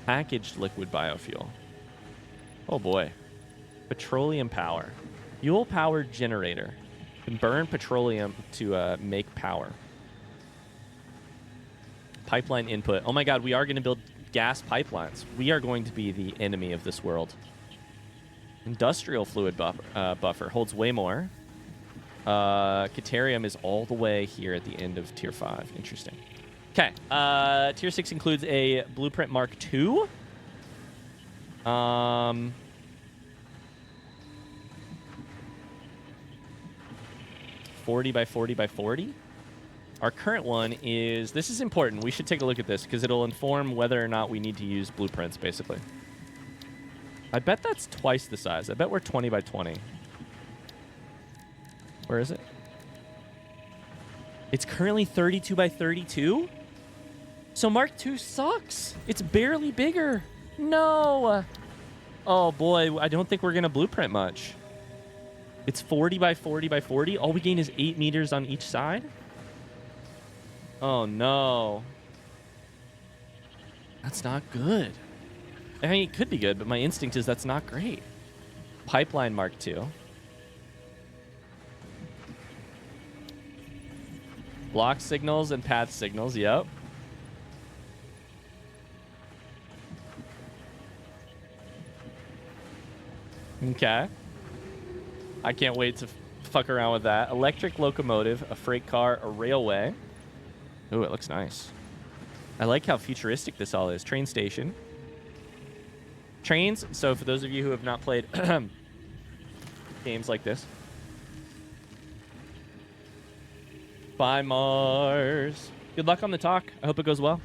Packaged liquid biofuel. Oh boy. Petroleum power. Fuel-powered generator. Can burn petroleum to make power. Pipeline input. Oh my god, we are going to build gas pipelines. We are going to be the enemy of this world. Industrial fluid buffer. Holds way more. Caterium is all the way here at the end of Tier 5. Interesting. Okay. Tier 6 includes a Blueprint Mark II. 40 by 40 by 40. Our current one is... This is important. We should take a look at this because it'll inform whether or not we need to use blueprints, basically. I bet that's twice the size. I bet we're 20 by 20. Where is it? It's currently 32 by 32? So Mark II sucks. It's barely bigger. No. Oh, boy. I don't think we're going to blueprint much. It's 40 by 40 by 40. All we gain is 8 meters on each side. Oh, no. That's not good. I mean, it could be good, but my instinct is that's not great. Pipeline Mark II. Block signals and path signals, yep. Okay. I can't wait to fuck around with that. Electric locomotive, a freight car, a railway. Ooh, it looks nice. I like how futuristic this all is. Train station. Trains. So for those of you who have not played games like this. Bye, Mars. Good luck on the talk. I hope it goes well.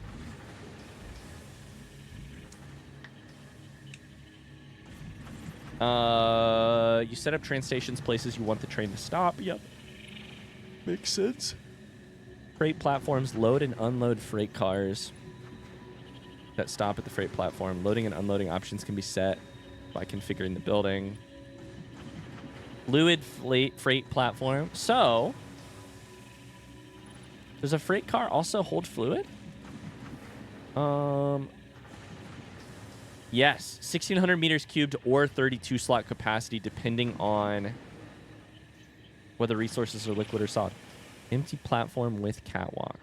You set up train stations, places you want the train to stop. Yep. Makes sense. Freight platforms load and unload freight cars that stop at the freight platform. Loading and unloading options can be set by configuring the building. Fluid freight platform. So, does a freight car also hold fluid? Yes, 1,600 meters cubed or 32 slot capacity, depending on whether resources are liquid or solid. Empty platform with catwalk.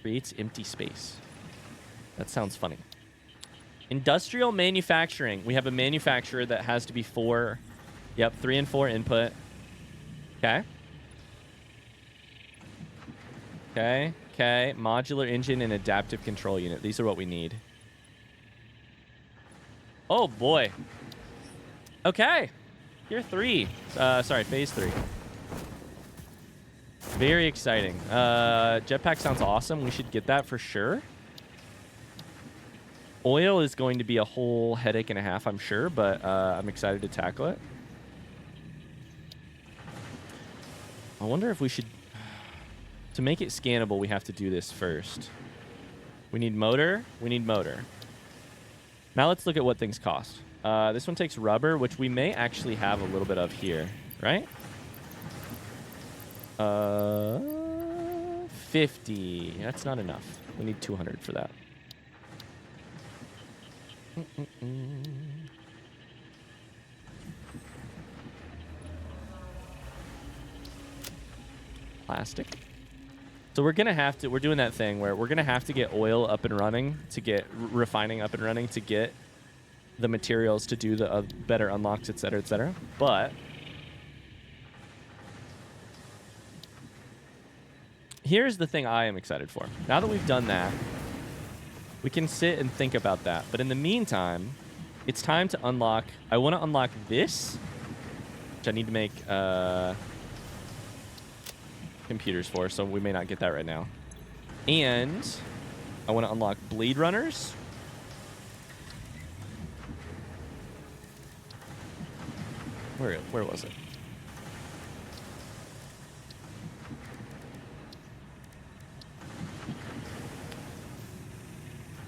Creates empty space. That sounds funny. Industrial manufacturing. We have a manufacturer that has to be 4. Yep, 3 and 4 input. Okay. Okay. Okay, modular engine and adaptive control unit. These are what we need. Oh, boy. Okay. Tier 3. Sorry, phase 3. Very exciting. Jetpack sounds awesome. We should get that for sure. Oil is going to be a whole headache and a half, I'm sure, but I'm excited to tackle it. I wonder if we should... To make it scannable, we have to do this first. We need motor. We need motor. Now let's look at what things cost. This one takes rubber, which we may actually have a little bit of here, right? 50. That's not enough. We need 200 for that. Plastic. So we're gonna have to. We're doing that thing where we're gonna have to get oil up and running to get refining up and running to get the materials to do the better unlocks, etc., etc. But here's the thing I am excited for. Now that we've done that, we can sit and think about that. But in the meantime, it's time to unlock. I want to unlock this, which I need to make computers for, so we may not get that right now. And I want to unlock bleed runners. Where was it?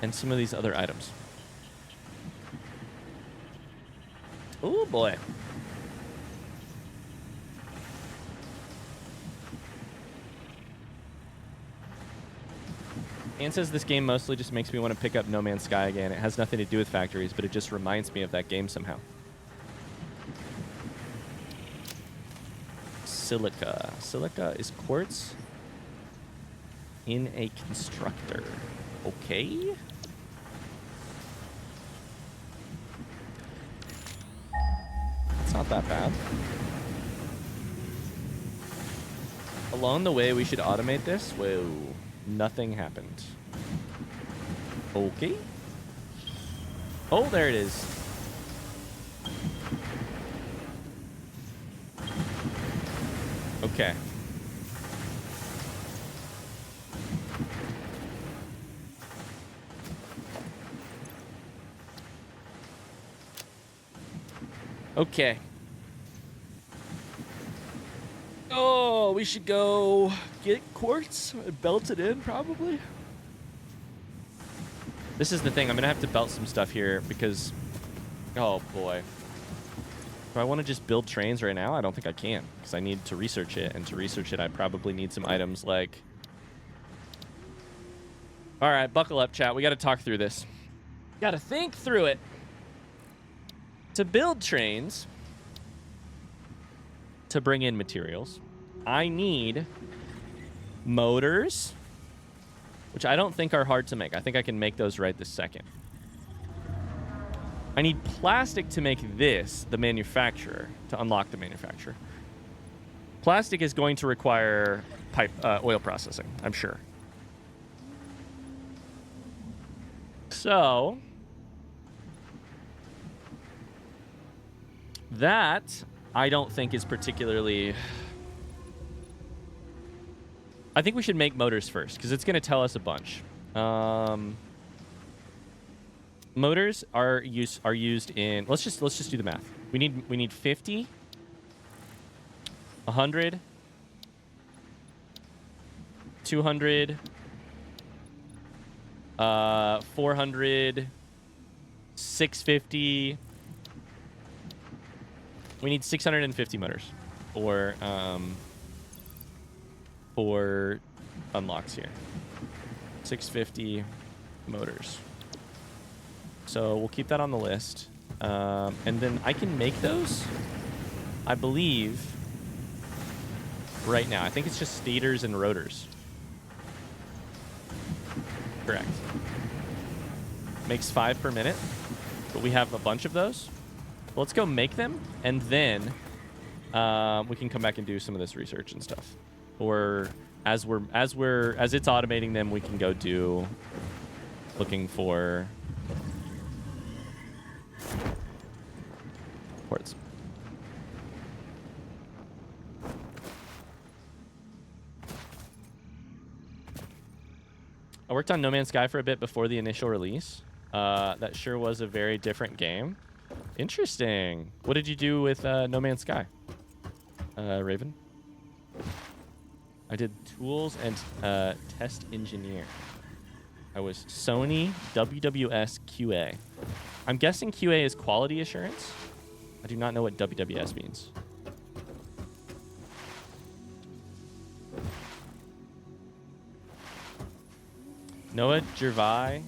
And some of these other items. Oh boy. Ann says this game mostly just makes me want to pick up No Man's Sky again. It has nothing to do with factories, but it just reminds me of that game somehow. Silica. Silica is quartz in a constructor. Okay. It's not that bad. Along the way, we should automate this. Whoa. Nothing happened. Okay. Oh, there it is. Okay. Okay. Oh, we should go get quartz and belt it in, probably. This is the thing. I'm going to have to belt some stuff here because... Oh, boy. Do I want to just build trains right now? I don't think I can because I need to research it. And to research it, I probably need some items like... All right, buckle up, chat. We got to talk through this. Got to think through it. To build trains, to bring in materials, I need motors, which I don't think are hard to make. I think I can make those right this second. I need plastic to make this, the manufacturer, to unlock the manufacturer. Plastic is going to require oil processing, I'm sure. So that I don't think is particularly... I think we should make motors first because it's going to tell us a bunch. Motors are used in... Let's just do the math. We need 50, 100, 200, 400, 650. We need 650 motors for unlocks here. 650 motors. So we'll keep that on the list. And then I can make those, I believe, right now. I think it's just stators and rotors. Correct. Makes 5 per minute, but we have a bunch of those. Let's go make them, and then we can come back and do some of this research and stuff. Or as it's automating them, we can go do looking for ports. I worked on No Man's Sky for a bit before the initial release. That sure was a very different game. Interesting. What did you do with No Man's Sky, Raven? I did tools and test engineer. I was Sony WWS QA. I'm guessing QA is quality assurance. I do not know what WWS means. Noah Gervais,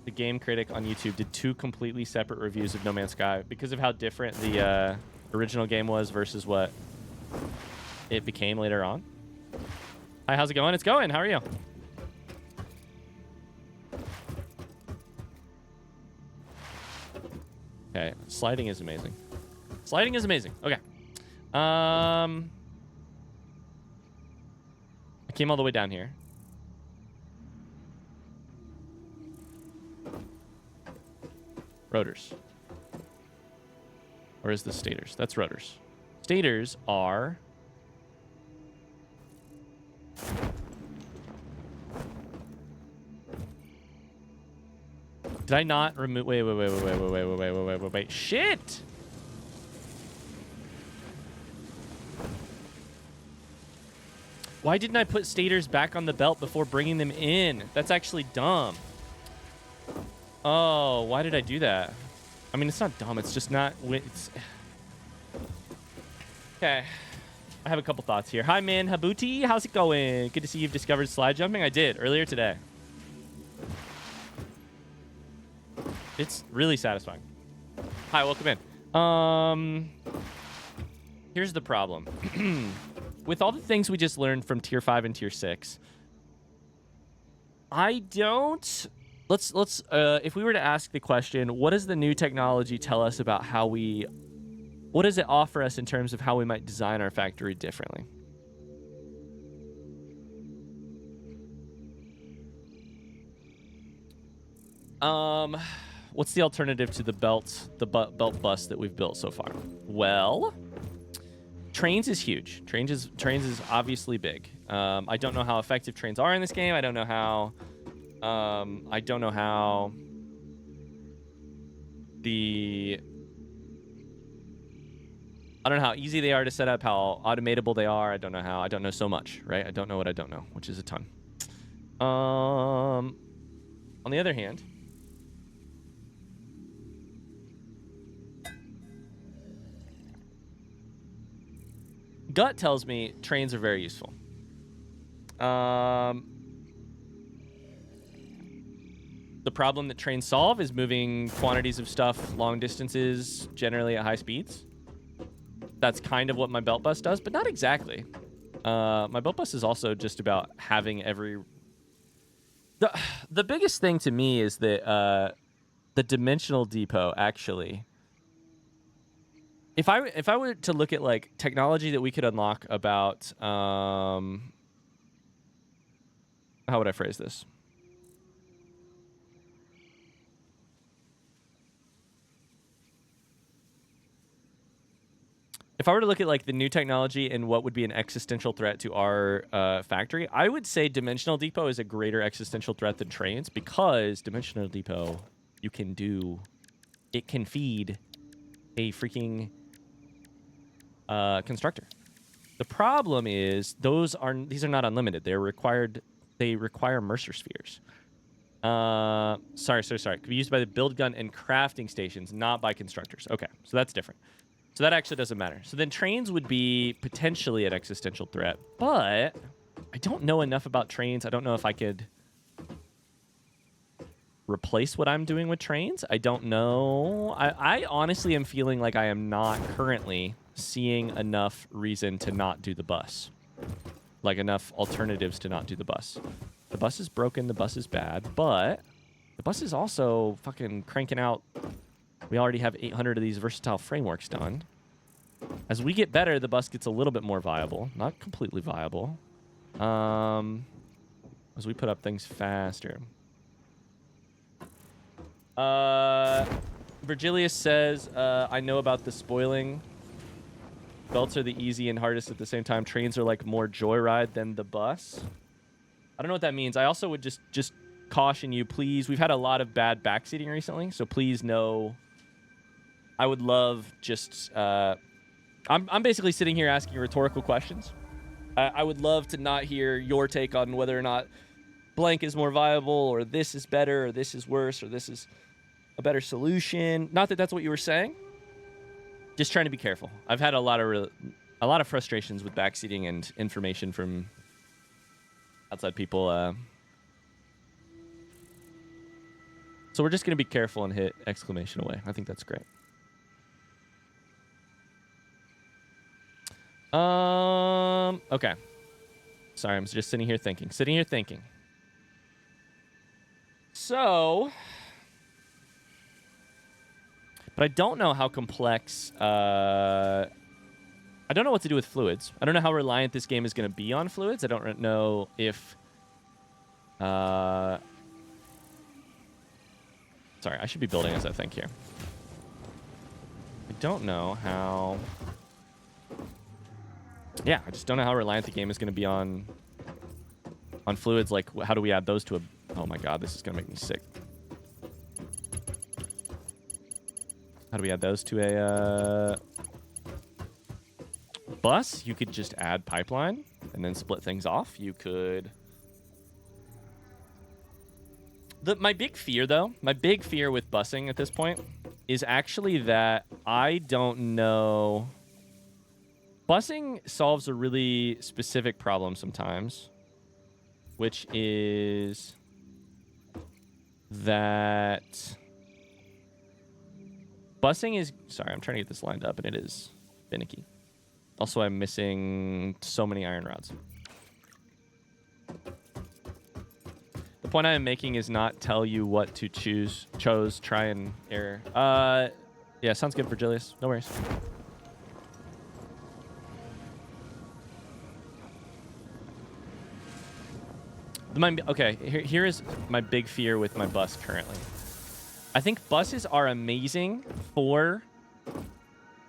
the game critic on YouTube, did 2 completely separate reviews of No Man's Sky because of how different the original game was versus what it became later on. Hi, how's it going? It's going. How are you? Okay, sliding is amazing. Sliding is amazing. Okay. I came all the way down here. Rotors. Or is this stators? That's rotors. Stators are... Did I not remove... Wait. Shit! Why didn't I put stators back on the belt before bringing them in? That's actually dumb. Oh, why did I do that? I mean, it's not dumb. It's just not... It's... Okay. I have a couple thoughts here. Hi, man. Habuti. How's it going? Good to see you've discovered slide jumping. I did earlier today. It's really satisfying. Hi, welcome in. Here's the problem. With all the things we just learned from tier 5 and tier 6, I don't... Let's if we were to ask the question, what does the new technology tell us about how we... What does it offer us in terms of how we might design our factory differently? What's the alternative to the belt bus that we've built so far? Well, trains is huge. Trains is obviously big. I don't know how effective trains are in this game. I don't know how easy they are to set up, how automatable they are. I don't know so much, right? I don't know what I don't know, which is a ton. On the other hand, gut tells me trains are very useful. The problem that trains solve is moving quantities of stuff long distances, generally at high speeds. That's kind of what my belt bus does, but not exactly. My belt bus is also just about having every... The biggest thing to me is that the dimensional depot, actually... If I were to look at, like, technology that we could unlock about... how would I phrase this? If I were to look at, like, the new technology and what would be an existential threat to our factory, I would say Dimensional Depot is a greater existential threat than trains, because Dimensional Depot, it can feed a freaking constructor. The problem is these are not unlimited. They require Mercer spheres. Sorry. Could be used by the build gun and crafting stations, not by constructors. Okay, so that's different. So that actually doesn't matter. So then trains would be potentially an existential threat, but I don't know enough about trains. I don't know if I could replace what I'm doing with trains. I don't know. I honestly am feeling like I am not currently seeing enough reason to not do the bus. Like enough alternatives to not do the bus. The bus is broken, the bus is bad, but the bus is also fucking cranking out. We already have 800 of these versatile frameworks done. As we get better, the bus gets a little bit more viable. Not completely viable. As we put up things faster. Virgilius says, I know about the spoiling. Belts are the easy and hardest at the same time. Trains are like more joyride than the bus. I don't know what that means. I also would just caution you, please. We've had a lot of bad backseating recently, so please know... I would love just... I'm basically sitting here asking rhetorical questions. I would love to not hear your take on whether or not blank is more viable, or this is better, or this is worse, or this is a better solution. Not that that's what you were saying. Just trying to be careful. I've had a lot of frustrations with backseating and information from outside people So we're just going to be careful and hit exclamation away. I think that's great. Okay. Sorry, I'm just sitting here thinking. So, but I don't know how complex, I don't know what to do with fluids. I don't know how reliant this game is going to be on fluids. I don't know if, sorry, I should be building as I think here. I don't know how, yeah, I just don't know how reliant the game is going to be on fluids. Like, how do we add those to a, oh my god, this is going to make me sick. How do we add those to a bus? You could just add pipeline and then split things off. You could... My big fear, though, with busing at this point is actually that I don't know... Busing solves a really specific problem sometimes, which is that busing is... Sorry, I'm trying to get this lined up, and it is finicky. Also, I'm missing so many iron rods. The point I am making is not tell you what to chose, try, and error. Yeah, sounds good, Virgilius. No worries. Okay, here is my big fear with my bus currently. I think buses are amazing for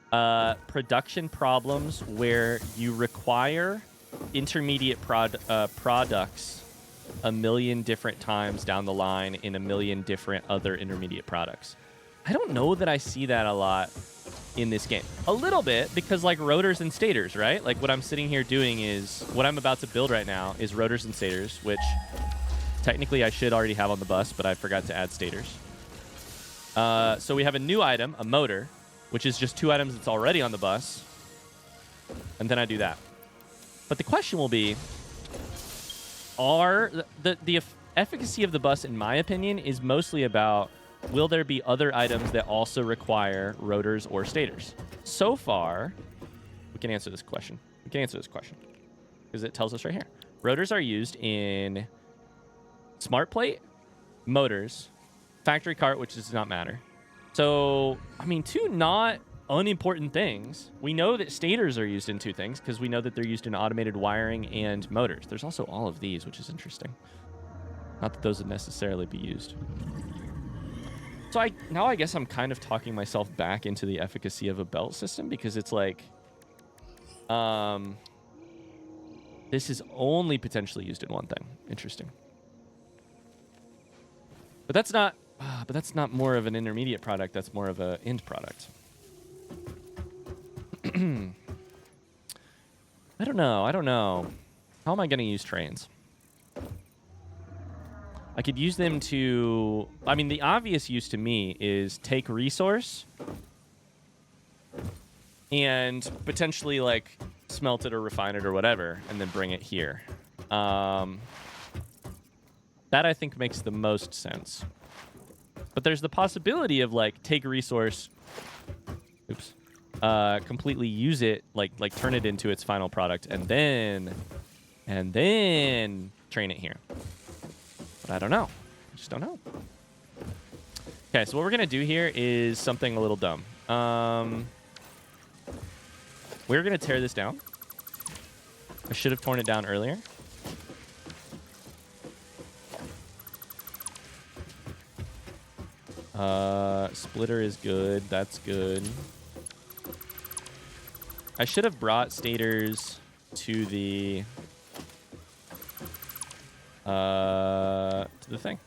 production problems where you require intermediate products a million different times down the line in a million different other intermediate products. I don't know that I see that a lot in this game. A little bit, because like rotors and stators, right? Like what I'm sitting here doing is, what I'm about to build right now is rotors and stators, which technically I should already have on the bus, but I forgot to add stators. So we have a new item, a motor, which is just 2 items that's already on the bus. And then I do that. But the question will be, the efficacy of the bus, in my opinion, is mostly about, will there be other items that also require rotors or stators? So far, we can answer this question. Because it tells us right here. Rotors are used in smart plate, motors, factory cart, which does not matter. So, I mean, 2 not unimportant things. We know that stators are used in 2 things because we know that they're used in automated wiring and motors. There's also all of these, which is interesting. Not that those would necessarily be used. So now I guess I'm kind of talking myself back into the efficacy of a belt system, because it's like, this is only potentially used in one thing. Interesting. But that's not more of an intermediate product. That's more of an end product. I don't know. How am I going to use trains? I could use them to... I mean, the obvious use to me is take resource and potentially, like, smelt it or refine it or whatever, and then bring it here. That, I think, makes the most sense. But there's the possibility of, like, take resource... Oops. Completely use it, like turn it into its final product, and then train it here. But I don't know. I just don't know. Okay, so what we're gonna do here is something a little dumb. We're gonna tear this down. I should have torn it down earlier. Splitter is good. That's good. I should have brought stators to the thing.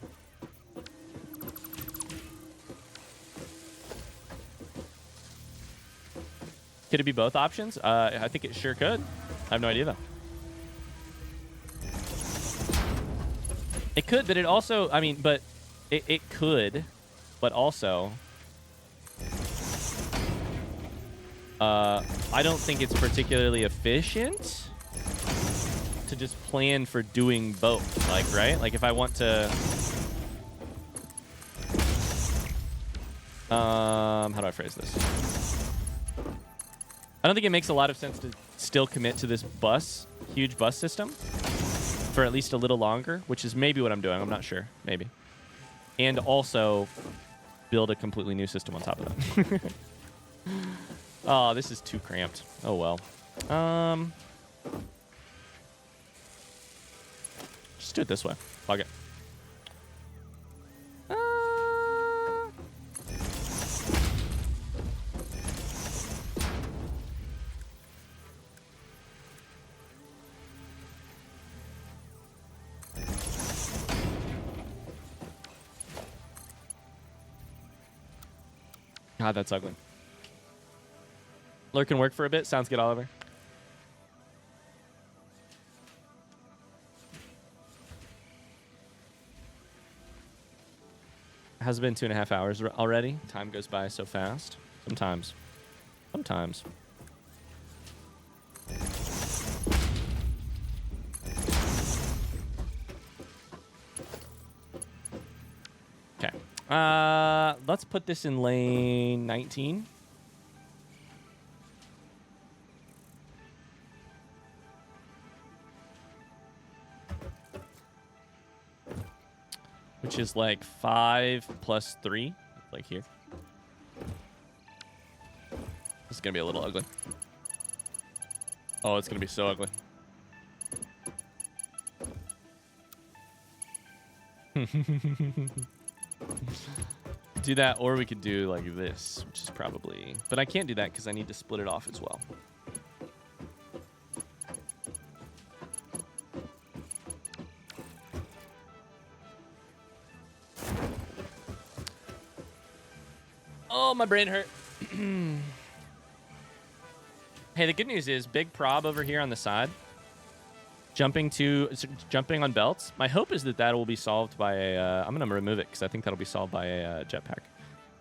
Could it be both options? I think it sure could. I have no idea though. It could, but it also, I mean, but it could, but also, I don't think it's particularly efficient to just plan for doing both, like, right? Like, if I want to... How do I phrase this? I don't think it makes a lot of sense to still commit to this huge bus system for at least a little longer, which is maybe what I'm doing. I'm not sure. Maybe. And also build a completely new system on top of that. Oh, this is too cramped. Oh, well. Just do it this way. Fuck it. God, that's ugly. Lurk can work for a bit. Sounds good, Oliver. Has been 2.5 hours already. Time goes by so fast. Sometimes. Sometimes. Okay. Let's put this in lane 19. Which is like 5 plus 3, like here. This is going to be a little ugly. Oh, it's going to be so ugly. Do that, or we could do like this, which is probably... But I can't do that because I need to split it off as well. Oh, my brain hurt. Hey, the good news is big prob over here on the side. Jumping on belts. My hope is that that will be solved by a... I'm going to remove it because I think that'll be solved by a jetpack.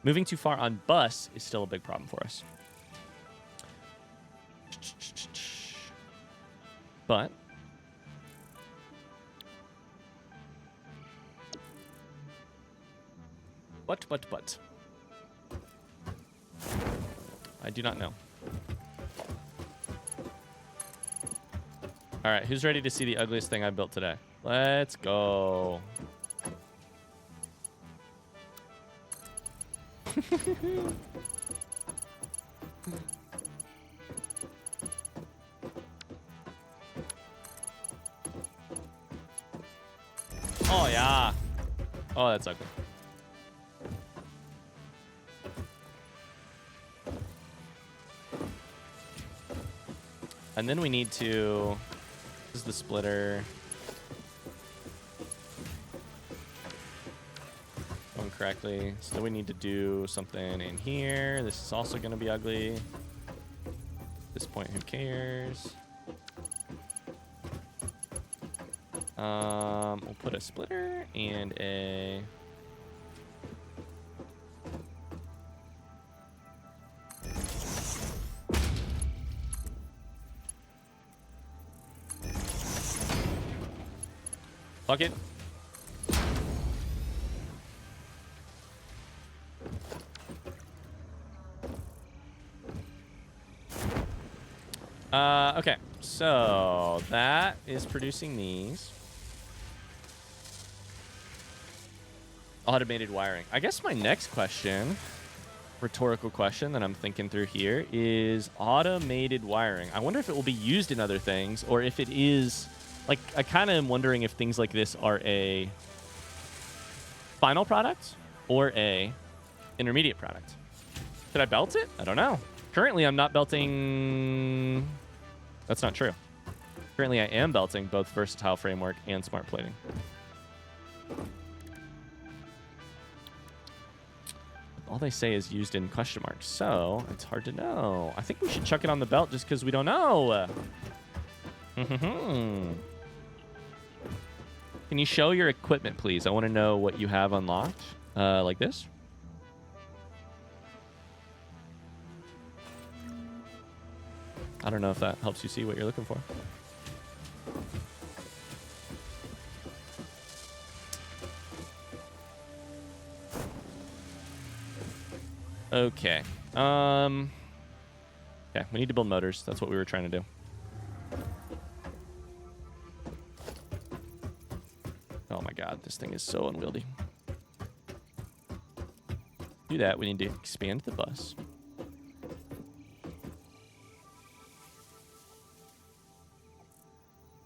Moving too far on bus is still a big problem for us. But... But... I do not know. All right, who's ready to see the ugliest thing I built today? Let's go. Oh, yeah. Oh, that's ugly. And then we need to... This is the splitter. Going correctly. So we need to do something in here. This is also going to be ugly. At this point, who cares? We'll put a splitter and a... Fuck it. Okay, so that is producing these. Automated wiring. I guess my next question, rhetorical question that I'm thinking through here, is automated wiring. I wonder if it will be used in other things, or if it is... Like, I kind of am wondering if things like this are a final product or a intermediate product. Should I belt it? I don't know. Currently, I'm not belting... That's not true. Currently, I am belting both versatile framework and smart plating. All they say is used in question marks, so it's hard to know. I think we should chuck it on the belt just because we don't know. Can you show your equipment, please? I want to know what you have unlocked. Like this. I don't know if that helps you see what you're looking for. Okay. Yeah, we need to build motors. That's what we were trying to do. Oh my god, this thing is so unwieldy. To do that, we need to expand the bus.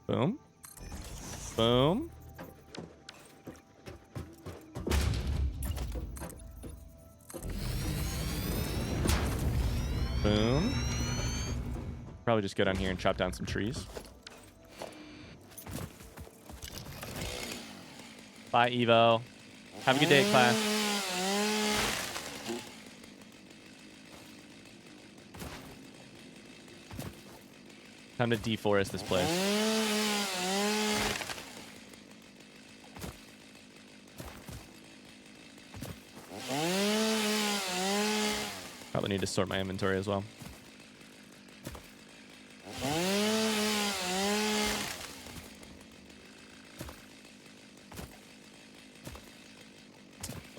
Boom. Boom. Boom. Probably just go down here and chop down some trees. Bye, Evo. Have a good day, class. Time to deforest this place. Probably need to sort my inventory as well.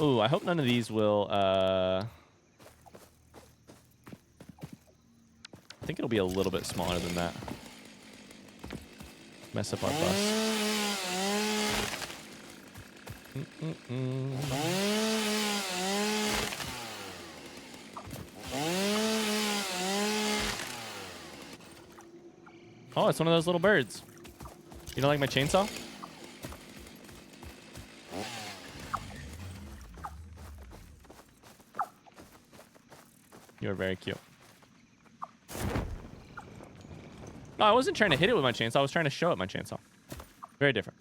Ooh, I hope none of these will, I think it'll be a little bit smaller than that. Mess up our bus. Oh, it's one of those little birds. You don't like my chainsaw? You are very cute. No, I wasn't trying to hit it with my chainsaw. I was trying to show it my chainsaw. Very different.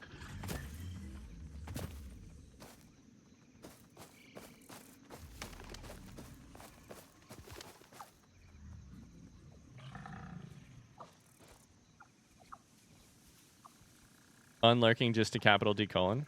Unlurking just a capital D colon.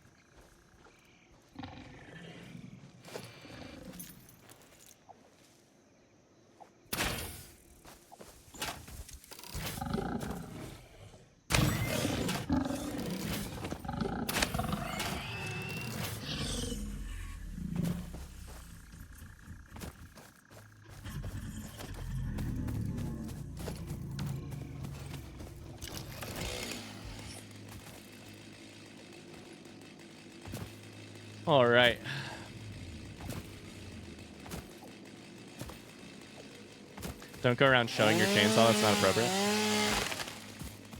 All right. Don't go around showing your chainsaw. That's not appropriate.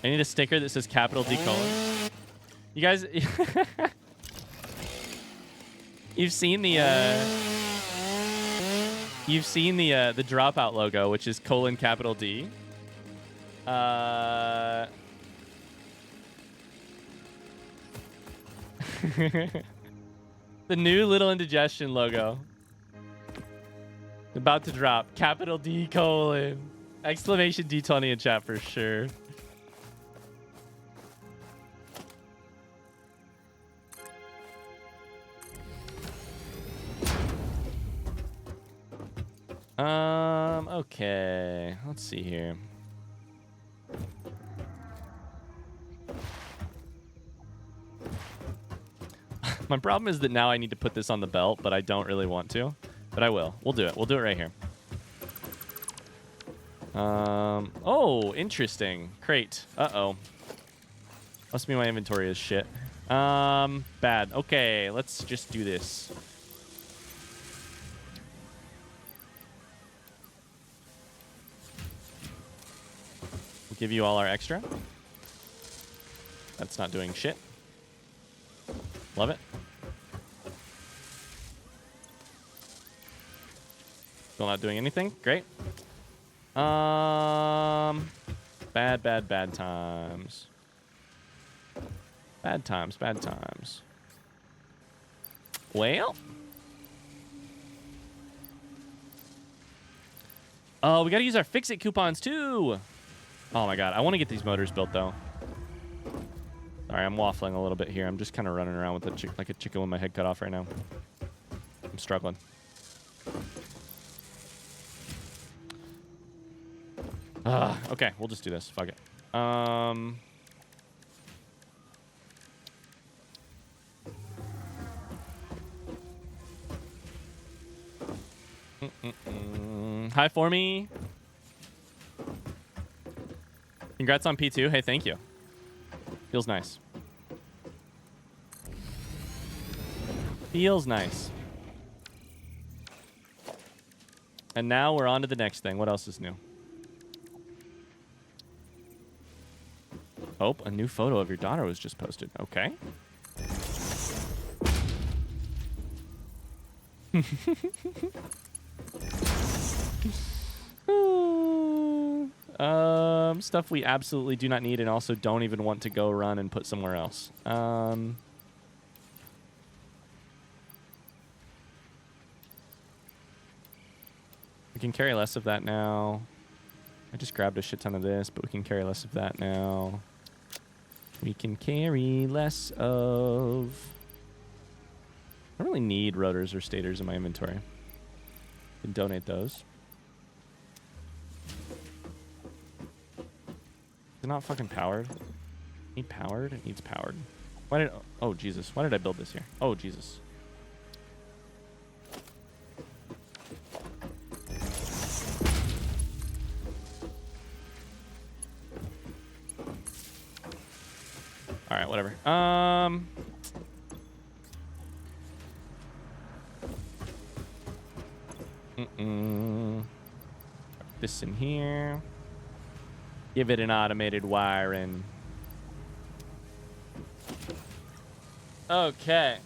I need a sticker that says capital D colon. You guys, you've seen the dropout logo, which is colon capital D. The new Little Indigestion logo. About to drop. Capital D colon. Exclamation D20 in chat for sure. Okay. Let's see here. My problem is that now I need to put this on the belt, but I don't really want to. But I will. We'll do it. We'll do it right here. Oh, interesting. Crate. Uh-oh. Must mean my inventory is shit. Bad. Okay, let's just do this. We'll give you all our extra. That's not doing shit. Love it. Still not doing anything. Great. Bad times. Bad times. Well. Oh, we gotta use our fix-it coupons too. Oh my god, I want to get these motors built though. Sorry, I'm waffling a little bit here. I'm just kind of running around with like a chicken with my head cut off right now. I'm struggling. Okay, we'll just do this. Fuck it. Hi, for me. Congrats on P2. Hey, thank you. Feels nice. Feels nice. And now we're on to the next thing. What else is new? Oh, a new photo of your daughter was just posted. Okay. Stuff we absolutely do not need and also don't even want to go run and put somewhere else. We can carry less of that now. I just grabbed a shit ton of this, but we can carry less of that now. We can carry less of... I don't really need rotors or stators in my inventory. I can donate those. Is it not fucking powered? Need powered? It needs powered. Why did... Oh, Jesus. Why did I build this here? Oh, Jesus. All right, whatever. This in here. Give it an automated wiring. Okay.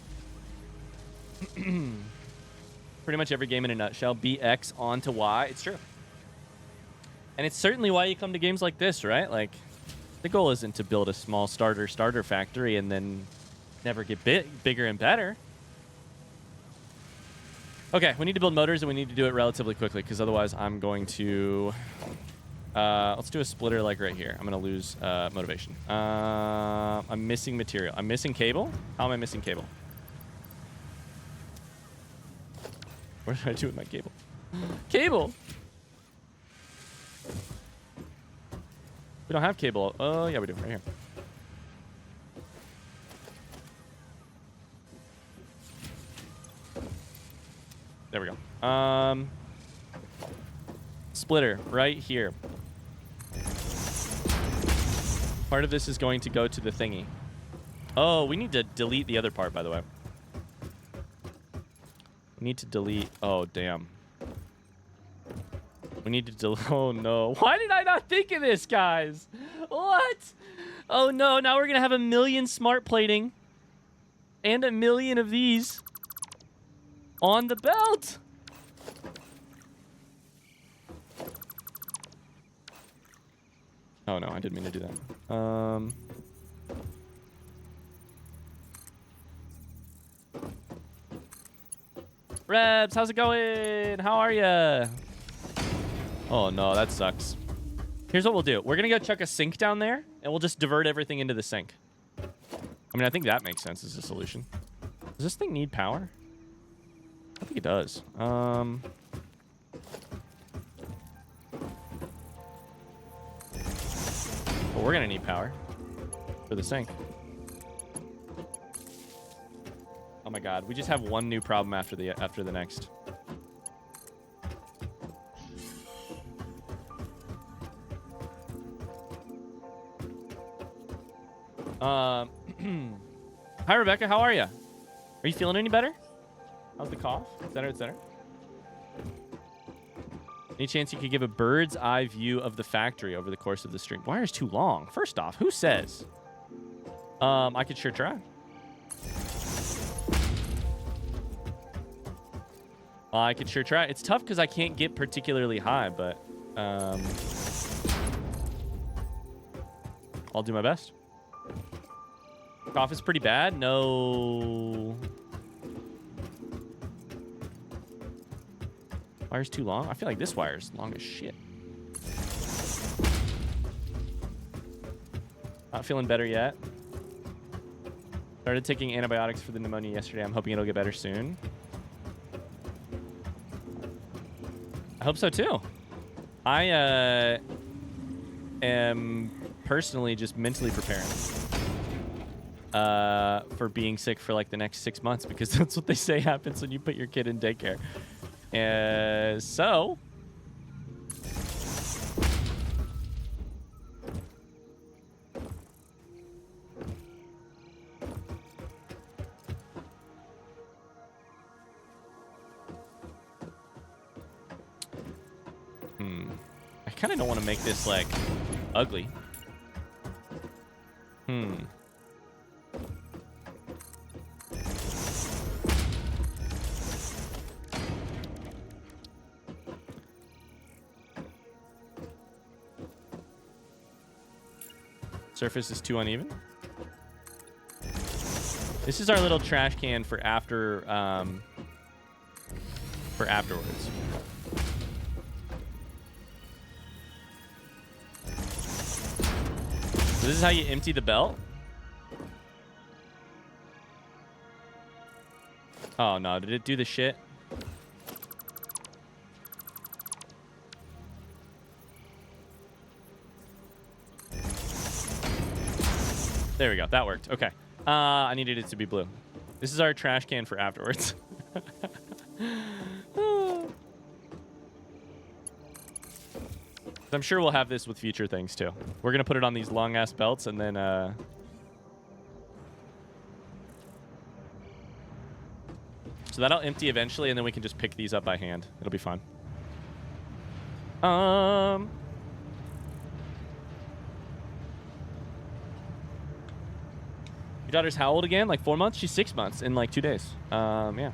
Pretty much every game in a nutshell. BX onto Y. It's true. And it's certainly why you come to games like this, right? Like, the goal isn't to build a small starter factory and then never get bigger and better. Okay, we need to build motors and we need to do it relatively quickly because otherwise I'm going to... let's do a splitter like right here. I'm going to lose motivation. I'm missing material. I'm missing cable. How am I missing cable? What did I do with my cable? Cable! We don't have cable. Oh, yeah, we do. Right here. There we go. Splitter right here. Part of this is going to go to the thingy. Oh, we need to delete the other part, by the way. We need to delete... Oh, damn. We need to delete... Oh, no. Why did I not think of this, guys? What? Oh, no. Now we're going to have 1 million smart plating and 1 million of these on the belt. Oh, no. I didn't mean to do that. Rebs, how's it going? How are ya? Oh, no, that sucks. Here's what we'll do. We're going to go chuck a sink down there, and we'll just divert everything into the sink. I mean, I think that makes sense as a solution. Does this thing need power? I think it does. Well, we're going to need power for the sink. Oh, my God. We just have one new problem after the next. Hi, Rebecca. How are you? Are you feeling any better? How's the cough? Et cetera, et cetera. Any chance you could give a bird's eye view of the factory over the course of the stream? Wire's too long. First off, who says? I could sure try. I could sure try. It's tough because I can't get particularly high, but I'll do my best. Cough is pretty bad. No. Wire's too long? I feel like this wire's long as shit. Not feeling better yet. Started taking antibiotics for the pneumonia yesterday. I'm hoping it'll get better soon. I hope so too. I am personally just mentally preparing for being sick for like the next 6 months because that's what they say happens when you put your kid in daycare. So I kind of don't want to make this like ugly. Surface is too uneven. This is our little trash can for afterwards. So this is how you empty the belt. Oh no, did it do the shit? There we go. That worked. Okay. I needed it to be blue. This is our trash can for afterwards. I'm sure we'll have this with future things too. We're gonna put it on these long ass belts and then so that'll empty eventually, and then we can just pick these up by hand. It'll be fun. Your daughter's how old again? Like 4 months? She's 6 months in like 2 days. Yeah.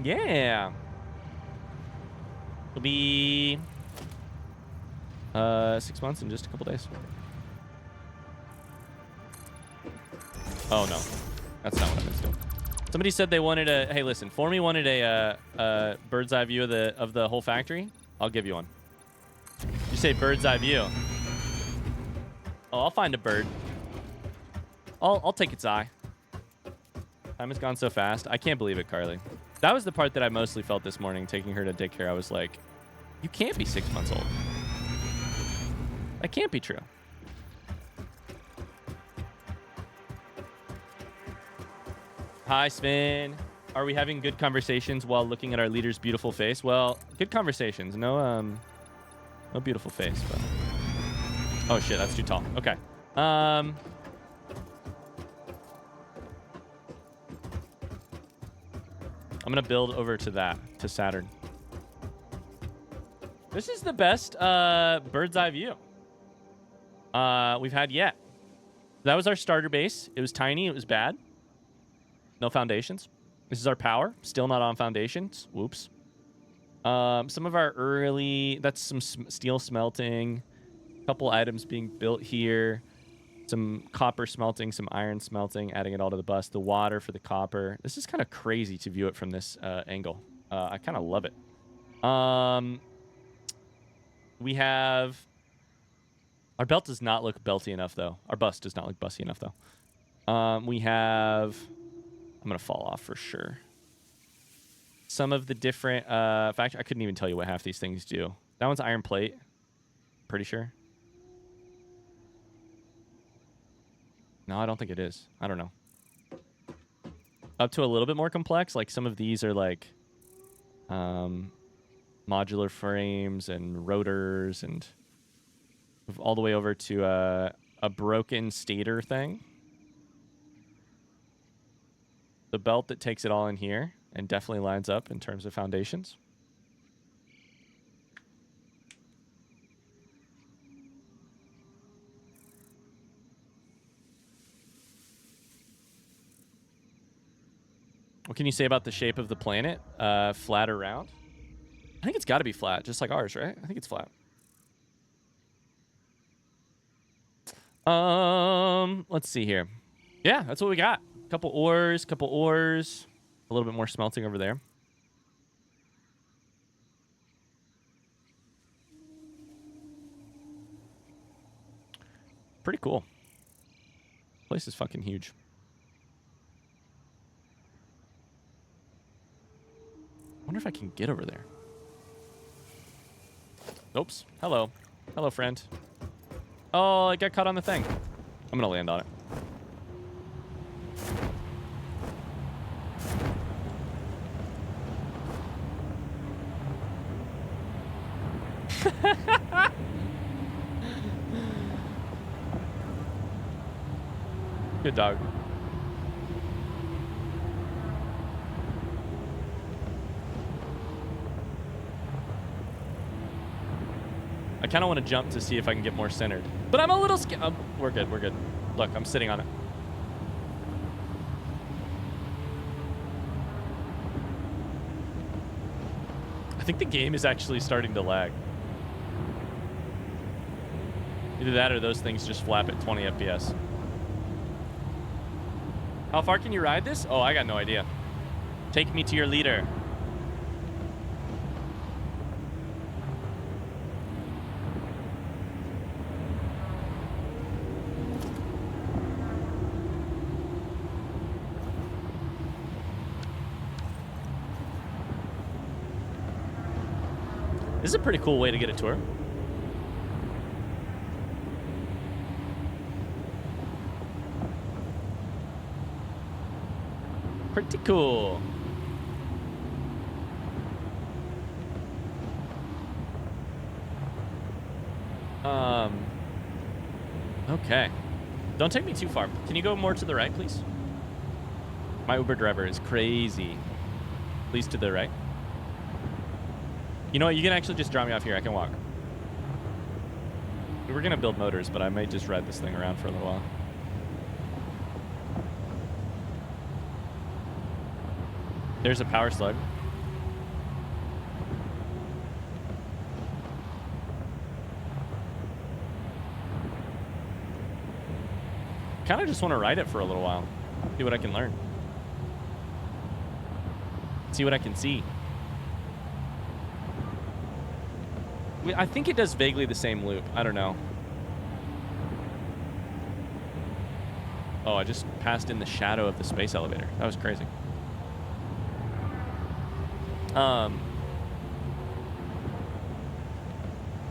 Yeah. It'll be 6 months in just a couple days. Oh no, that's not what I meant to do. Somebody said they wanted a. Hey, listen, Formy wanted a bird's eye view of the whole factory. I'll give you one. You say bird's eye view. Oh, I'll find a bird. I'll take its eye. Time has gone so fast. I can't believe it, Carly. That was the part that I mostly felt this morning, taking her to daycare. I was like, you can't be 6 months old. That can't be true. Hi, Sven. Are we having good conversations while looking at our leader's beautiful face? Well, good conversations. No beautiful face, but... Oh, shit, that's too tall. Okay. I'm going to build over to that, to Saturn. This is the best bird's eye view we've had yet. That was our starter base. It was tiny. It was bad. No foundations. This is our power. Still not on foundations. Whoops. Some of our early... That's some steel smelting. A couple items being built here. Some copper smelting, some iron smelting, adding it all to the bus. The water for the copper. This is kind of crazy to view it from this angle. I kind of love it. We have... Our belt does not look belty enough, though. Our bus does not look busty enough, though. We have... I'm going to fall off for sure. Some of the different... factory. I couldn't even tell you what half these things do. That one's iron plate. Pretty sure. No, I don't think it is. I don't know. Up to a little bit more complex. Like some of these are like modular frames and rotors, and all the way over to a broken stator thing. The belt that takes it all in here and definitely lines up in terms of foundations. What can you say about the shape of the planet? Flat or round? I think it's got to be flat, just like ours, right? I think it's flat. Let's see here. Yeah, that's what we got. Couple ores, a little bit more smelting over there. Pretty cool. Place is fucking huge. I wonder if I can get over there. Oops. Hello. Hello, friend. Oh, I got caught on the thing. I'm gonna land on it. Good dog. I kind of want to jump to see if I can get more centered. But I'm a little scared. Oh, we're good. We're good. Look, I'm sitting on it. I think the game is actually starting to lag. Either that or those things just flap at 20 FPS. How far can you ride this? Oh, I got no idea. Take me to your leader. This is a pretty cool way to get a tour. Pretty cool. Okay. Don't take me too far. Can you go more to the right, please? My Uber driver is crazy. Please to the right. You know what? You can actually just drop me off here. I can walk. We're going to build motors, but I may just ride this thing around for a little while. There's a power slug. Kind of just want to ride it for a little while. See what I can learn. See what I can see. I think it does vaguely the same loop. I don't know. Oh, I just passed in the shadow of the space elevator. That was crazy.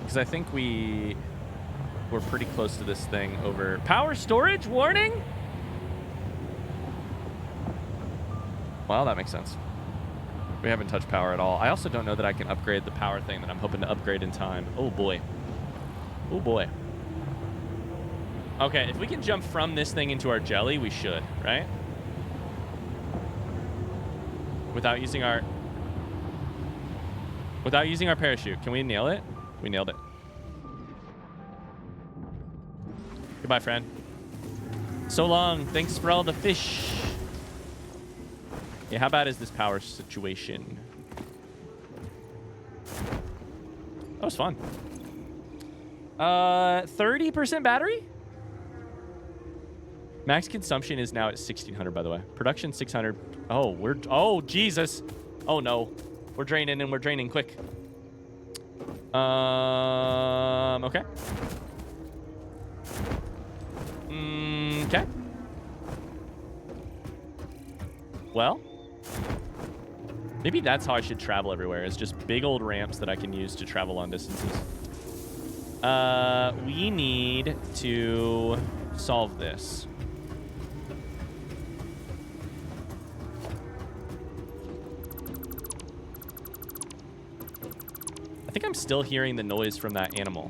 Because I think we're pretty close to this thing over... Power storage warning? Well, that makes sense. We haven't touched power at all. I also don't know that I can upgrade the power thing that I'm hoping to upgrade in time. Oh, boy. Oh, boy. Okay, if we can jump from this thing into our jelly, we should, right? Without using our parachute. Can we nail it? We nailed it. Goodbye, friend. So long. Thanks for all the fish. Yeah, how bad is this power situation? That was fun. 30% battery? Max consumption is now at 1600, by the way. Production 600. Oh, Jesus. Oh, no. We're draining and we're draining quick. Okay. Okay. Well, maybe that's how I should travel everywhere, is just big old ramps that I can use to travel long distances. We need to solve this. I think I'm still hearing the noise from that animal,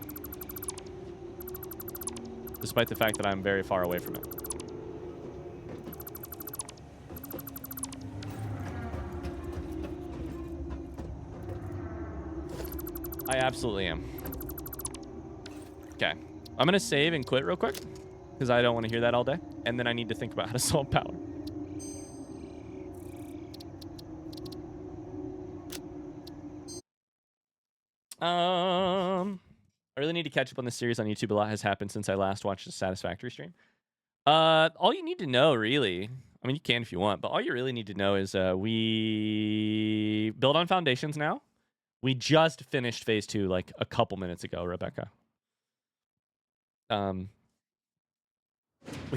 despite the fact that I'm very far away from it. I absolutely am. Okay. I'm going to save and quit real quick because I don't want to hear that all day. And then I need to think about how to solve power. I really need to catch up on this series on YouTube. A lot has happened since I last watched the Satisfactory stream. All you need to know, really, I mean, you can if you want, but all you really need to know is we build on foundations now. We just finished phase 2 like a couple minutes ago, Rebecca. We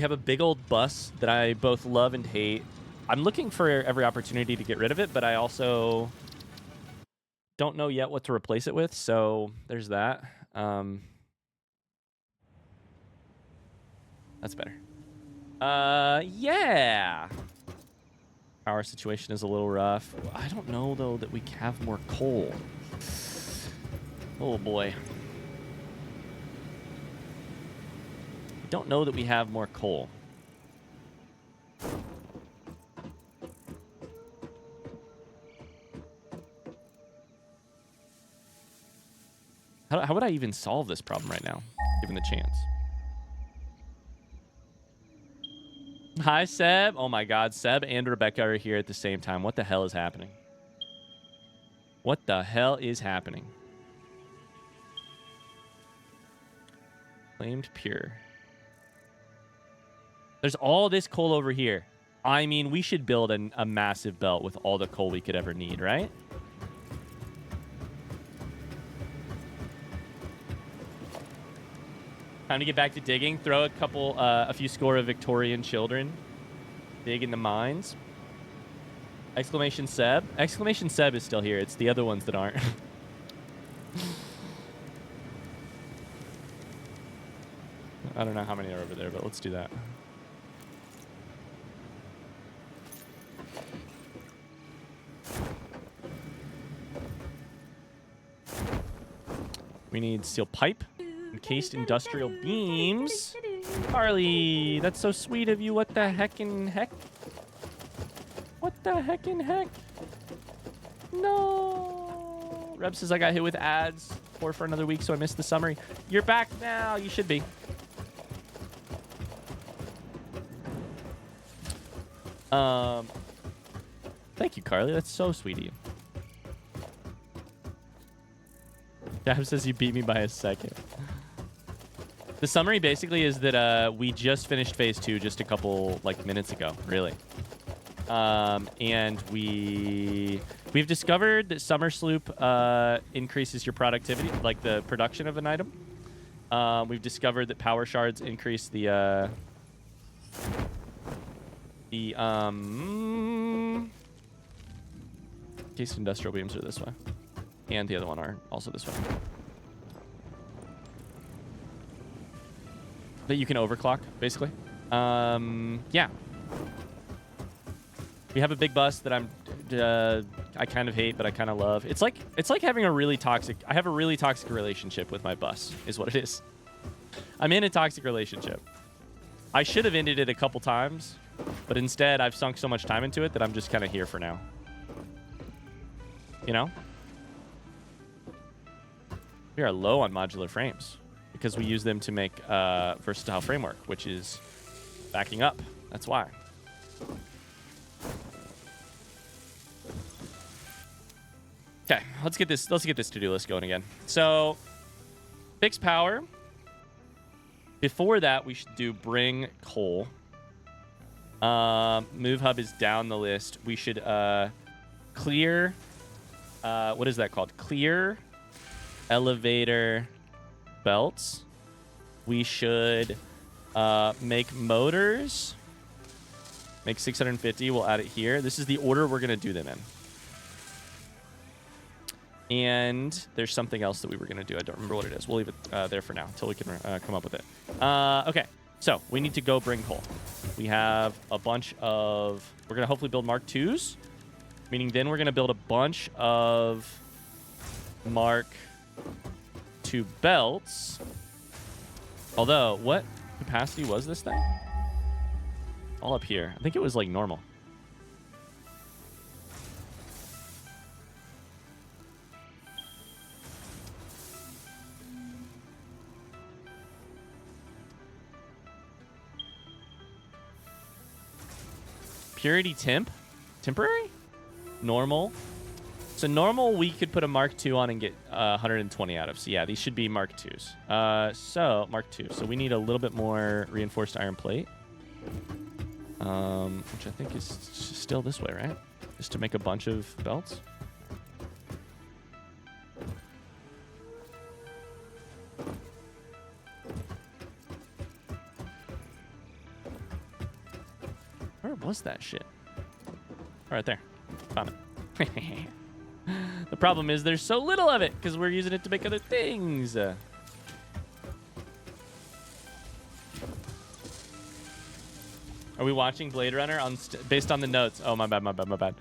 have a big old bus that I both love and hate. I'm looking for every opportunity to get rid of it, but I also don't know yet what to replace it with, so there's that. That's better. Yeah. Power situation is a little rough. I don't know, though, that we have more coal. Oh boy. Don't know that we have more coal. How would I even solve this problem right now, given the chance? Hi, Seb. Oh my God, Seb and Rebecca are here at the same time. What the hell is happening? What the hell is happening? Claimed pure. There's all this coal over here. I mean, we should build a massive belt with all the coal we could ever need, right? Time to get back to digging. Throw a few score of Victorian children. Dig in the mines. Exclamation Seb. Exclamation Seb is still here. It's the other ones that aren't. I don't know how many are over there, but let's do that. We need steel pipe. Encased industrial beams. Carly, that's so sweet of you. What the heckin' heck? What the heckin' heck? No. Reb says I got hit with ads for another week, so I missed the summary. You're back now. You should be. Thank you, Carly. That's so sweet of you. Dab says you beat me by a second. The summary basically is that we just finished phase 2 just a couple minutes ago, really. And we've discovered that Summer Sloop increases your productivity, like the production of an item. We've discovered that power shards increase the case industrial beams are this way, and the other one are also this way. That you can overclock, basically. Yeah. We have a big bus that I kind of hate, but I kind of love. It's like having a really toxic. I have a really toxic relationship with my bus, is what it is. I'm in a toxic relationship. I should have ended it a couple times, but instead I've sunk so much time into it that I'm just kind of here for now. You know? We are low on modular frames because we use them to make versatile framework, which is backing up. That's why. Okay, let's get this to-do list going again. So, fix power. Before that, we should do bring coal. Move hub is down the list. We should clear. What is that called? Clear elevator belts. We should make motors. Make 650. We'll add it here. This is the order we're going to do them in. And there's something else that we were going to do. I don't remember what it is. We'll leave it there for now until we can come up with it. Okay. So we need to go bring coal. We have a bunch of... We're going to hopefully build Mark IIs. Meaning then we're going to build a bunch of Mark II belts. Although, what capacity was this thing? All up here. I think it was like normal. Purity temp? Temporary? Normal. So normal we could put a Mark II on and get 120 out of. So yeah, these should be Mark IIs. So Mark II. So we need a little bit more reinforced iron plate. Which I think is still this way, right? Just to make a bunch of belts. Where was that shit? Right there. Found it. The problem is there's so little of it because we're using it to make other things. Are we watching Blade Runner based on the notes? Oh, my bad.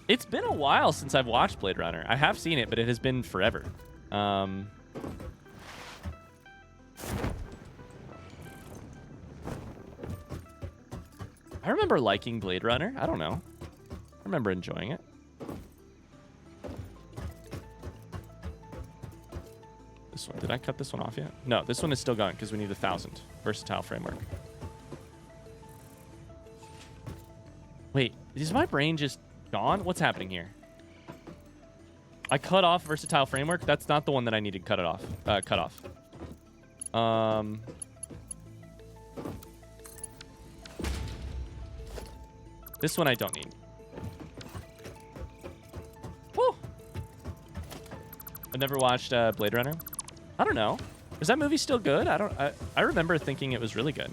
It's been a while since I've watched Blade Runner. I have seen it, but it has been forever. I remember liking Blade Runner. I don't know. I remember enjoying it. This one. Did I cut this one off yet? No, this one is still going because we need 1,000. Versatile framework. Wait, is my brain just gone? What's happening here? I cut off versatile framework. That's not the one that I needed cut it off. Cut off. This one I don't need. Woo! I've never watched Blade Runner. I don't know. Is that movie still good? I remember thinking it was really good.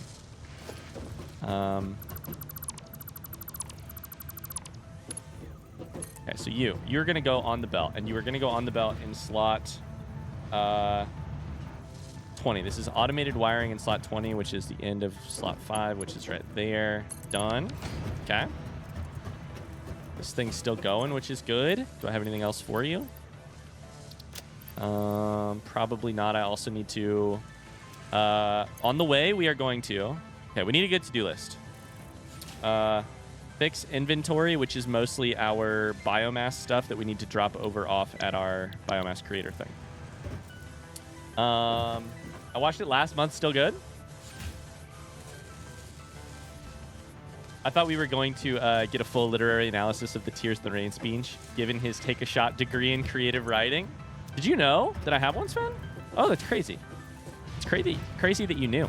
Okay, so you're gonna go on the belt, and you are gonna go on the belt in slot 20. This is automated wiring in slot 20, which is the end of slot 5, which is right there. Done. Okay. This thing's still going, which is good. Do I have anything else for you? Probably not. I also need to, on the way, we are going to, okay, we need a good to-do list. Fix inventory, which is mostly our biomass stuff that we need to drop over off at our biomass creator thing. I watched it last month. Still good. I thought we were going to get a full literary analysis of the Tears in the Rain speech, given his take-a-shot degree in creative writing. Did you know that I have one, Sven? Oh, that's crazy. It's crazy that you knew.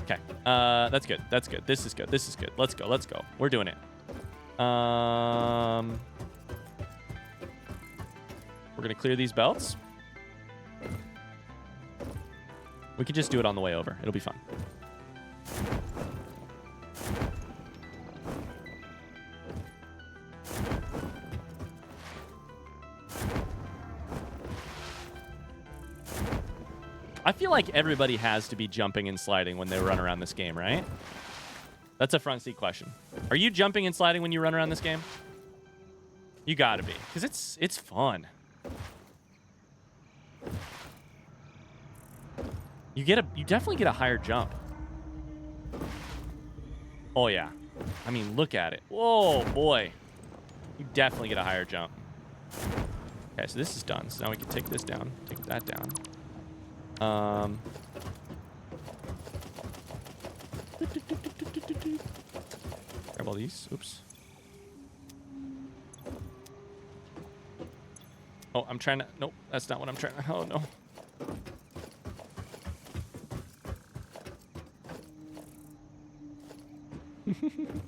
Okay, that's good. That's good. This is good. This is good. Let's go. Let's go. We're doing it. We're gonna clear these belts. We could just do it on the way over. It'll be fun. I feel like everybody has to be jumping and sliding when they run around this game, right? That's a front seat question. Are you jumping and sliding when you run around this game? You gotta be, because it's fun. You definitely get a higher jump. Oh yeah. I mean, look at it. Whoa, boy. You definitely get a higher jump. Okay, so this is done. So now we can take this down, take that down. Grab all these. Oops. Oh, I'm trying to... Nope, that's not what I'm trying to... Oh, no.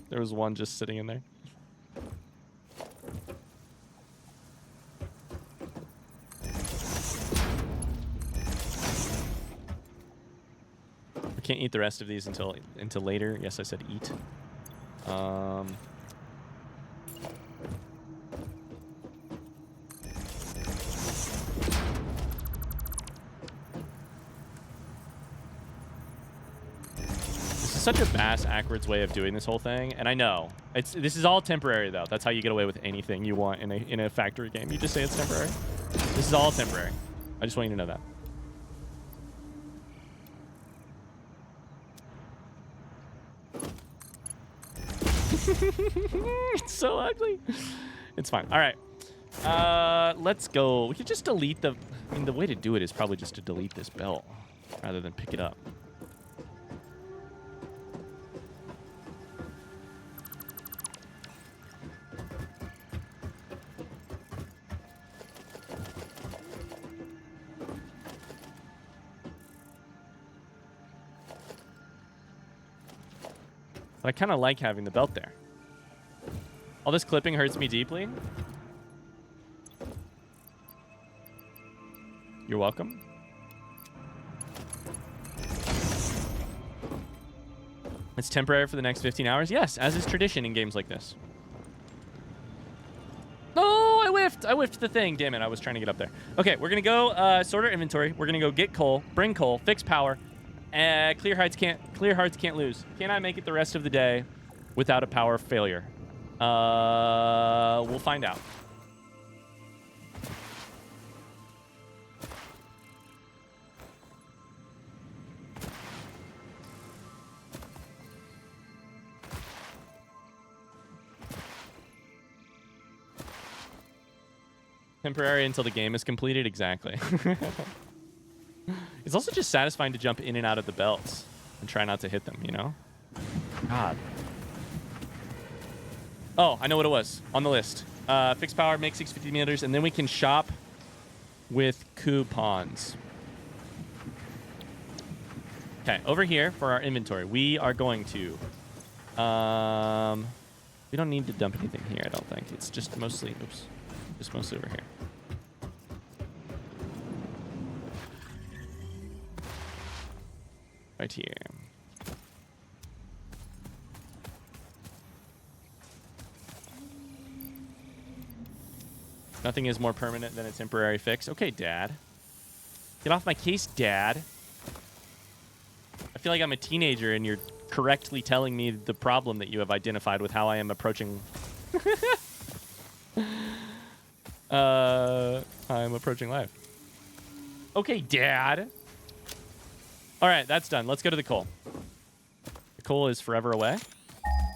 There was one just sitting in there. I can't eat the rest of these until later. Yes, I said eat. Such a bass-ackwards way of doing this whole thing, and I know this is all temporary though. That's how you get away with anything you want in a factory game. You just say it's temporary. This is all temporary. I just want you to know that. It's so ugly. It's fine. All right. Let's go. We could just delete the... I mean, the way to do it is probably just to delete this belt rather than pick it up. But I kind of like having the belt there. All this clipping hurts me deeply. You're welcome. It's temporary for the next 15 hours. Yes, as is tradition in games like this. Oh, I whiffed. I whiffed the thing. Damn it. I was trying to get up there. Okay, we're going to go sort our inventory. We're going to go get coal, bring coal, fix power. Clear hearts can't lose. Can I make it the rest of the day without a power failure? We'll find out. Temporary until the game is completed. Exactly. It's also just satisfying to jump in and out of the belts and try not to hit them, you know? God. Oh, I know what it was on the list. Fixed power, make 650 meters, and then we can shop with coupons. Okay, over here for our inventory, we are going to... we don't need to dump anything here, I don't think. It's just mostly... Oops. Just mostly over here. Right here. Nothing is more permanent than a temporary fix. Okay, Dad. Get off my case, Dad. I feel like I'm a teenager and you're correctly telling me the problem that you have identified with how I am approaching... I'm approaching life. Okay, Dad. All right, that's done. Let's go to the coal. The coal is forever away.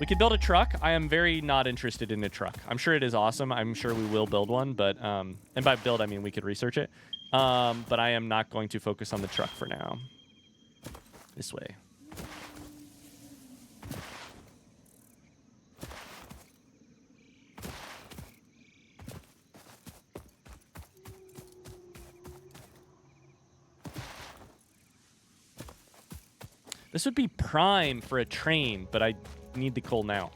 We could build a truck. I am very not interested in a truck. I'm sure it is awesome. I'm sure we will build one, but and by build I mean we could research it. But I am not going to focus on the truck for now. This way. This would be prime for a train, but I need the coal now.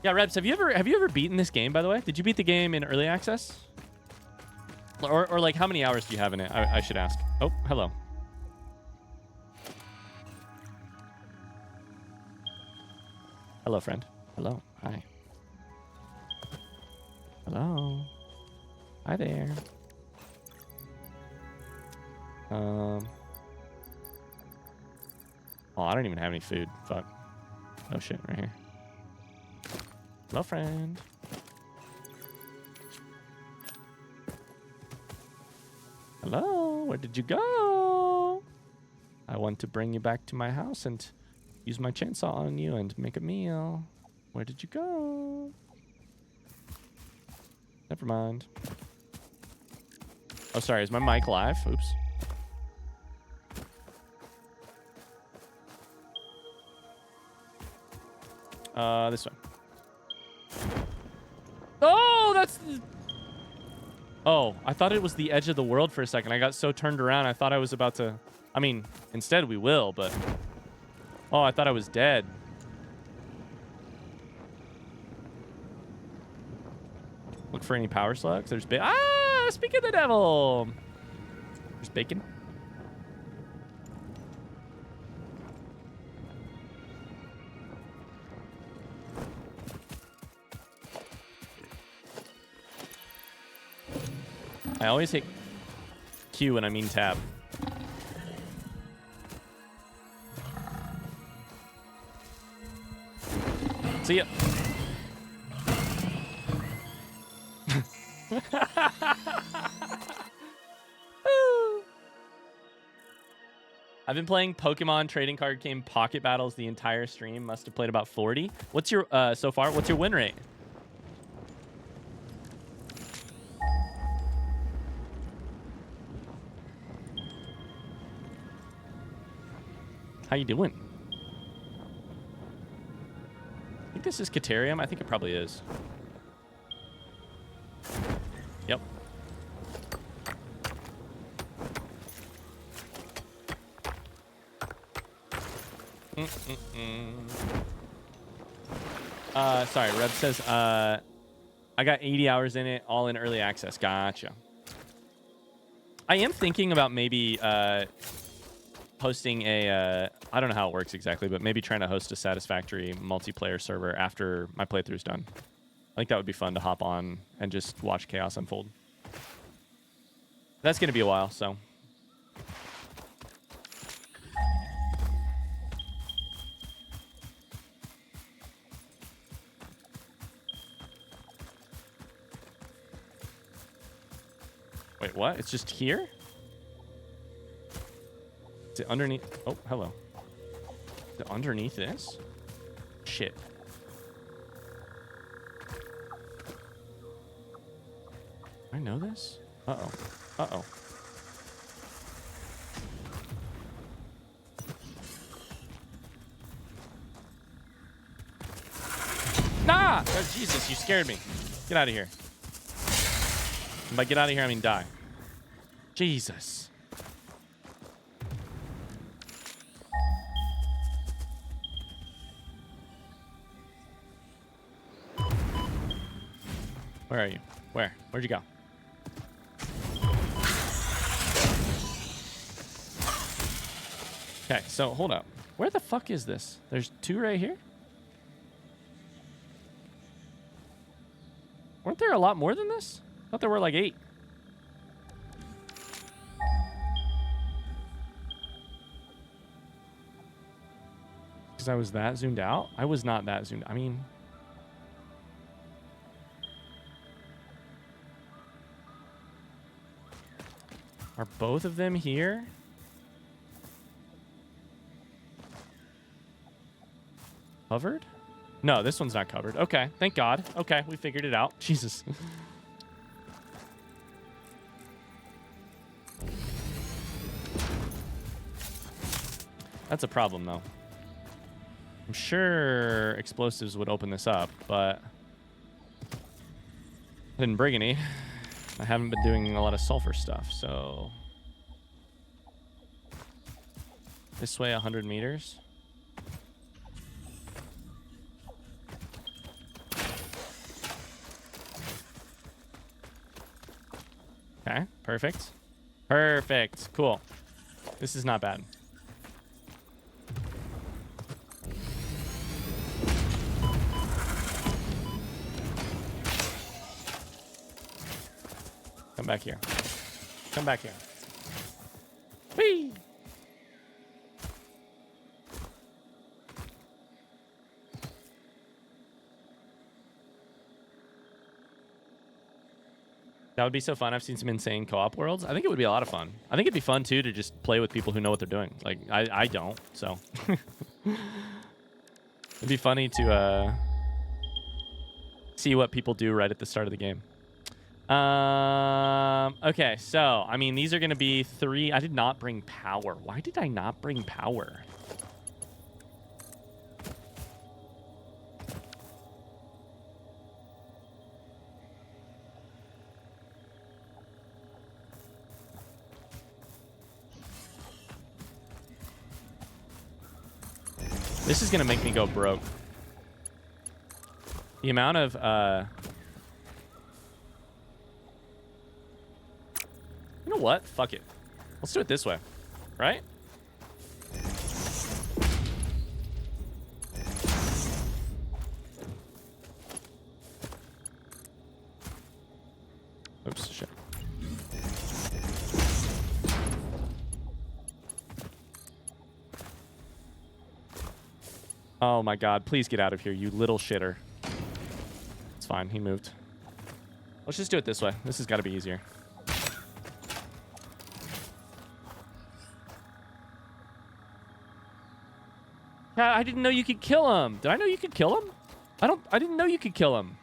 Yeah, Rebs, have you ever beaten this game, by the way? Did you beat the game in early access? Or like, how many hours do you have in it? I should ask. Oh, hello. Hello, friend. Hello. Hi. Hello. Hi there. Oh, I don't even have any food. Fuck. Oh shit, right here. Hello, friend. Hello, where did you go? I want to bring you back to my house and use my chainsaw on you and make a meal. Where did you go? Never mind. Oh, sorry, is my mic live? Oops. This one. Oh, that's... Oh, I thought it was the edge of the world for a second. I got so turned around, I thought I was about to... I mean, instead we will, but... Oh, I thought I was dead. Look for any power slugs. There's... Ah! Speak of the devil! There's bacon. I always hit Q when I mean tab. See ya. I've been playing Pokemon trading card game Pocket Battles the entire stream. Must have played about 40. What's your so far? What's your win rate? How you doing? I think this is Caterium. I think it probably is. Yep. Sorry, Reb says, I got 80 hours in it, all in early access. Gotcha. I am thinking about maybe hosting a, I don't know how it works exactly, but maybe trying to host a Satisfactory multiplayer server after my playthrough's done. I think that would be fun to hop on and just watch chaos unfold. That's going to be a while, so. Wait, what? It's just here? Is it underneath? Oh, hello. Is it underneath this? Shit. I know this? Uh-oh. Uh-oh. Nah! Oh, Jesus, you scared me. Get out of here. And by get out of here, I mean die. Jesus. Where are you? Where? Where'd you go? Okay, so hold up. Where the fuck is this? There's 2 right here? Weren't there a lot more than this? I thought there were like 8. Because I was that zoomed out? I was not that zoomed. I mean... Are both of them here? Covered? No, this one's not covered. Okay, thank God. Okay, we figured it out. Jesus. That's a problem, though. I'm sure explosives would open this up, but I didn't bring any. I haven't been doing a lot of sulfur stuff, so... This way, 100 meters. Okay, perfect. Perfect. Cool. This is not bad. Come back here. Come back here. Whee! That would be so fun. I've seen some insane co-op worlds. I think it would be a lot of fun. I think it'd be fun, too, to just play with people who know what they're doing. Like, I don't, so. It'd be funny to see what people do right at the start of the game. Okay, so, I mean, these are going to be 3. I did not bring power. Why did I not bring power? This is going to make me go broke. The amount of, you know what? Fuck it. Let's do it this way. Right? Oops, shit. Oh my God, please get out of here, you little shitter. It's fine, he moved. Let's just do it this way. This has got to be easier. Yeah, I didn't know you could kill him. Did I know you could kill him? I didn't know you could kill him.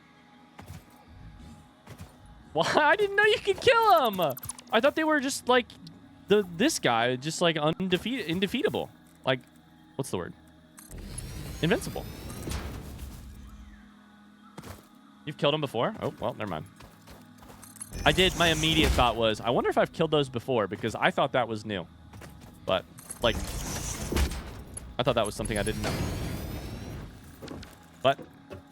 Why? I didn't know you could kill him. I thought they were just like this guy, just like indefeatable. Like, what's the word? Invincible. You've killed him before? Oh, well, never mind. I did. My immediate thought was, I wonder if I've killed those before, because I thought that was new. But, like, I thought that was something I didn't know. But,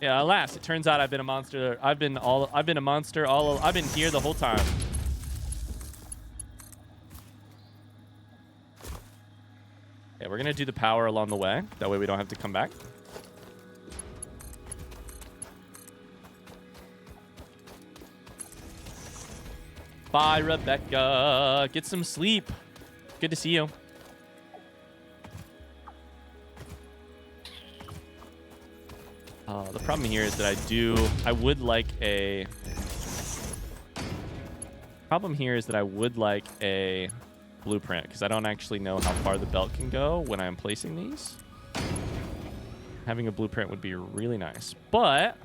yeah, alas, it turns out I've been a monster. I've been a monster I've been here the whole time. Okay, we're gonna do the power along the way. That way we don't have to come back. Bye, Rebecca. Get some sleep. Good to see you. The problem here is that I would like a... problem here is that I would like a blueprint because I don't actually know how far the belt can go when I'm placing these. Having a blueprint would be really nice, but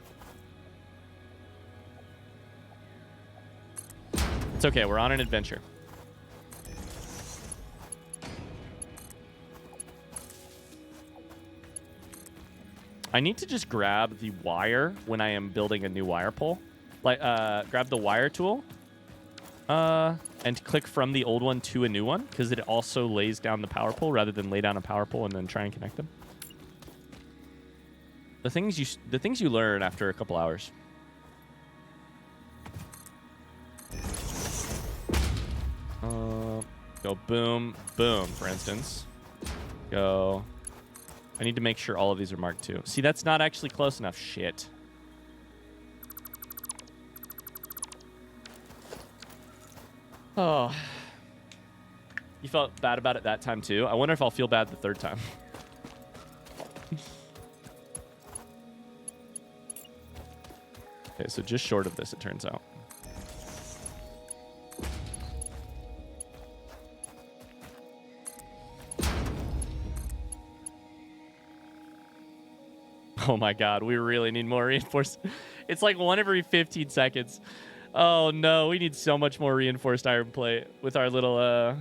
it's okay. We're on an adventure. I need to just grab the wire when I am building a new wire pole. Like, grab the wire tool and click from the old one to a new one because it also lays down the power pole rather than lay down a power pole and then try and connect them. The things you learn after a couple hours. Go boom, boom, for instance. Go. I need to make sure all of these are marked too. See, that's not actually close enough. Shit. Oh. You felt bad about it that time too? I wonder if I'll feel bad the third time. Okay, so just short of this, it turns out. Oh my god, we really need more reinforced. It's like one every 15 seconds. Oh no, we need so much more reinforced iron plate with our little,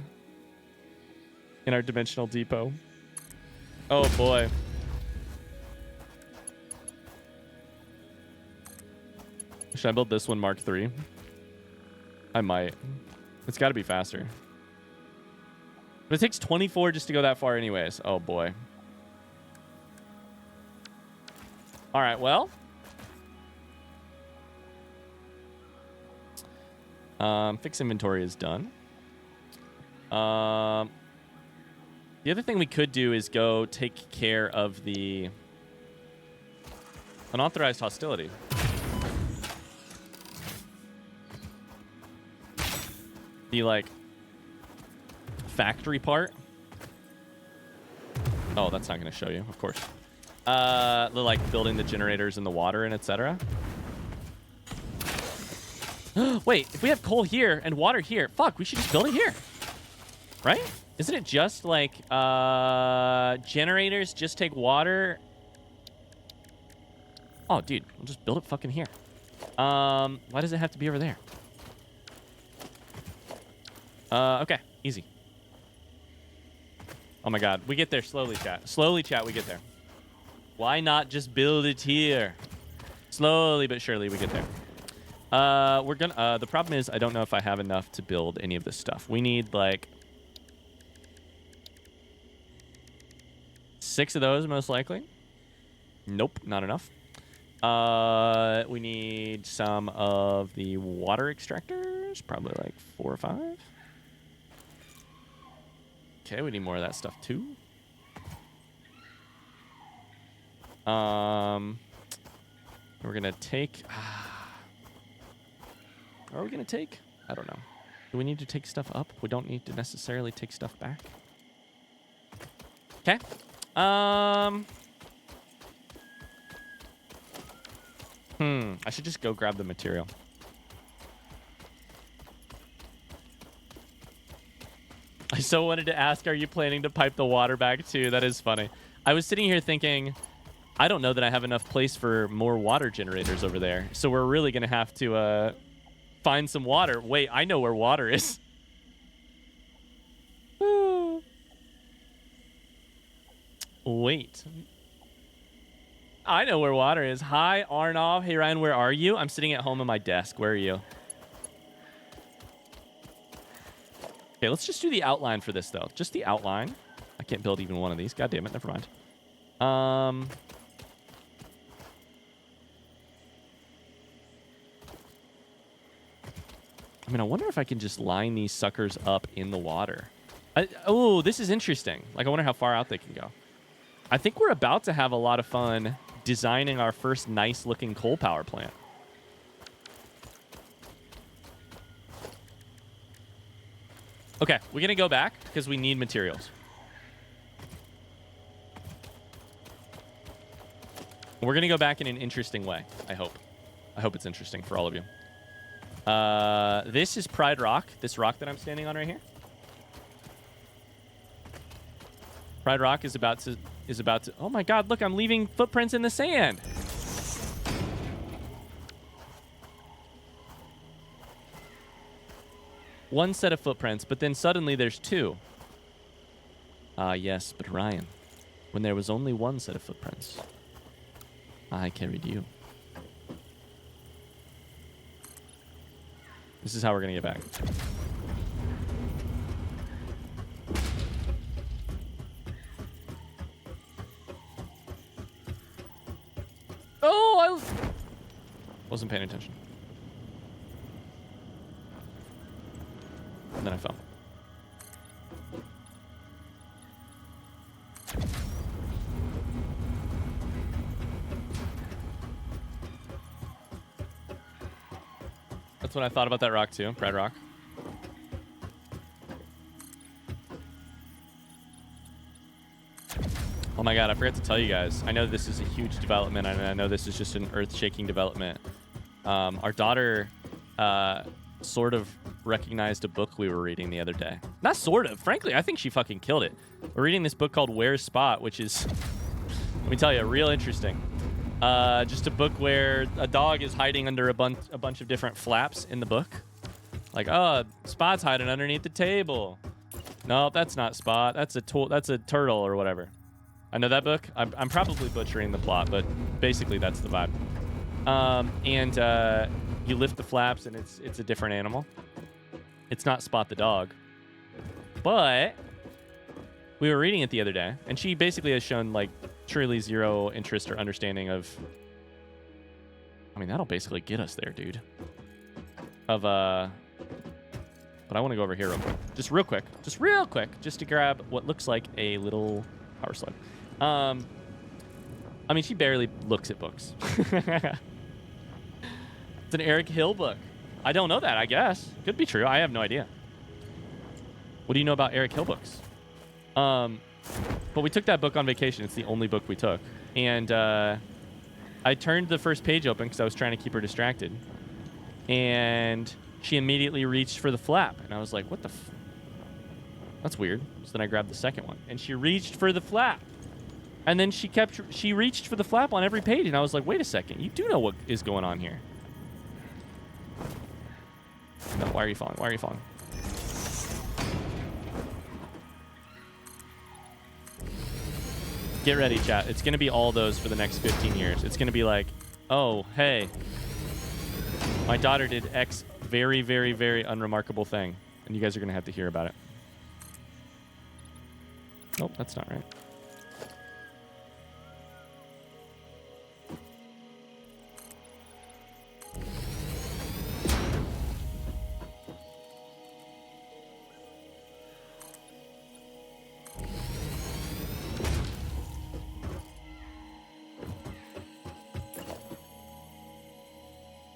in our dimensional depot. Oh boy. Should I build this one Mark III? I might. It's got to be faster. But it takes 24 just to go that far anyways. Oh boy. All right, well. Fix inventory is done. The other thing we could do is go take care of the unauthorized hostility. The, like, factory part. Oh, that's not going to show you, of course. The, like, building the generators in the water and etc. Wait, if we have coal here and water here, fuck, we should just build it here. Right? Isn't it just, like, generators just take water? Oh, dude, we'll just build it fucking here. Why does it have to be over there? Okay, easy. Oh my god, we get there slowly, chat. Slowly, chat, we get there. Why not just build it here? Slowly but surely we get there. We're gonna, the problem is I don't know if I have enough to build any of this stuff. We need, like, 6 of those, most likely. Nope, not enough. We need some of the water extractors, probably like 4 or 5. Okay, we need more of that stuff too. We're gonna take. Are we gonna take? I don't know. Do we need to take stuff up? We don't need to necessarily take stuff back. Okay. I should just go grab the material. I so wanted to ask, are you planning to pipe the water back too? That is funny. I was sitting here thinking, I don't know that I have enough place for more water generators over there. So we're really going to have to find some water. Wait, I know where water is. Wait. I know where water is. Hi, Arnov. Hey, Ryan, where are you? I'm sitting at home at my desk. Where are you? Okay, let's just do the outline for this, though. Just the outline. I can't build even one of these. God damn it. Never mind. I mean, I wonder if I can just line these suckers up in the water. Oh, this is interesting. Like, I wonder how far out they can go. I think we're about to have a lot of fun designing our first nice-looking coal power plant. Okay, we're going to go back because we need materials. We're going to go back in an interesting way, I hope. I hope it's interesting for all of you. This is Pride Rock. This rock that I'm standing on right here. Pride Rock is about to. Oh my God! Look, I'm leaving footprints in the sand. One set of footprints, but then suddenly there's two. Ah, yes, but Ryan, when there was only one set of footprints, I carried you. This is how we're gonna get back. Oh, I wasn't paying attention. And then I fell. That's what I thought about that rock too, Pride Rock. Oh my God, I forgot to tell you guys. I know this is a huge development, and I know this is just an earth-shaking development. Our daughter sort of recognized a book we were reading the other day. Not sort of. Frankly, I think she fucking killed it. We're reading this book called Where's Spot, which is, let me tell you, real interesting. Just a book where a dog is hiding under a bunch of different flaps in the book. Like, oh, Spot's hiding underneath the table. No, that's not Spot. That's a turtle or whatever. I know that book. I'm probably butchering the plot, but basically that's the vibe. And you lift the flaps, and it's a different animal. It's not Spot the dog. But we were reading it the other day, and she basically has shown, like, truly zero interest or understanding of... I mean, that'll basically get us there, dude. But I want to go over here real quick. Just real quick. Just to grab what looks like a little power slug. I mean, she barely looks at books. It's an Eric Hill book. I don't know that, I guess. Could be true. I have no idea. What do you know about Eric Hill books? But we took that book on vacation. It's the only book we took. And I turned the first page open because I was trying to keep her distracted. And she immediately reached for the flap. And I was like, what the f... That's weird. So then I grabbed the second one. And she reached for the flap. And then she reached for the flap on every page. And I was like, wait a second. You do know what is going on here. No, why are you falling? Why are you falling? Get ready, chat. It's going to be all those for the next 15 years. It's going to be like, oh, hey, my daughter did X very, very, very unremarkable thing. And you guys are going to have to hear about it. Nope, that's not right.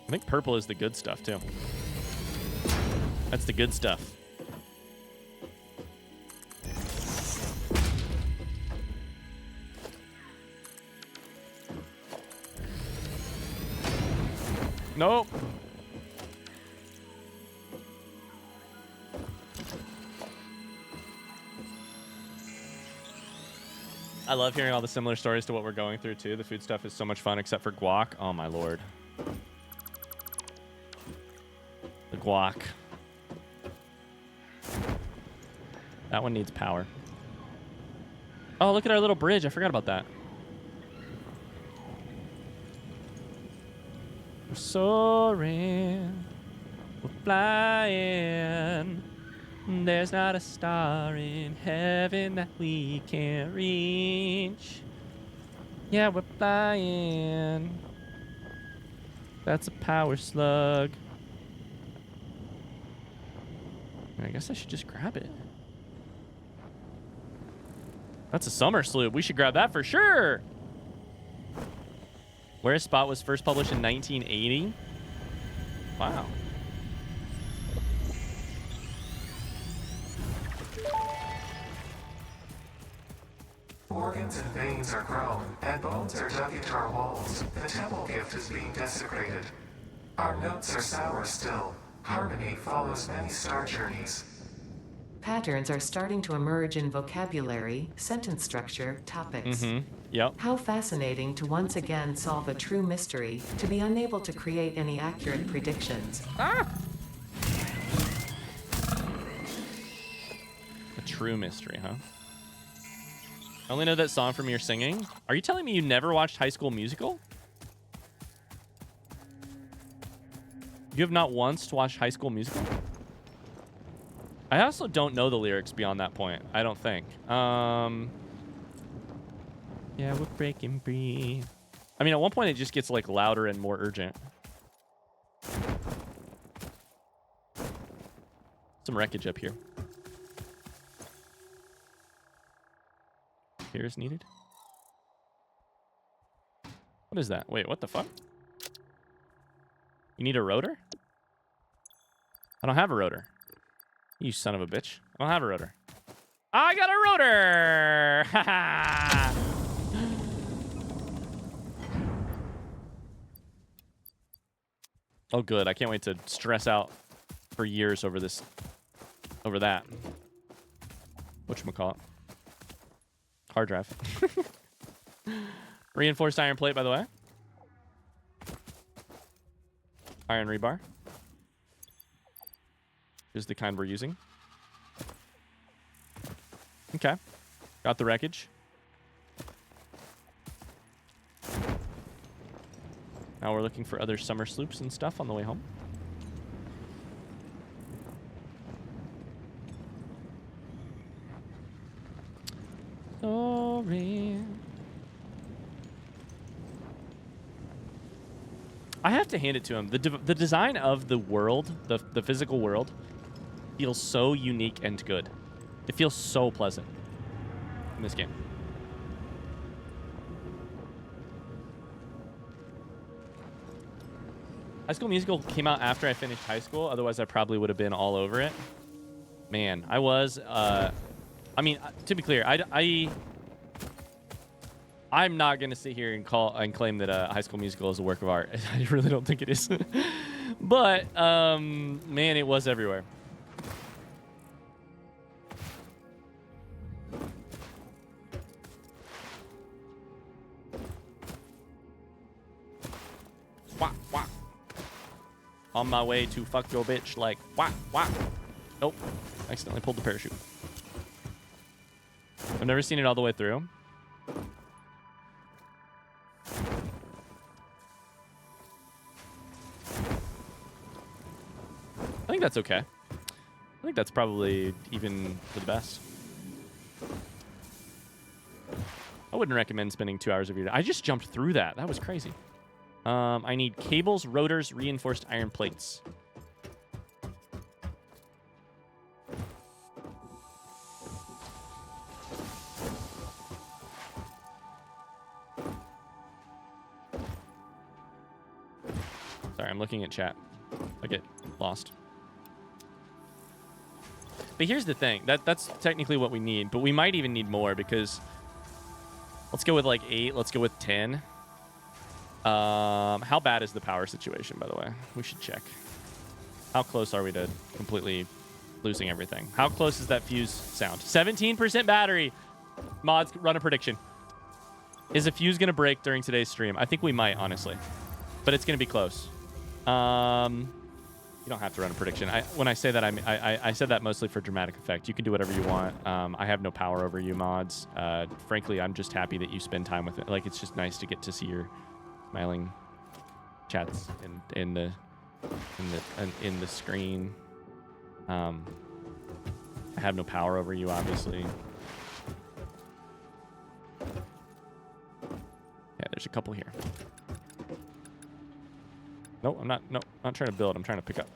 I think purple is the good stuff, too. That's the good stuff. Nope. I love hearing all the similar stories to what we're going through, too. The food stuff is so much fun, except for guac. Oh, my lord. The guac. That one needs power. Oh, look at our little bridge. I forgot about that. We're soaring. We're flying. There's not a star in heaven that we can't reach. Yeah, we're flying. That's a power slug. I guess I should just grab it. That's a summer sloop. We should grab that for sure. Where's Spot was first published in 1980. Wow. Organs and veins are grown, and bones are dug into our walls. The temple gift is being desecrated. Our notes are sour still. Harmony follows many star journeys. Patterns are starting to emerge in vocabulary, sentence structure, topics. Yep. How fascinating to once again solve a true mystery, to be unable to create any accurate predictions. A true mystery, huh? I only know that song from your singing. Are you telling me you never watched High School Musical? You have not once watched High School Musical? I also don't know the lyrics beyond that point. I don't think. Yeah, we're breaking free. I mean, at one point it just gets like louder and more urgent. Some wreckage up here. Here is needed. What is that? Wait, what the fuck? You need a rotor? I don't have a rotor. You son of a bitch. I don't have a rotor. I got a rotor! Ha Oh, good. I can't wait to stress out for years over this. Over that. Whatchamacallit? Hard drive. Reinforced iron plate, by the way. Iron rebar. Is the kind we're using. Okay. Got the wreckage. Now we're looking for other summer sloops and stuff on the way home. Sorry. I have to hand it to him. The design of the world, the physical world, feels so unique and good. It feels so pleasant in this game. High School Musical came out after I finished high school. Otherwise, I probably would have been all over it. Man, I was... I mean, to be clear, I'm not going to sit here and claim that High School Musical is a work of art. I really don't think it is. But, man, it was everywhere. Wah, wah. On my way to fuck your bitch like wah, wah. Nope. Accidentally pulled the parachute. I've never seen it all the way through. I think that's okay. I think that's probably even for the best. I wouldn't recommend spending 2 hours of your day. I just jumped through that. That was crazy. I need cables, rotors, reinforced iron plates. Sorry, I'm looking at chat. I get lost. But here's the thing. That's technically what we need, but we might even need more because... Let's go with like 8. Let's go with 10. How bad is the power situation, by the way? We should check. How close are we to completely losing everything? How close is that fuse sound? 17% battery. Mods, run a prediction. Is a fuse going to break during today's stream? I think we might, honestly. But it's going to be close. You don't have to run a prediction. When I say that, I said that mostly for dramatic effect. You can do whatever you want. I have no power over you, mods. Frankly, I'm just happy that you spend time with it. Like, it's just nice to get to see your smiling chats in the screen. I have no power over you, obviously. Yeah, there's a couple here. No, I'm not. No, I'm not trying to build. I'm trying to pick up.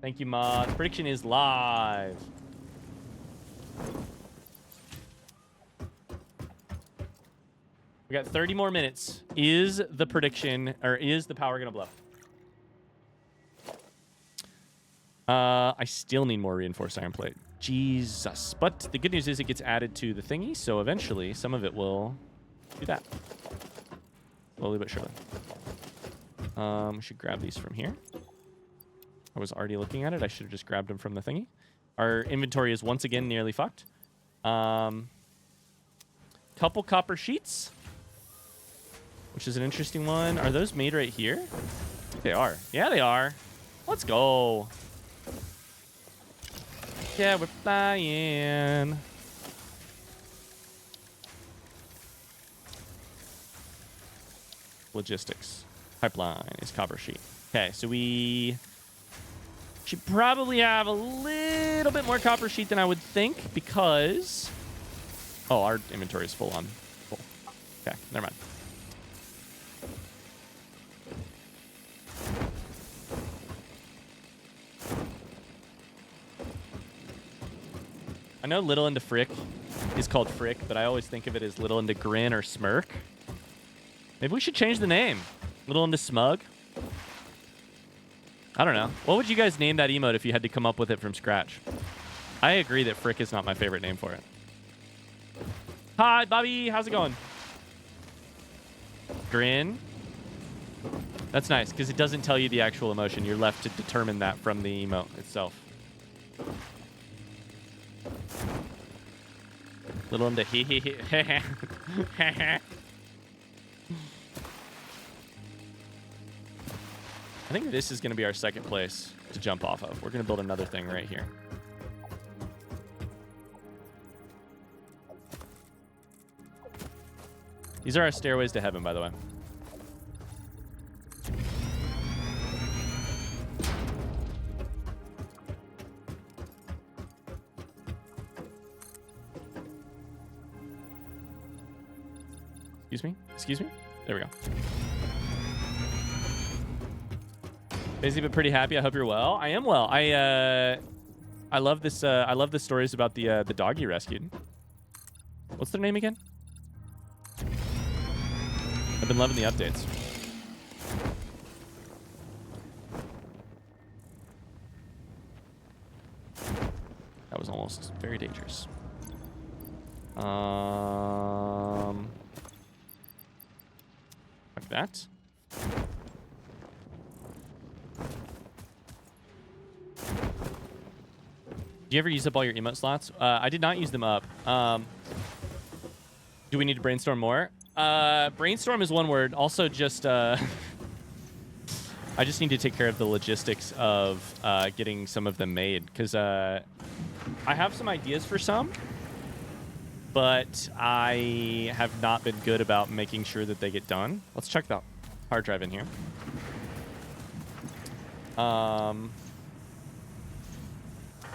Thank you, mod. Prediction is live. We got 30 more minutes. Is the prediction, or is the power gonna blow? I still need more reinforced iron plate. Jesus. But the good news is it gets added to the thingy, so eventually some of it will do that. Slowly but surely. We should grab these from here. I was already looking at it. I should have just grabbed them from the thingy. Our inventory is once again nearly fucked. Couple copper sheets, which is an interesting one. Are those made right here? I think they are. Yeah, they are. Let's go. Yeah, we're flying. Logistics. Pipeline is copper sheet. Okay, so we should probably have a little bit more copper sheet than I would think because... Oh, our inventory is full on. Full. Okay, never mind. I know Little into Frick is called Frick, but I always think of it as Little into Grin or Smirk. Maybe we should change the name. Little into Smug. I don't know. What would you guys name that emote if you had to come up with it from scratch? I agree that Frick is not my favorite name for it. Hi, Bobby. How's it going? Grin. That's nice, because it doesn't tell you the actual emotion. You're left to determine that from the emote itself. Little into hee hee hee. I think this is going to be our second place to jump off of. We're going to build another thing right here. These are our stairways to heaven, by the way. Excuse me? Excuse me? There we go. Busy but pretty happy. I hope you're well. I am well. I love this. I love the stories about the dog you rescued. What's their name again? I've been loving the updates. That was almost very dangerous. Like that. Do you ever use up all your emote slots? I did not use them up. Do we need to brainstorm more? Brainstorm is one word. Also, just I just need to take care of the logistics of getting some of them made, because I have some ideas for some, but I have not been good about making sure that they get done. Let's check the hard drive in here.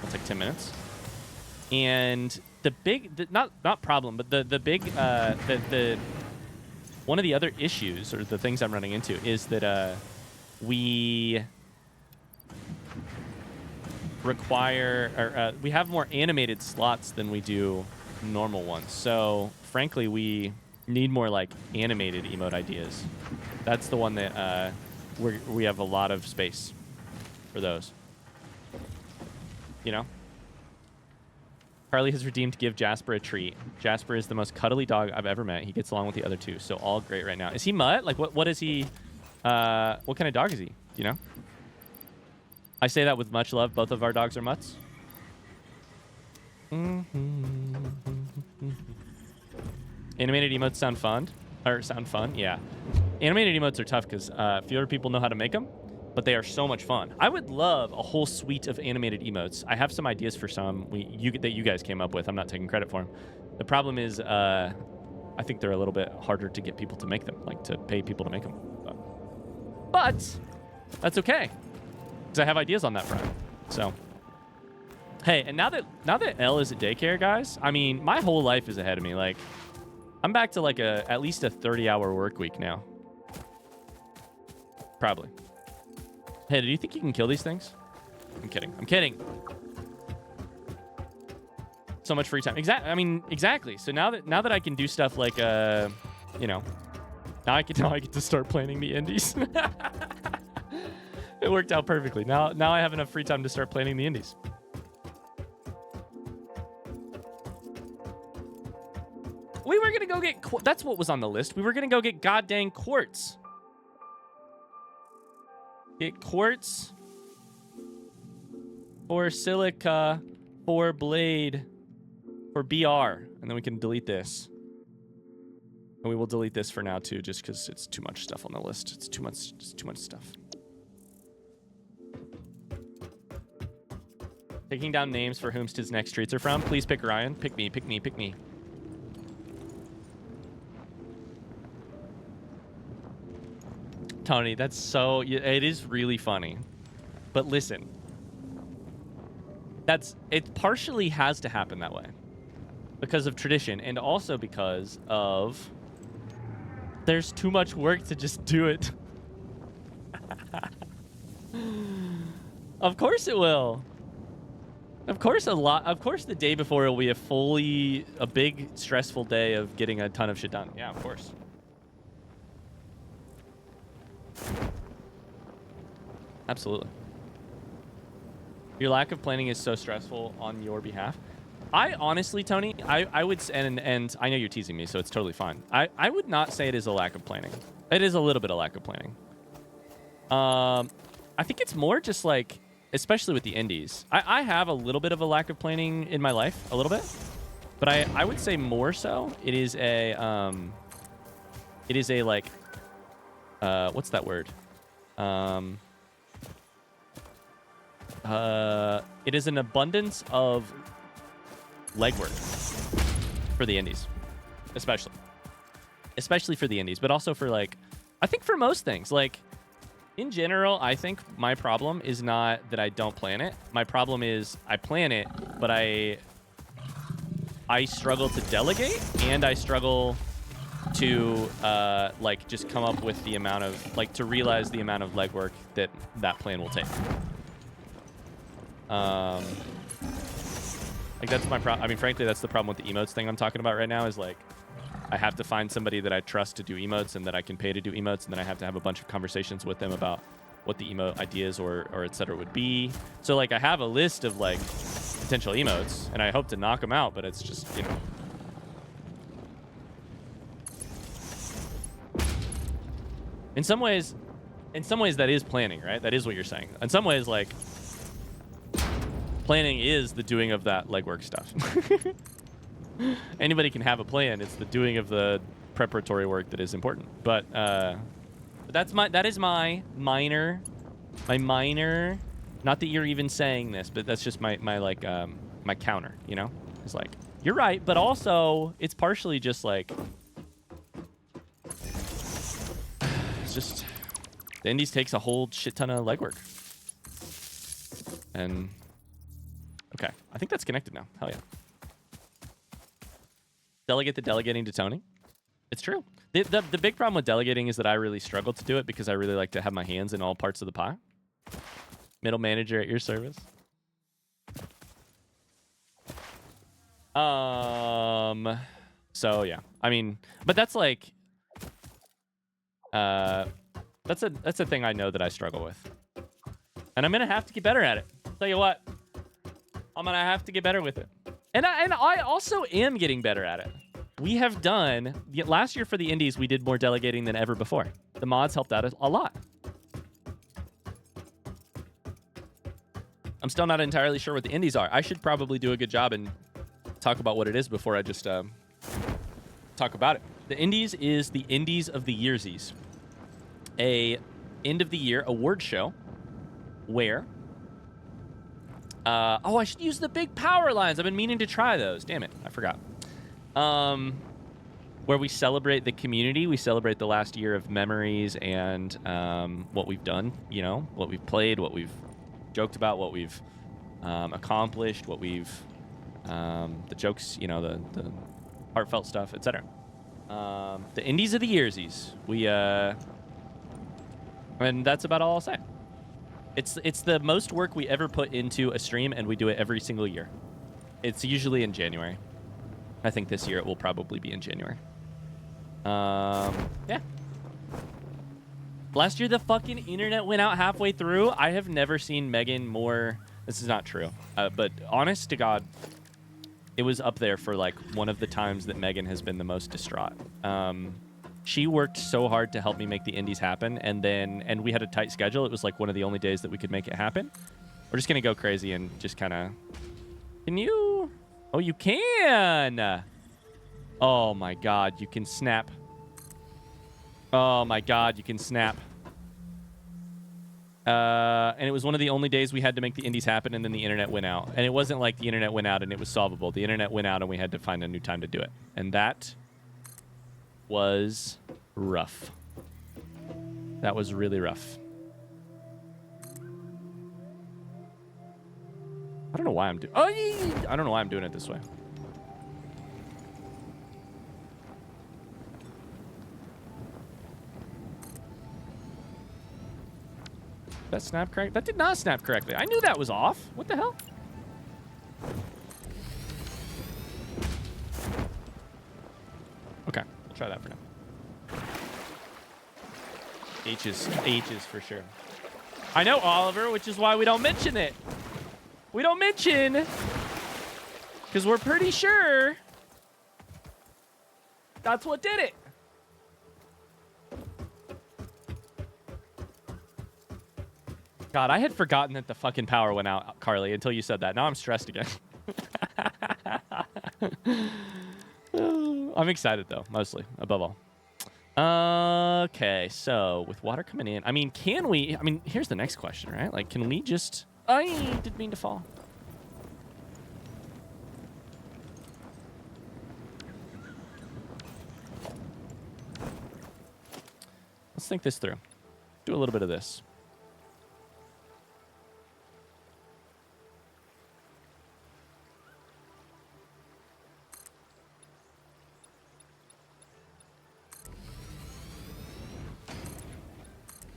It'll take 10 minutes. And the big, not problem, but the big, one of the other issues, or the things I'm running into, is that we require, or we have more animated slots than we do normal ones. So frankly, we need more like animated emote ideas. That's the one that we have a lot of space for those. You know? Carly has redeemed Give Jasper a treat. Jasper is the most cuddly dog I've ever met. He gets along with the other two, so all great right now. Is he mutt? Like, what is he? What kind of dog is he? Do you know? I say that with much love. Both of our dogs are mutts. Animated emotes sound fun. Yeah. Animated emotes are tough because fewer people know how to make them, but they are so much fun. I would love a whole suite of animated emotes. I have some ideas for some that you guys came up with. I'm not taking credit for them. The problem is I think they're a little bit harder to get people to make them, like to pay people to make them. But that's okay, because I have ideas on that front. So, hey, and now that Elle is at daycare, guys, I mean, my whole life is ahead of me. Like, I'm back to like at least a 30-hour work week now. Probably. Hey, do you think you can kill these things? I'm kidding. I'm kidding. So much free time. Exactly. So now that I can do stuff like, you know, now I get to start planning the indies. It worked out perfectly. Now I have enough free time to start planning the indies. We were gonna go get That's what was on the list. We were gonna go get goddamn quartz. Get quartz for silica for blade for BR, and then we can delete this. And we will delete this for now too, just because it's too much stuff on the list. It's too much stuff. Taking down names for whom his next treats are from. Please pick Ryan. Pick me. Pick me. Pick me. Tony, that's so... It is really funny. But listen. It partially has to happen that way. Because of tradition. And also because of... There's too much work to just do it. Of course it will. Of course the day before will be a big stressful day of getting a ton of shit done. Yeah, of course. Absolutely. Your lack of planning is so stressful on your behalf. I honestly, Tony, I would, and I know you're teasing me, so it's totally fine. I would not say it is a lack of planning. It is a little bit of lack of planning. I think it's more just like, especially with the indies. I have a little bit of a lack of planning in my life, a little bit. But I would say more so, it is a like, what's that word? It is an abundance of legwork for the indies, especially for the indies, but also for like, I think for most things, like in general, I think my problem is not that I don't plan it. My problem is I plan it, but I struggle to delegate, and I struggle to like just come up with the amount of, like, to realize the amount of legwork that plan will take. Like, that's my problem. I mean, frankly, that's the problem with the emotes thing I'm talking about right now, is like, I have to find somebody that I trust to do emotes and that I can pay to do emotes, and then I have to have a bunch of conversations with them about what the emote ideas or et cetera would be. So like, I have a list of like potential emotes, and I hope to knock them out, but it's just, you know. In some ways that is planning, right? That is what you're saying. In some ways, like, planning is the doing of that legwork stuff. Anybody can have a plan. It's the doing of the preparatory work that is important. But that is my minor. Not that you're even saying this, but that's just my like my counter. You know, it's like, you're right, but also it's partially just like, it's just the indies takes a whole shit ton of legwork. And okay, I think that's connected now. Hell yeah. Delegate the delegating to Tony. It's true. The big problem with delegating is that I really struggle to do it because I really like to have my hands in all parts of the pie. Middle manager at your service. So yeah, I mean, but that's like, that's a thing I know that I struggle with, and I'm gonna have to get better at it. Tell you what, I'm gonna have to get better with it. And I also am getting better at it. We have done, last year for the indies, we did more delegating than ever before. The mods helped out a lot. I'm still not entirely sure what the indies are. I should probably do a good job and talk about what it is before I just talk about it. The indies is the Indies of the Yearsies, a end of the year award show where oh, I should use the big power lines. I've been meaning to try those. Damn it, I forgot. Where we celebrate the community. We celebrate the last year of memories and what we've done, you know, what we've played, what we've joked about, what we've accomplished, what we've, the jokes, you know, the heartfelt stuff, etc. The Indies of the Yearsies. And that's about all I'll say. It's the most work we ever put into a stream, and we do it every single year. It's usually in January. I think this year it will probably be in January. Yeah. Last year the fucking internet went out halfway through. I have never seen Megan more... This is not true. But honest to God, it was up there for like one of the times that Megan has been the most distraught. She worked so hard to help me make the indies happen, and we had a tight schedule. It was like one of the only days that we could make it happen. We're just gonna go crazy and just kind of. Can you? Oh, you can. Oh my God, you can snap. Oh my God, you can snap. And it was one of the only days we had to make the indies happen, and then the internet went out. And it wasn't like the internet went out and it was solvable. The internet went out and we had to find a new time to do it. And that was rough. That was really rough. I don't know why I'm doing. Oh, I don't know why I'm doing it this way. That snap correct? That did not snap correctly. I knew that was off. What the hell? Okay, we'll try that for now. H's for sure. I know, Oliver, which is why we don't mention it. We don't mention, because we're pretty sure that's what did it. God, I had forgotten that the fucking power went out, Carly, until you said that. Now I'm stressed again. I'm excited, though, mostly, above all. Okay, so with water coming in, I mean, can we... I mean, here's the next question, right? Like, can we just... I didn't mean to fall. Let's think this through. Do a little bit of this.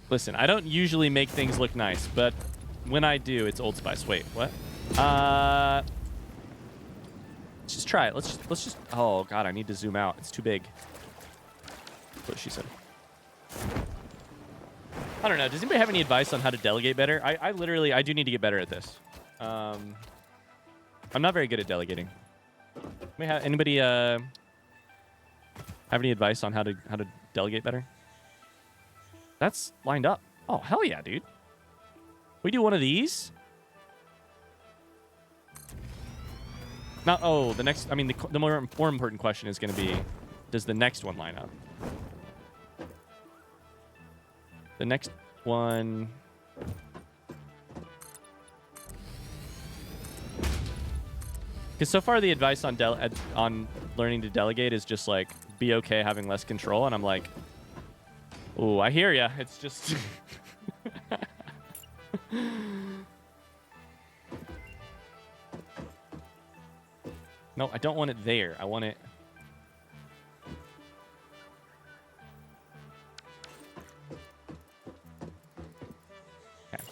Listen, I don't usually make things look nice, but when I do, it's Old Spice. Wait, what? Let's just try it. Let's just. Oh God, I need to zoom out. It's too big. That's what she said. I don't know. Does anybody have any advice on how to delegate better? I do need to get better at this. I'm not very good at delegating. Anybody have any advice on how to delegate better? That's lined up. Oh, hell yeah, dude. We do one of these? Not, oh, the next, I mean, the more important question is going to be, does the next one line up? The next one... Because so far the advice on learning to delegate is just like, be okay having less control, and I'm like... Ooh, I hear ya. It's just... No, I don't want it there. I want it... Okay.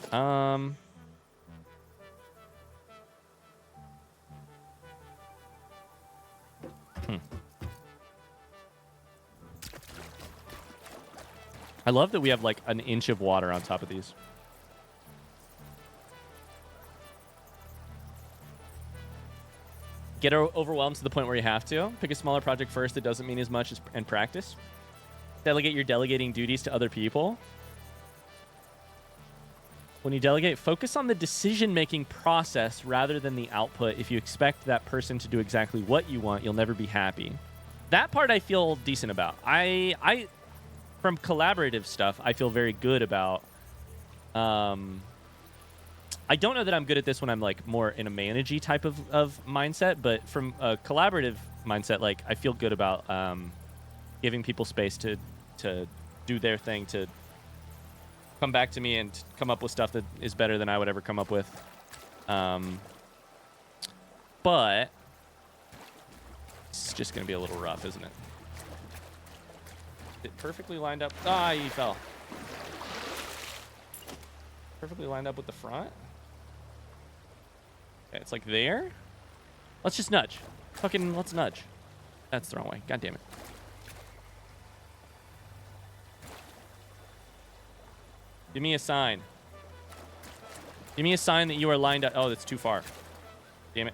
I love that we have like an inch of water on top of these. Get overwhelmed to the point where you have to. Pick a smaller project first that doesn't mean as much and practice. Delegate your delegating duties to other people. When you delegate, focus on the decision-making process rather than the output. If you expect that person to do exactly what you want, you'll never be happy. That part I feel decent about. From collaborative stuff, I feel very good about. I don't know that I'm good at this when I'm like more in a managey type of mindset, but from a collaborative mindset, like I feel good about giving people space to do their thing, to come back to me and come up with stuff that is better than I would ever come up with. But it's just going to be a little rough, isn't it? It perfectly lined up. Ah, you fell. Perfectly lined up with the front. Okay, it's like there. Let's just nudge. Fucking, let's nudge. That's the wrong way. God damn it. Give me a sign. Give me a sign that you are lined up. Oh, that's too far. Damn it.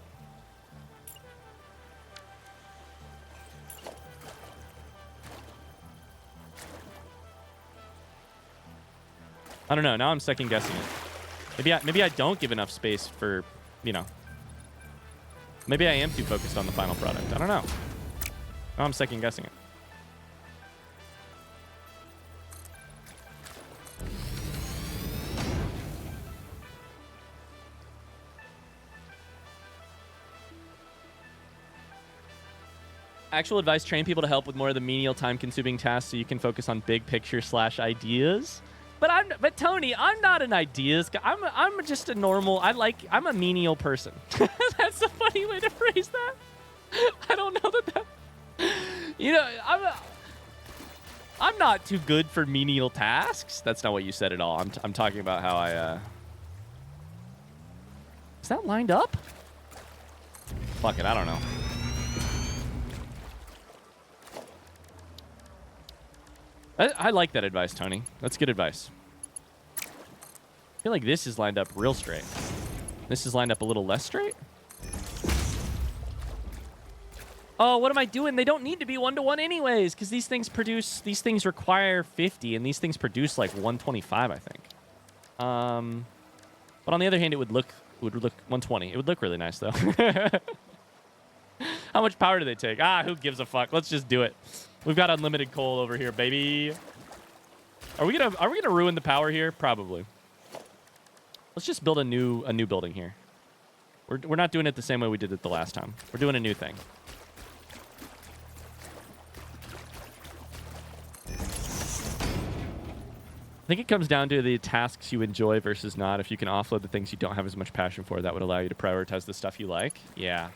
I don't know. Now I'm second guessing it. Maybe I don't give enough space for, you know. Maybe I am too focused on the final product. I don't know. Now I'm second guessing it. Actual advice: train people to help with more of the menial, time-consuming tasks, so you can focus on big picture / ideas. But Tony, I'm not an ideas guy. I'm just a normal. I'm a menial person. That's a funny way to phrase that. I don't know that. You know, I'm not too good for menial tasks. That's not what you said at all. I'm talking about how I. Is that lined up? Fuck it, I don't know. I like that advice, Tony. That's good advice. I feel like this is lined up real straight. This is lined up a little less straight. Oh, what am I doing? They don't need to be 1-to-1 anyways, because these things require 50, and these things produce like 125, I think. But on the other hand, it would look 120. It would look really nice though. How much power do they take? Who gives a fuck? Let's just do it. We've got unlimited coal over here, baby. Are we gonna ruin the power here? Probably. Let's just build a new building here. We're not doing it the same way we did it the last time. We're doing a new thing. I think it comes down to the tasks you enjoy versus not. If you can offload the things you don't have as much passion for, that would allow you to prioritize the stuff you like. Yeah.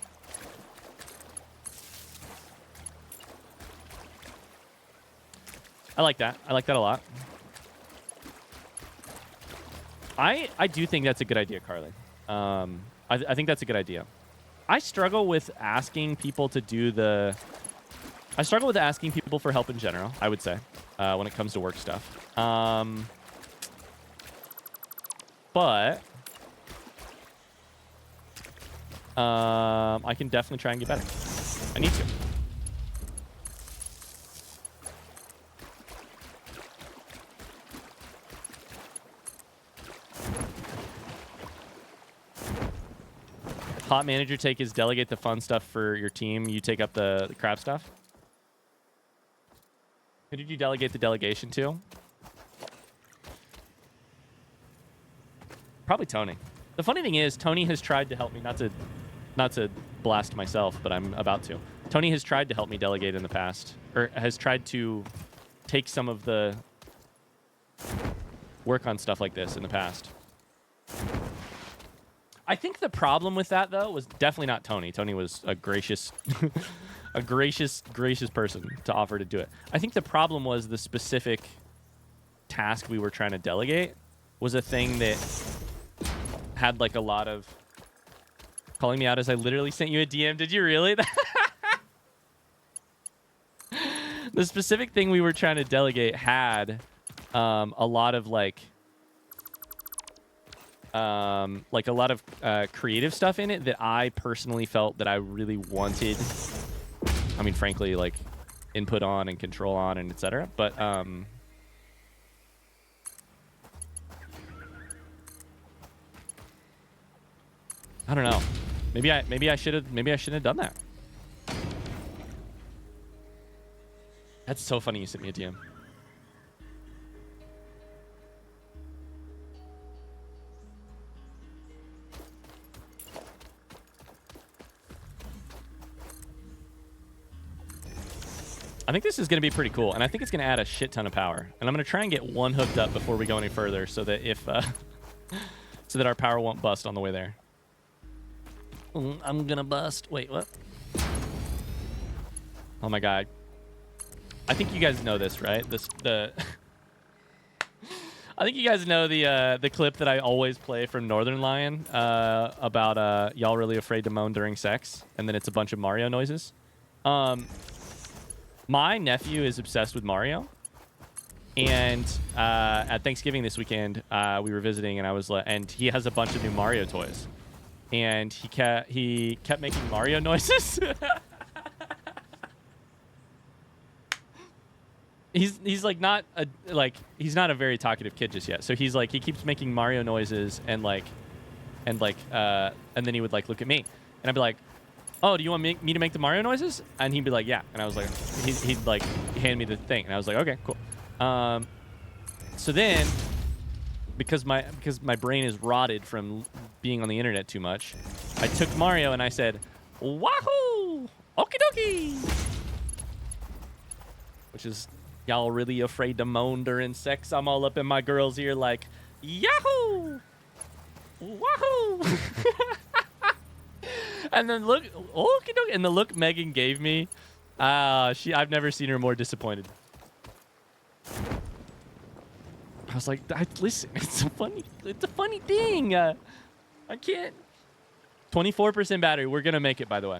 I like that. I like that a lot. I do think that's a good idea, Carly. I think that's a good idea. I struggle with asking people to do the... I struggle with asking people for help in general, I would say, when it comes to work stuff. But... I can definitely try and get better. I need to. Hot manager take is delegate the fun stuff for your team. You take up the crap stuff. Who did you delegate the delegation to? Probably Tony. The funny thing is, Tony has tried to help me, not to blast myself, but I'm about to. Tony has tried to help me delegate in the past, or has tried to take some of the work on stuff like this in the past. I think the problem with that, though, was definitely not Tony. Tony was a gracious, gracious person to offer to do it. I think the problem was the specific task we were trying to delegate was a thing that had like a lot of calling me out as I literally sent you a DM. Did you really? The specific thing we were trying to delegate had a lot of like a lot of creative stuff in it that I personally felt that I really wanted. I mean, frankly, like input on and control on and etc. But I don't know. Maybe I shouldn't have done that. That's so funny you sent me a DM. I think this is going to be pretty cool, and I think it's going to add a shit ton of power. And I'm going to try and get one hooked up before we go any further, so that if so that our power won't bust on the way there. I'm gonna bust. Wait, what? Oh my god! I think you guys know this, right? I think you guys know the clip that I always play from Northern Lion about y'all really afraid to moan during sex, and then it's a bunch of Mario noises. My nephew is obsessed with Mario, and at Thanksgiving this weekend, we were visiting, and and he has a bunch of new Mario toys, and he kept making Mario noises. he's like not a he's not a very talkative kid just yet. So he's like he keeps making Mario noises and then he would like look at me and I'd be like, oh, do you want me to make the Mario noises? And he'd be like, yeah. And I was like, he'd like hand me the thing and I was like, okay, cool. So then because my brain is rotted from being on the internet too much, I took Mario and I said, wahoo, okie dokie, which is y'all really afraid to moan during sex. I'm all up in my girl's ear like, yahoo, wahoo. And then look, okie dokie, and the look Megan gave me, I've never seen her more disappointed. I was like, listen, it's a funny thing. I can't. 24% battery. We're gonna make it, by the way.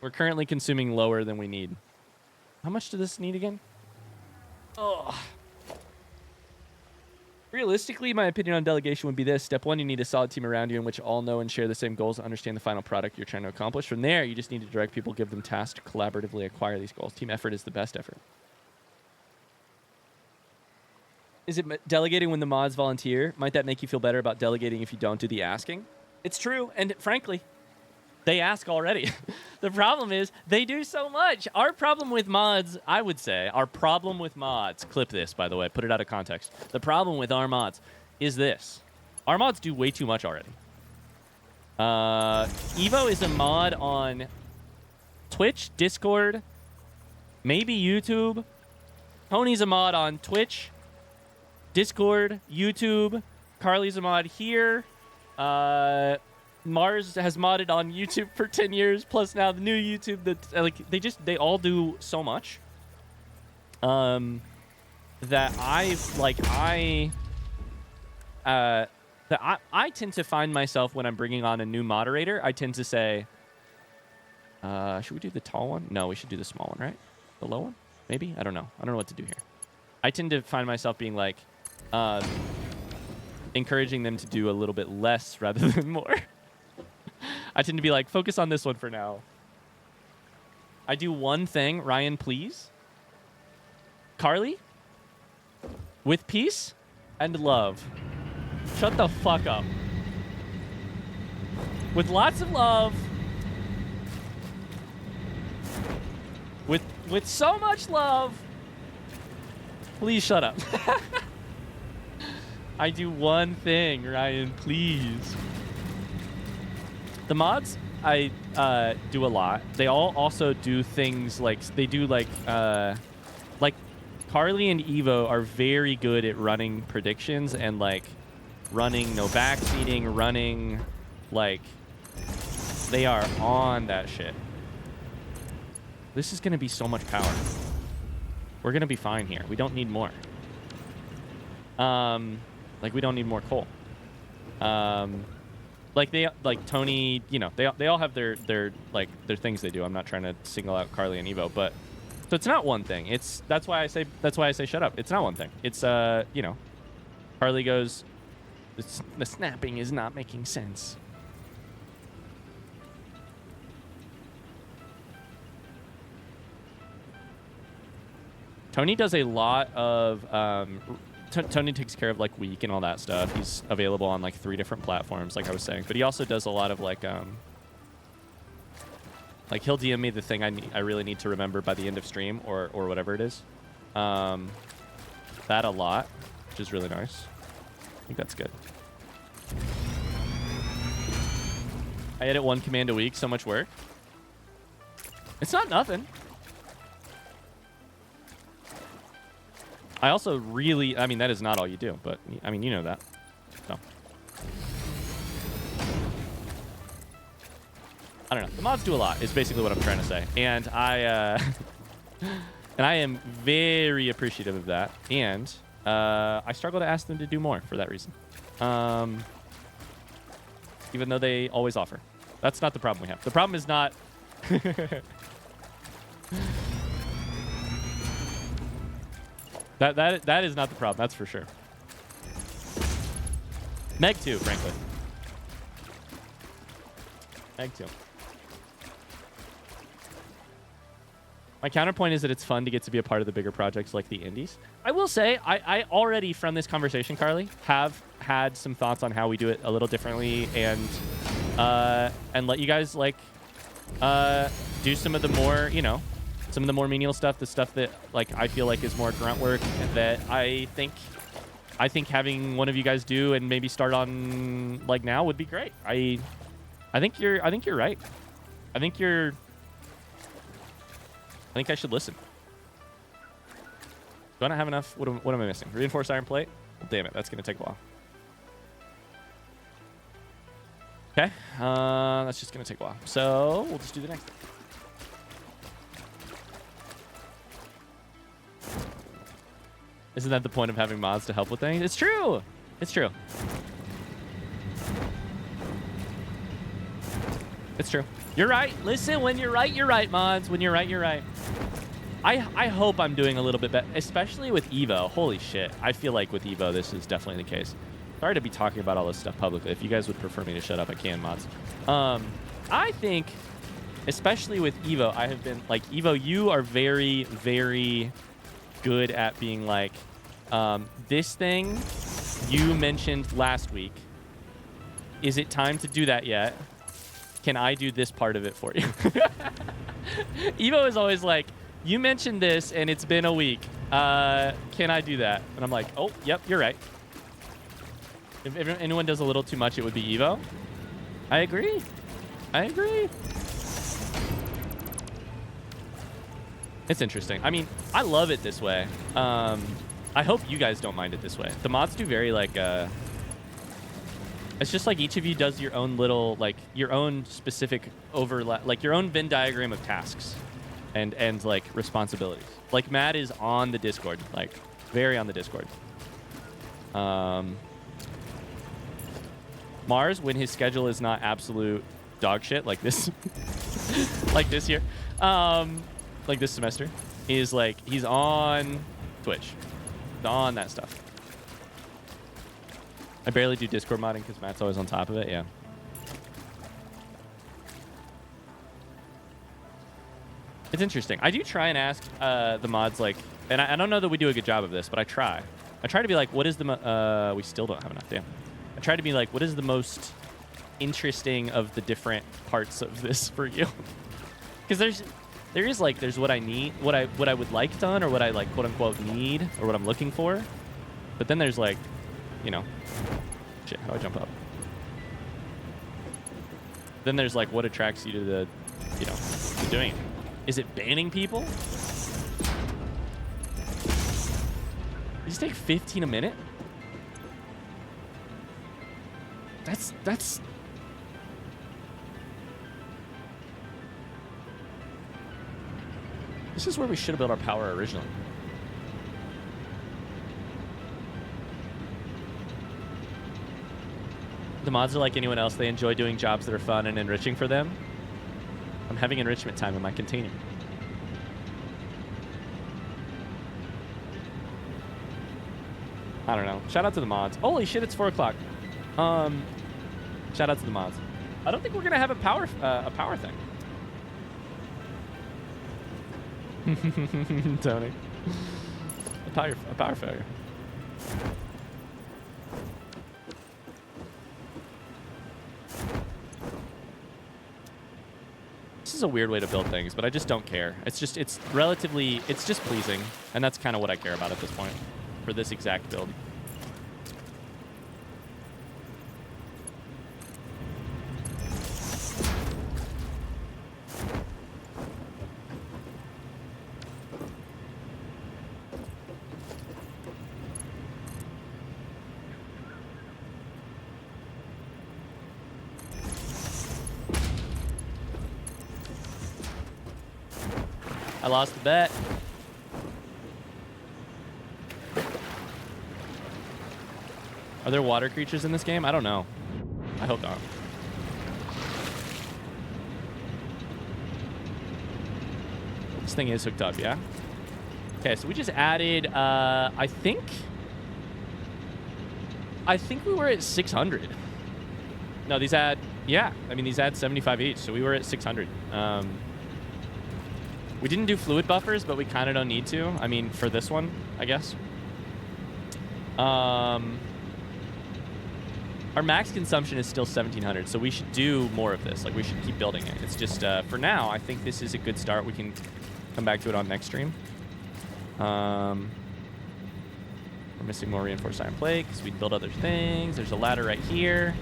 We're currently consuming lower than we need. How much does this need again? Oh. Realistically, my opinion on delegation would be this. Step 1, you need a solid team around you in which all know and share the same goals, understand the final product you're trying to accomplish. From there, you just need to direct people, give them tasks to collaboratively acquire these goals. Team effort is the best effort. Is it delegating when the mods volunteer? Might that make you feel better about delegating if you don't do the asking? It's true, and frankly, they ask already. The problem is they do so much. Our problem with mods, I would say, clip this, by the way, put it out of context. The problem with our mods is this. Our mods do way too much already. Evo is a mod on Twitch, Discord, maybe YouTube. Tony's a mod on Twitch, Discord, YouTube. Carly's a mod here. Mars has modded on YouTube for 10 years, plus now the new YouTube that they all do so much. That I tend to find myself when I'm bringing on a new moderator, I tend to say, should we do the tall one? No, we should do the small one, right? The low one? Maybe? I don't know. I don't know what to do here. I tend to find myself being like, encouraging them to do a little bit less rather than more. I tend to be like, focus on this one for now. I do one thing, Ryan, please. Carly, with peace and love. Shut the fuck up. With lots of love. With so much love. Please shut up. I do one thing, Ryan, please. The mods, I do a lot. They all also do things like, they do like Carly and Evo are very good at running predictions and like running no backseating, running like, they are on that shit. This is going to be so much power. We're going to be fine here. We don't need more. Like we don't need more coal. Like Tony, you know, they all have their things they do. I'm not trying to single out Carly and Evo, but so it's not one thing. That's why I say shut up. It's not one thing. It's you know, Carly goes, the snapping is not making sense. Tony does a lot of Tony takes care of like Week and all that stuff. He's available on like 3 different platforms, like I was saying. But he also does a lot of like he'll DM me the thing I really need to remember by the end of stream or whatever it is. That a lot, which is really nice. I think that's good. I edit 1 command a week. So much work. It's not nothing. I also really, I mean, that is not all you do, but I mean, you know that. So. I don't know. The mods do a lot is basically what I'm trying to say. And I am very appreciative of that. And I struggle to ask them to do more for that reason. Even though they always offer. That's not the problem we have. The problem is not... That is not the problem, that's for sure. Meg too, frankly. Meg too. My counterpoint is that it's fun to get to be a part of the bigger projects like the indies. I will say, I already, from this conversation, Carly, have had some thoughts on how we do it a little differently and let you guys, like, do some of the more, you know, some of the more menial stuff, the stuff that, like, I feel like is more grunt work that I think having one of you guys do and maybe start on, like, now would be great. I think you're right. I think I should listen. Do I not have enough? What am I missing? Reinforced iron plate? Well, damn it. That's going to take a while. Okay. That's just going to take a while. So we'll just do the next thing. Isn't that the point of having mods to help with things? It's true. It's true. It's true. You're right. Listen, when you're right, mods. When you're right. I hope I'm doing a little bit better, especially with Evo. Holy shit. I feel like with Evo, this is definitely the case. Sorry to be talking about all this stuff publicly. If you guys would prefer me to shut up, I can, mods. I think, especially with Evo, I have been, like, Evo, you are very, very good at being like, this thing you mentioned last week. Is it time to do that yet? Can I do this part of it for you? Evo is always like, you mentioned this and it's been a week. Can I do that? And I'm like, oh, yep, you're right. If anyone does a little too much, it would be Evo. I agree. It's interesting. I mean, I love it this way. I hope you guys don't mind it this way. The mods do very, like, it's just like each of you does your own little, like, your own specific overlap, like your own Venn diagram of tasks and like responsibilities. Like Matt is on the Discord, like very on the Discord. Mars, when his schedule is not absolute dog shit like this, like this year, like this semester, is like, he's on Twitch, on that stuff. I barely do Discord modding because Matt's always on top of it. Yeah. It's interesting. I do try and ask the mods, like, and I don't know that we do a good job of this, but I try. I try to be like, what is the, we still don't have enough, damn. I try to be like, what is the most interesting of the different parts of this for you? Because there's what I need, what I would like done, or what I, like, quote unquote need, or what I'm looking for. But then there's, like, you know, shit, how do I jump up? Then there's, like, what attracts you to the, you know, to doing it. Is it banning people? These take 15 a minute? That's... This is where we should have built our power originally. The mods are like anyone else. They enjoy doing jobs that are fun and enriching for them. I'm having enrichment time in my container. I don't know. Shout out to the mods. Holy shit, it's 4 o'clock. Shout out to the mods. I don't think we're gonna have a power thing. Tony. A power failure. This is a weird way to build things, but I just don't care. It's just pleasing, and that's kind of what I care about at this point for this exact build. I lost the bet. Are there water creatures in this game? I don't know. I hope not. This thing is hooked up, yeah? Okay, so we just added, I think we were at 600. No, these add, yeah. I mean, these add 75 each, so we were at 600. We didn't do fluid buffers, but we kind of don't need to. I mean, for this one, I guess. Our max consumption is still 1,700, so we should do more of this. Like, we should keep building it. It's just, for now, I think this is a good start. We can come back to it on next stream. We're missing more reinforced iron plate because we build other things. There's a ladder right here.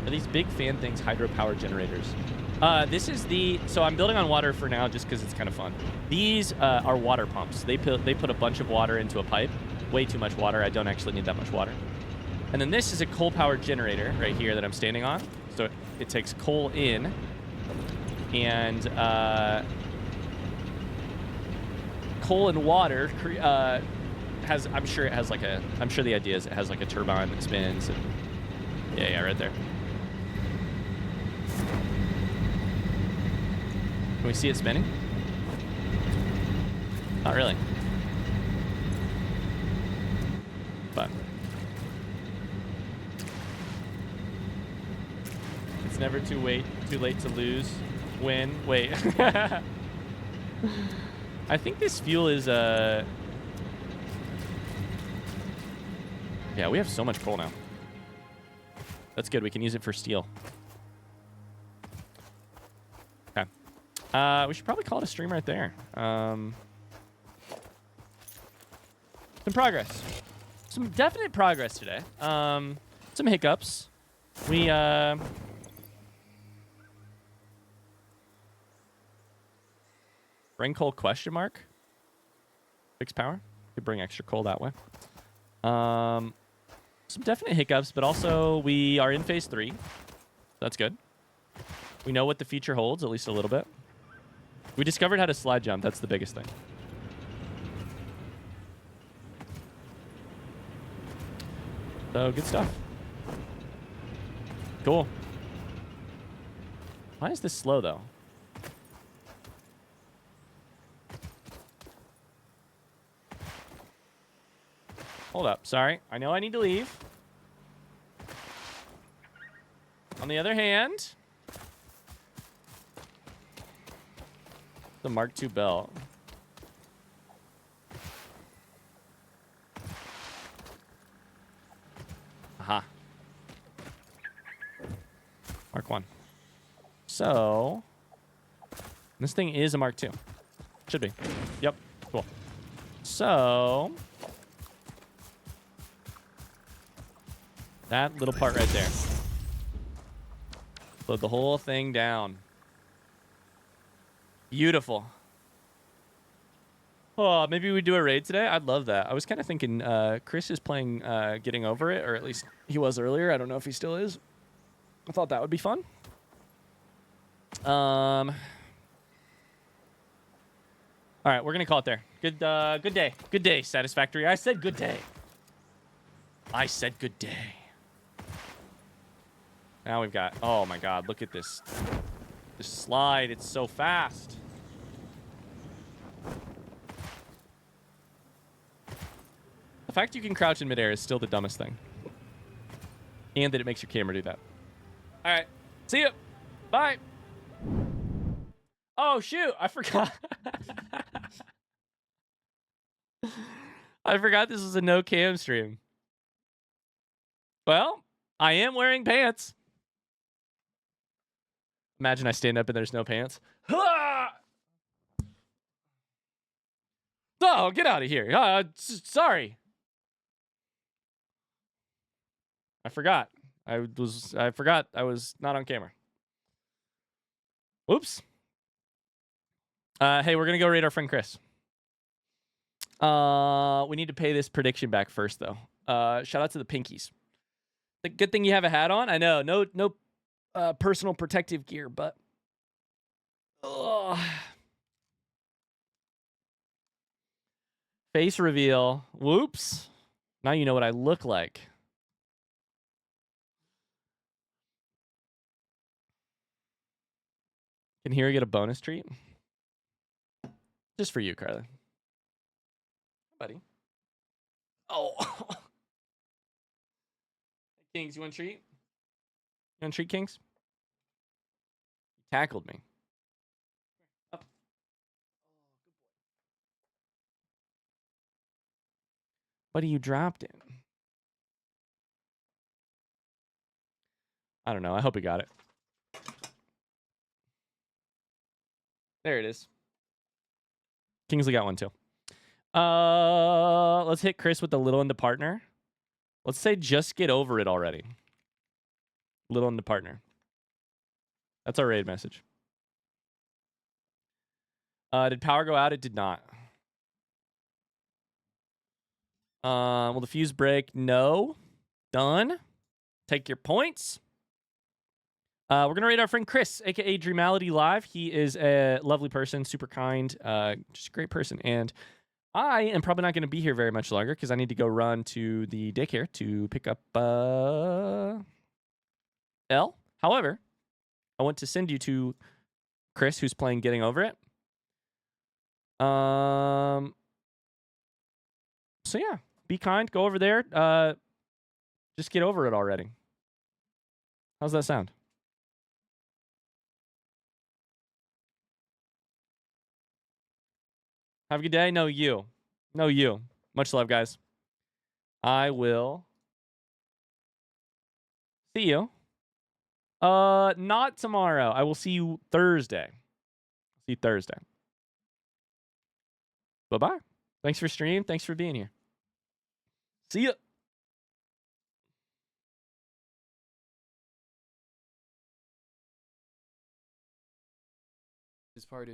Are these big fan things hydropower generators? This is the... So I'm building on water for now just because it's kind of fun. These are water pumps. They put a bunch of water into a pipe. Way too much water. I don't actually need that much water. And then this is a coal-powered generator right here that I'm standing on. So it takes coal in. And coal and water has... I'm sure it has like a... I'm sure the idea is it has like a turbine that spins. And yeah, right there. Can we see it spinning? Not really. But it's never too late to lose. Win. Wait. I think this fuel is yeah, we have so much coal now. That's good. We can use it for steel. Okay. We should probably call it a stream right there. Some progress. Some definite progress today. Some hiccups. We bring coal question mark. Fixed power. Could bring extra coal that way. Some definite hiccups, but also we are in phase 3. That's good. We know what the future holds, at least a little bit. We discovered how to slide jump. That's the biggest thing. So, good stuff. Cool. Why is this slow, though? Hold up. Sorry. I know I need to leave. On the other hand, the Mark II belt. Aha. Mark I. So, this thing is a Mark II. Should be. Yep. Cool. So, that little part right there. Load the whole thing down. Beautiful. Oh, maybe we do a raid today? I'd love that. I was kind of thinking Chris is playing Getting Over It, or at least he was earlier. I don't know if he still is. I thought that would be fun. All right, we're going to call it there. Good day. Good day, Satisfactory. I said good day. I said good day. Now we've got... Oh, my God. Look at this. This slide. It's so fast. The fact you can crouch in midair is still the dumbest thing. And that it makes your camera do that. All right. See you. Bye. Oh, shoot. I forgot. I forgot this was a no cam stream. Well, I am wearing pants. Imagine I stand up and there's no pants. Oh, get out of here. Sorry. I forgot. I forgot I was not on camera. Whoops. Hey, we're going to go raid our friend Chris. We need to pay this prediction back first, though. Shout out to the Pinkies. The good thing you have a hat on. I know. No personal protective gear, but... Ugh. Face reveal. Whoops. Now you know what I look like. Can Hero get a bonus treat? Just for you, Carly. Buddy. Oh. Kings, you want a treat? You want Street Kings? You tackled me. What you dropped it? I don't know. I hope he got it. There it is. Kingsley got one too. Let's hit Chris with the little into partner. Let's say just get over it already. Little into partner. That's our raid message. Did power go out? It did not. Will the fuse break? No. Done. Take your points. We're going to raid our friend Chris, a.k.a. Dreamality Live. He is a lovely person, super kind, just a great person. And I am probably not going to be here very much longer because I need to go run to the daycare to pick up L. However, I want to send you to Chris, who's playing Getting Over It. So yeah, be kind, go over there. Just get over it already. How's that sound? Have a good day. No, you. No, you. Much love, guys. I will see you. Not tomorrow. I will see you Thursday. See you Thursday. Bye-bye. Thanks for streaming. Thanks for being here. See ya. This part